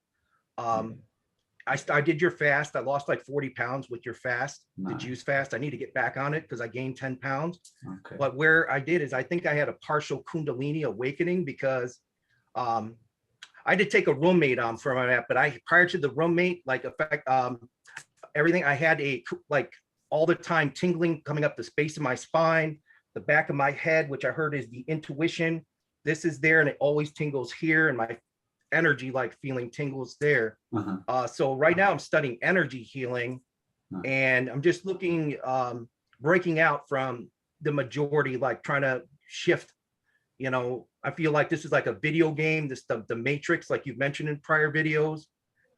I did your fast. I lost like 40 pounds with your fast, the juice fast. I need to get back on it because I gained 10 pounds. Okay. But where I did is I think I had a partial Kundalini awakening, because I did take a roommate on for my app, but prior to the roommate, like everything, I had like all the time tingling coming up the space of my spine, the back of my head, which I heard is the intuition. This is there, and it always tingles here, and my energy, like feeling tingles there. So right now I'm studying energy healing, and I'm just looking, breaking out from the majority, like trying to shift. You know, I feel like this is like a video game, the Matrix, like you've mentioned in prior videos,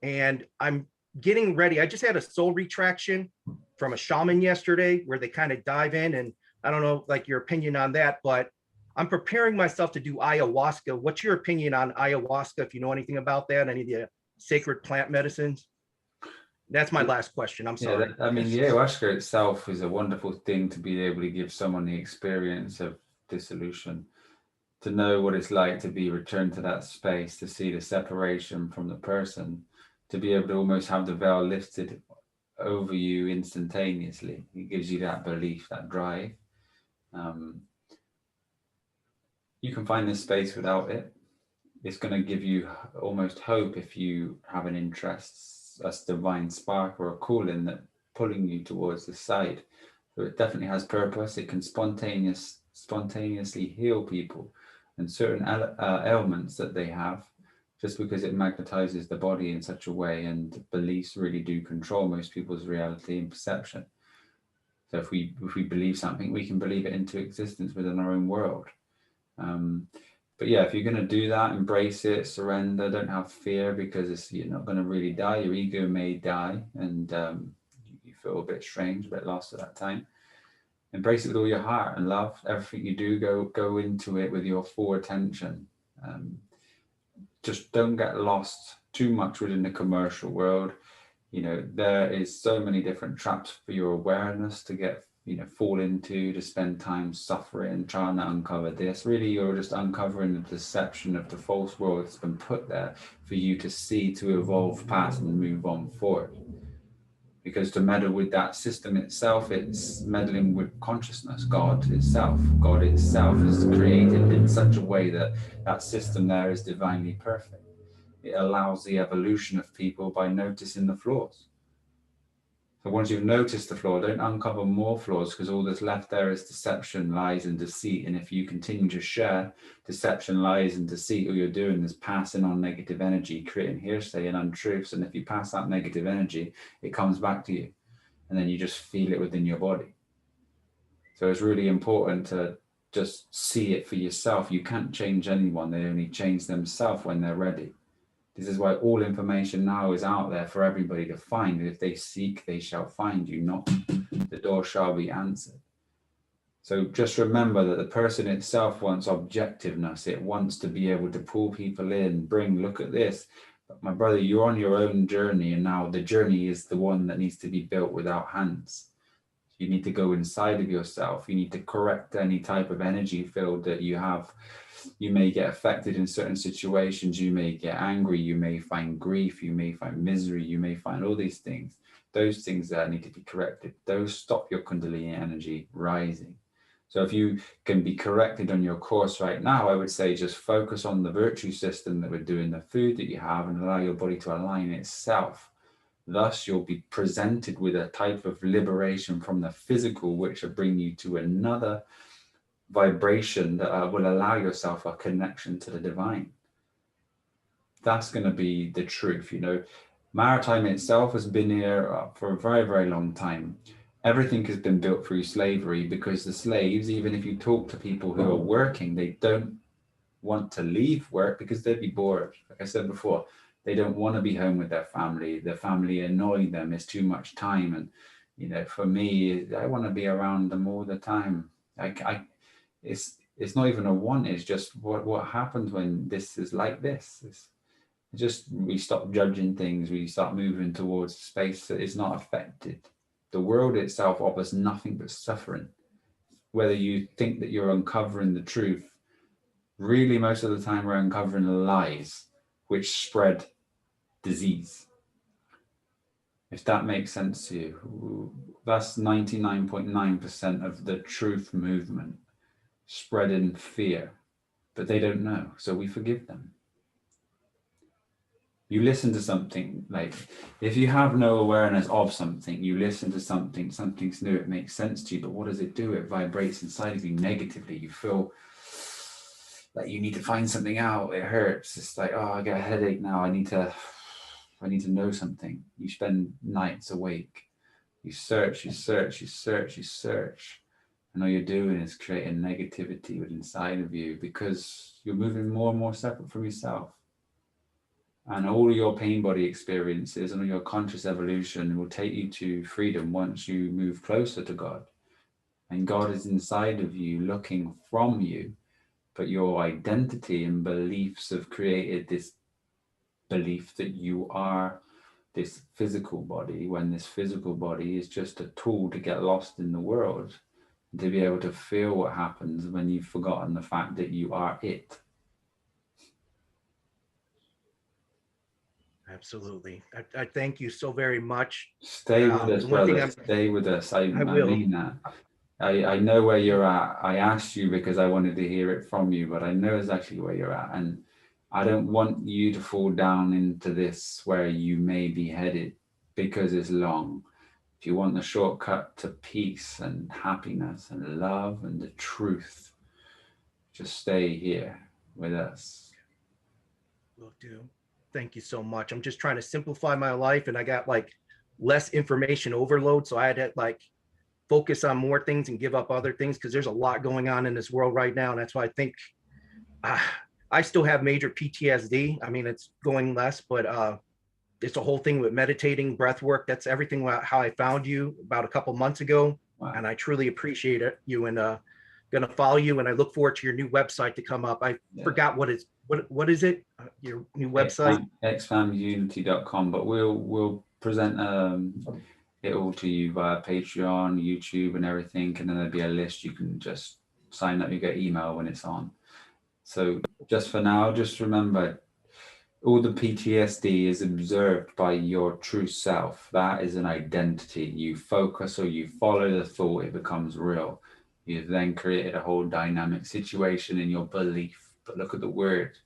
and I'm getting ready. I just had a soul retraction from a shaman yesterday where they kind of dive in, and I don't know, like your opinion on that, but I'm preparing myself to do ayahuasca. What's your opinion on ayahuasca, if you know anything about that, any of the sacred plant medicines? That's my last question. I'm sorry. Yeah, I mean, the ayahuasca itself is a wonderful thing to be able to give someone the experience of dissolution, to know what it's like to be returned to that space, to see the separation from the person, to be able to almost have the veil lifted over you instantaneously. It gives you that belief, that drive. You can find this space without it. It's going to give you almost hope if you have an interest, a divine spark or a calling that pulling you towards the side. So it definitely has purpose. It can spontaneously heal people and certain ailments that they have, just because it magnetizes the body in such a way, and beliefs really do control most people's reality and perception. So if we believe something, we can believe it into existence within our own world. But yeah, if you're going to do that, embrace it, surrender, don't have fear, because you're not going to really die. Your ego may die, and you feel a bit strange, a bit lost at that time. Embrace it with all your heart and love. Everything you do, go into it with your full attention. Just don't get lost too much within the commercial world. There is so many different traps for your awareness to get, fall into, to spend time suffering, trying to uncover this. Really, you're just uncovering the deception of the false world that's been put there for you to see, to evolve past and move on forward. Because to meddle with that system itself, it's meddling with consciousness. God itself is created in such a way that that system there is divinely perfect. It allows the evolution of people by noticing the flaws. So once you've noticed the flaw, don't uncover more flaws, because all that's left there is deception, lies, and deceit. And if you continue to share deception, lies, and deceit, all you're doing is passing on negative energy, creating hearsay and untruths. And if you pass that negative energy, it comes back to you, and then you just feel it within your body. So it's really important to just see it for yourself. You can't change anyone. They only change themselves when they're ready. This is why all information now is out there for everybody to find. If they seek, they shall find. You knock, the door shall be answered. So just remember that the person itself wants objectiveness. It wants to be able to pull people in, look at this. But my brother, you're on your own journey, and now the journey is the one that needs to be built without hands. You need to go inside of yourself. You need to correct any type of energy field that you have. You may get affected in certain situations. You may get angry. You may find grief. You may find misery. You may find all these things. Those things that need to be corrected. Those stop your Kundalini energy rising. So if you can be corrected on your course right now, I would say just focus on the virtue system that we're doing, the food that you have, and allow your body to align itself. Thus, you'll be presented with a type of liberation from the physical, which will bring you to another vibration that will allow yourself a connection to the divine. That's going to be the truth. Maritime itself has been here for a very, very long time. Everything has been built through slavery, because the slaves, even if you talk to people who are working, they don't want to leave work because they'd be bored. Like I said before, they don't want to be home with their family annoying them. It's too much time. And for me, I want to be around them all the time. It's not even a want, it's just what happens when this is like this. We stop judging things, we start moving towards space that is not affected. The world itself offers nothing but suffering. Whether you think that you're uncovering the truth, really most of the time we're uncovering lies which spread disease. If that makes sense to you, that's 99.9% of the truth movement, spreading fear, but they don't know, so we forgive them. You listen to something, like if you have no awareness of something, you listen to something's new, it makes sense to you, but what does it do? It vibrates inside of you negatively. You feel like you need to find something out. It hurts. It's like, oh, I get a headache now. I need to know something. You spend nights awake. You search. And all you're doing is creating negativity within inside of you, because you're moving more and more separate from yourself. And all your pain body experiences and all your conscious evolution will take you to freedom once you move closer to God. And God is inside of you, looking from you, but your identity and beliefs have created this belief that you are this physical body, when this physical body is just a tool to get lost in the world, and to be able to feel what happens when you've forgotten the fact that you are it. Absolutely. I thank you so very much. Stay with us, brother. Stay with us. I mean that. I know where you're at. I asked you because I wanted to hear it from you, but I know exactly where you're at. And I don't want you to fall down into this where you may be headed, because it's long. If you want the shortcut to peace and happiness and love and the truth, just stay here with us. Will do. Thank you so much. I'm just trying to simplify my life, and I got like less information overload. So I had like focus on more things and give up other things, because there's a lot going on in this world right now. And that's why I think I still have major PTSD. I mean, it's going less, but it's a whole thing with meditating, breath work. That's everything how I found you about a couple months ago. Wow. And I truly appreciate it. You and gonna follow you, and I look forward to your new website to come up. I forgot what is it? Your new website? xfamunity.com, but we'll present it all to you via Patreon, YouTube, and everything, and then there'll be a list. You can just sign up. You get email when it's on. So just for now, just remember, all the PTSD is observed by your true self. That is an identity. You focus or you follow the thought, it becomes real. You've then created a whole dynamic situation in your belief. But look at the word,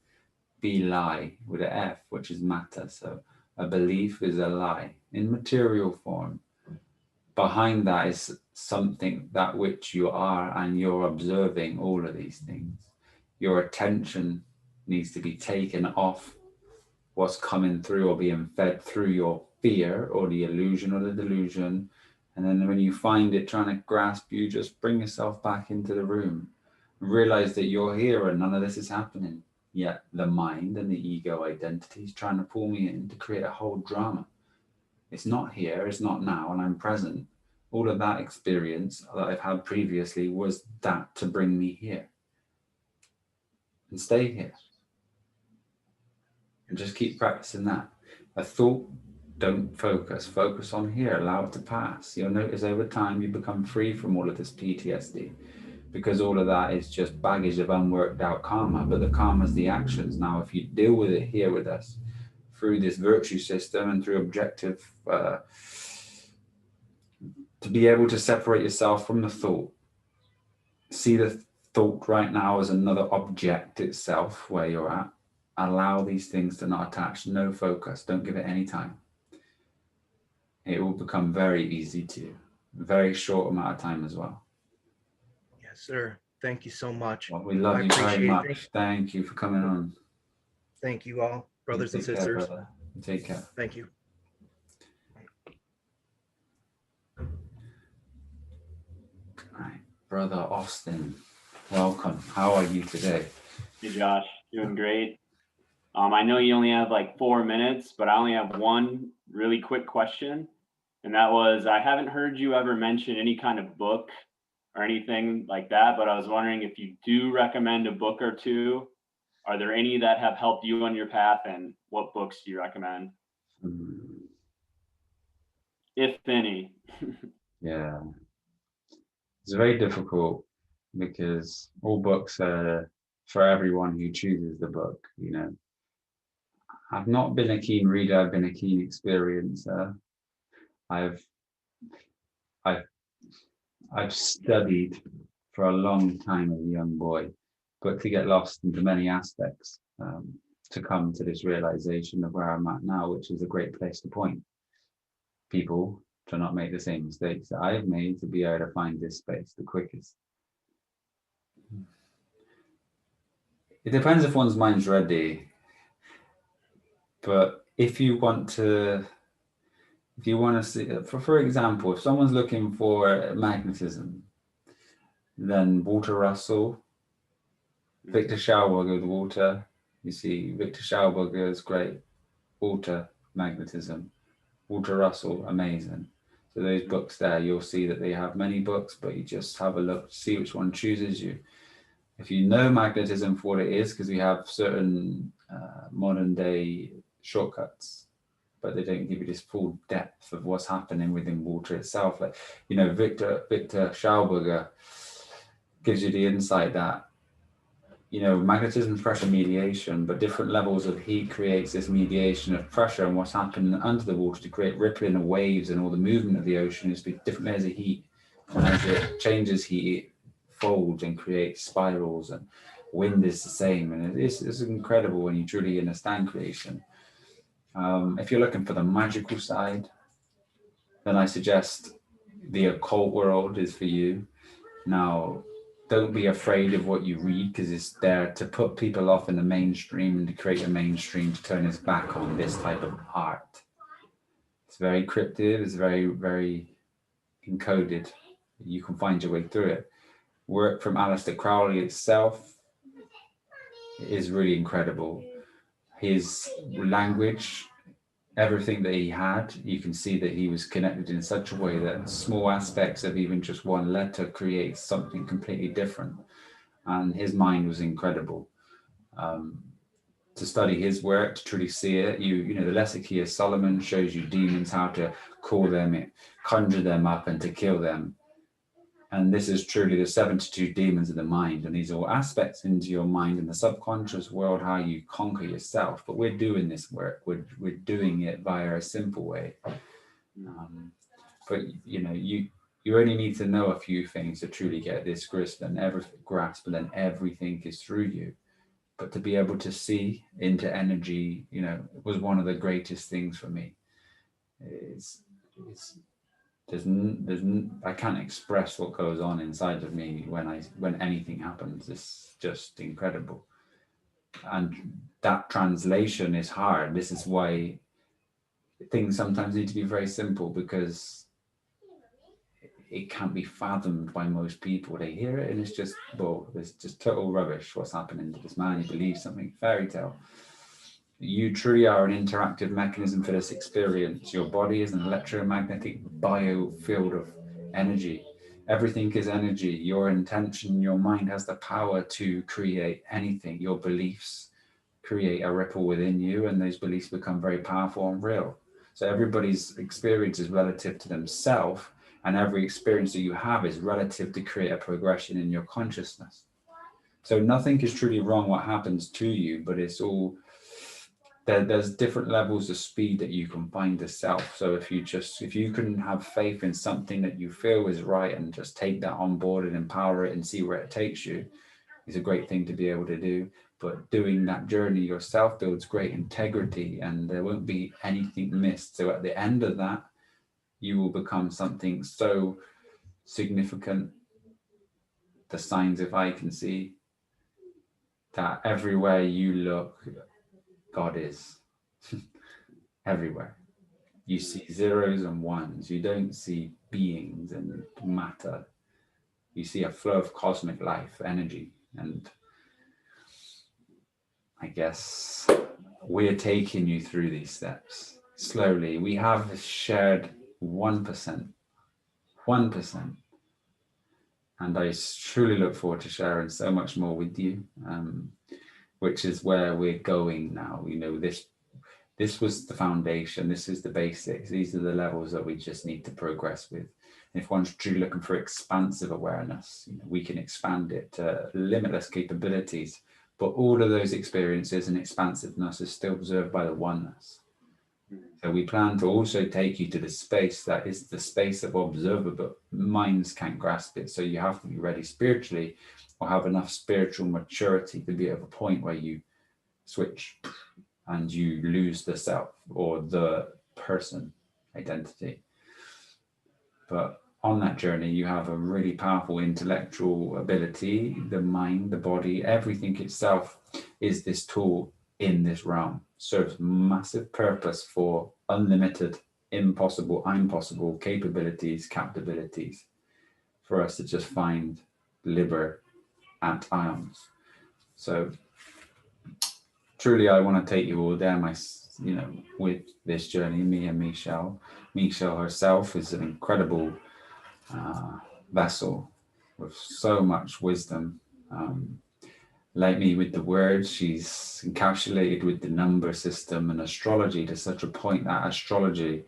be lie with an F, which is matter. So a belief is a lie in material form. Behind that is something that which you are, and you're observing all of these things. Your attention needs to be taken off what's coming through or being fed through your fear or the illusion or the delusion. And then when you find it trying to grasp you, just bring yourself back into the room. Realize that you're here and none of this is happening. Yet the mind and the ego identity is trying to pull me in to create a whole drama. It's not here, it's not now, and I'm present. All of that experience that I've had previously was that to bring me here. And stay here. And just keep practicing that. A thought, don't focus. Focus on here. Allow it to pass. You'll notice over time you become free from all of this PTSD, because all of that is just baggage of unworked out karma. But the karma is the actions. Now, if you deal with it here with us through this virtue system and through objective, to be able to separate yourself from the thought, see the thought right now as another object itself where you're at. Allow these things to not attach, no focus, don't give it any time. It will become very easy to you, very short amount of time as well. Yes, sir. Thank you so much. Well, we love you very much. Thank you for coming on. Thank you all, brothers and sisters. Care, take care. Thank you. All right, Brother Austin, welcome. How are you today? Hey, Josh, doing great. I know you only have like 4 minutes, but I only have one really quick question. And that was, I haven't heard you ever mention any kind of book or anything like that, but I was wondering if you do recommend a book or two. Are there any that have helped you on your path, and what books do you recommend? If any. Yeah. It's very difficult because all books are for everyone who chooses the book, you know. I've not been a keen reader, I've been a keen experiencer. I've studied for a long time as a young boy, but to get lost into many aspects, to come to this realization of where I'm at now, which is a great place to point people to not make the same mistakes that I've made, to be able to find this space the quickest. It depends if one's mind's ready. But if you want to see, for example, if someone's looking for magnetism, then Walter Russell, Victor Schauberger with water. You see, Victor Schauberger is great. Water, magnetism. Walter Russell, amazing. So those books there, you'll see that they have many books, but you just have a look, see which one chooses you. If you know magnetism for what it is, because we have certain modern day shortcuts, but they don't give you this full depth of what's happening within water itself. Like, you know, Victor Schauberger gives you the insight that, you know, magnetism is pressure mediation, but different levels of heat creates this mediation of pressure, and what's happening under the water to create rippling of waves and all the movement of the ocean is different layers of heat. And as it changes heat, it folds and creates spirals, and wind is the same. And it's incredible when you truly understand creation. If you're looking for the magical side, then I suggest the occult world is for you. Now, don't be afraid of what you read, because it's there to put people off in the mainstream and to create a mainstream to turn its back on this type of art. It's very cryptic, it's very, very encoded. you can find your way through it. Work from Aleister Crowley itself is really incredible. His language, everything that he had, you can see that he was connected in such a way that small aspects of even just one letter create something completely different. And his mind was incredible. To study his work, to truly see it, you know, the lesser key of Solomon shows you demons, how to call them, conjure them up, and to kill them. And this is truly the 72 demons of the mind. And these are all aspects into your mind and the subconscious world, how you conquer yourself. But we're doing this work. We're doing it via a simple way. But, you know, you only need to know a few things to truly get this grasp, and then everything is through you. But to be able to see into energy, you know, was one of the greatest things for me. I can't express what goes on inside of me when anything happens. It's just incredible. And that translation is hard. This is why things sometimes need to be very simple, because it can't be fathomed by most people. They hear it and it's just, well, it's just total rubbish. What's happening to this man? He believes something, fairy tale. You truly are an interactive mechanism for this experience. Your body is an electromagnetic biofield of energy. Everything is energy. Your intention, your mind has the power to create anything. Your beliefs create a ripple within you, and those beliefs become very powerful and real. So everybody's experience is relative to themselves, and every experience that you have is relative to create a progression in your consciousness. So nothing is truly wrong what happens to you, but it's all, there's different levels of speed that you can find the self. So if you can have faith in something that you feel is right and just take that on board and empower it and see where it takes you, is a great thing to be able to do. But doing that journey yourself builds great integrity, and there won't be anything missed. So at the end of that, you will become something so significant, the signs if I can see, that everywhere you look, God is. Everywhere. You see zeros and ones. You don't see beings and matter. You see a flow of cosmic life, energy. And I guess we're taking you through these steps slowly. We have shared 1%. And I truly look forward to sharing so much more with you, which is where we're going now. You know, this was the foundation. This is the basics. These are the levels that we just need to progress with. And if one's truly looking for expansive awareness, you know, we can expand it to limitless capabilities. But all of those experiences and expansiveness is still observed by the oneness. So we plan to also take you to the space that is the space of observer, but minds can't grasp it. So you have to be ready spiritually, or have enough spiritual maturity to be at a point where you switch and you lose the self or the person identity. But on that journey, you have a really powerful intellectual ability. The mind, the body, everything itself is this tool in this realm. Serves massive purpose for unlimited, impossible, capabilities, capabilities, for us to just find liber at ions. So truly, I want to take you all there, with this journey, me and Michelle. Michelle herself is an incredible vessel with so much wisdom. Like me with the words, she's encapsulated with the number system and astrology to such a point that astrology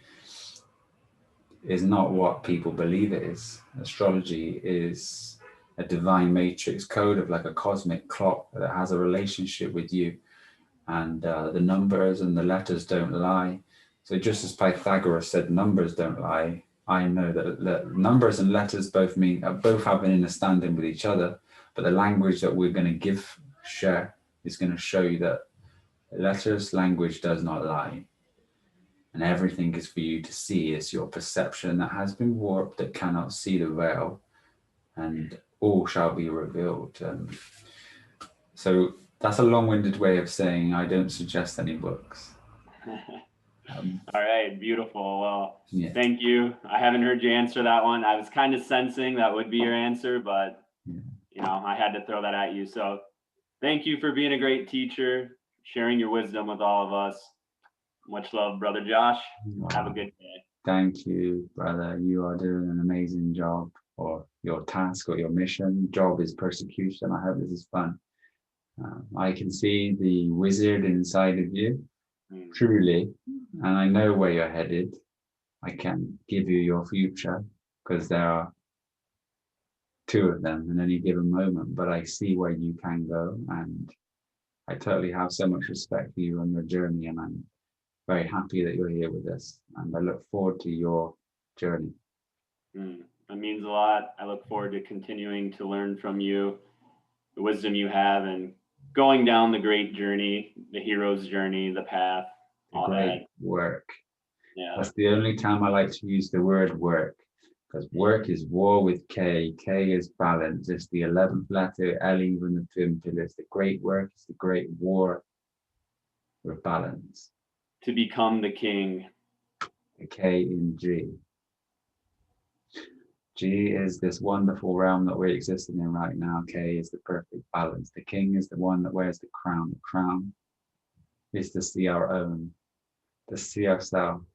is not what people believe it is. Astrology is a divine matrix code of like a cosmic clock that has a relationship with you. And the numbers and the letters don't lie. So just as Pythagoras said, numbers don't lie, I know that numbers and letters both have an understanding with each other, but the language that we're going to share is going to show you that letters, language does not lie. And everything is for you to see. It's your perception that has been warped, that cannot see the veil, and all shall be revealed. So that's a long-winded way of saying I don't suggest any books. All right, beautiful. Well, Yeah. thank you. I haven't heard you answer that one. I was kind of sensing that would be your answer, but you know, I had to throw that at you. So thank you for being a great teacher, sharing your wisdom with all of us. Much love, brother Josh. Have a good day. Thank you, brother. You are doing an amazing job, or your task or your mission. Job is persecution. I hope this is fun. I can see the wizard inside of you, truly, and I know where you're headed. I can give you your future because there are two of them in any given moment, but I see where you can go, and I totally have so much respect for you on your journey, and I'm very happy that you're here with us, and I look forward to your journey. That means a lot. I look forward to continuing to learn from you, the wisdom you have, and going down the great journey, the hero's journey, the path, all Great that. work. Yeah. That's the only time I like to use the word work, because work is war with K. K is balance. It's the 11th letter, L even the twin pillars. The great work is the great war with balance. To become the king. The K in G. G is this wonderful realm that we're existing in right now. K is the perfect balance. The king is the one that wears the crown. The crown is to see our own, to see ourselves.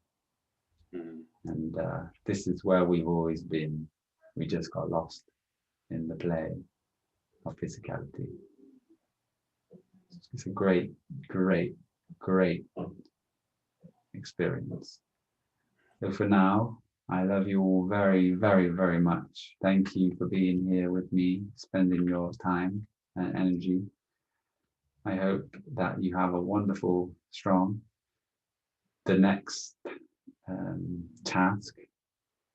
And this is where we've always been. We just got lost in the play of physicality. It's a great, great, great experience. So for now, I love you all very, very, very much. Thank you for being here with me, spending your time and energy. I hope that you have a wonderful, strong. The next task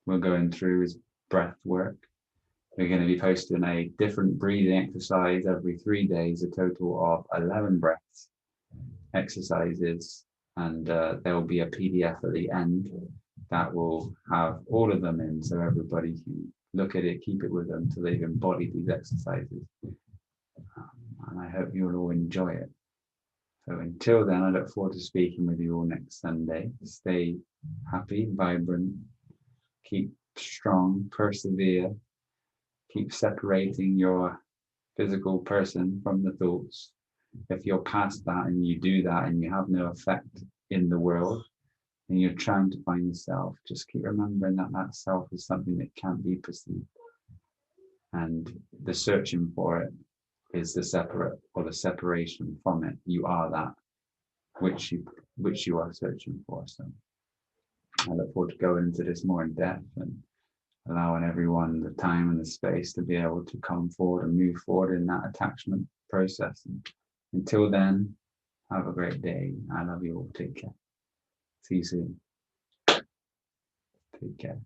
we're going through is breath work. We're going to be posting a different breathing exercise every 3 days, a total of 11 breaths exercises, and there will be a PDF at the end that will have all of them in, so everybody can look at it, keep it with them until they've embodied these exercises. And I hope you'll all enjoy it. So until then, I look forward to speaking with you all next Sunday. Stay happy, vibrant, keep strong, persevere, keep separating your physical person from the thoughts. If you're past that and you do that and you have no effect in the world and you're trying to find yourself, just keep remembering that that self is something that can't be perceived. And the searching for it is the separate or the separation from it. You are that which you are searching for. So I look forward to going into this more in depth and allowing everyone the time and the space to be able to come forward and move forward in that attachment process. And until then, have a great day. I love you all. Take care. See you soon. Take care.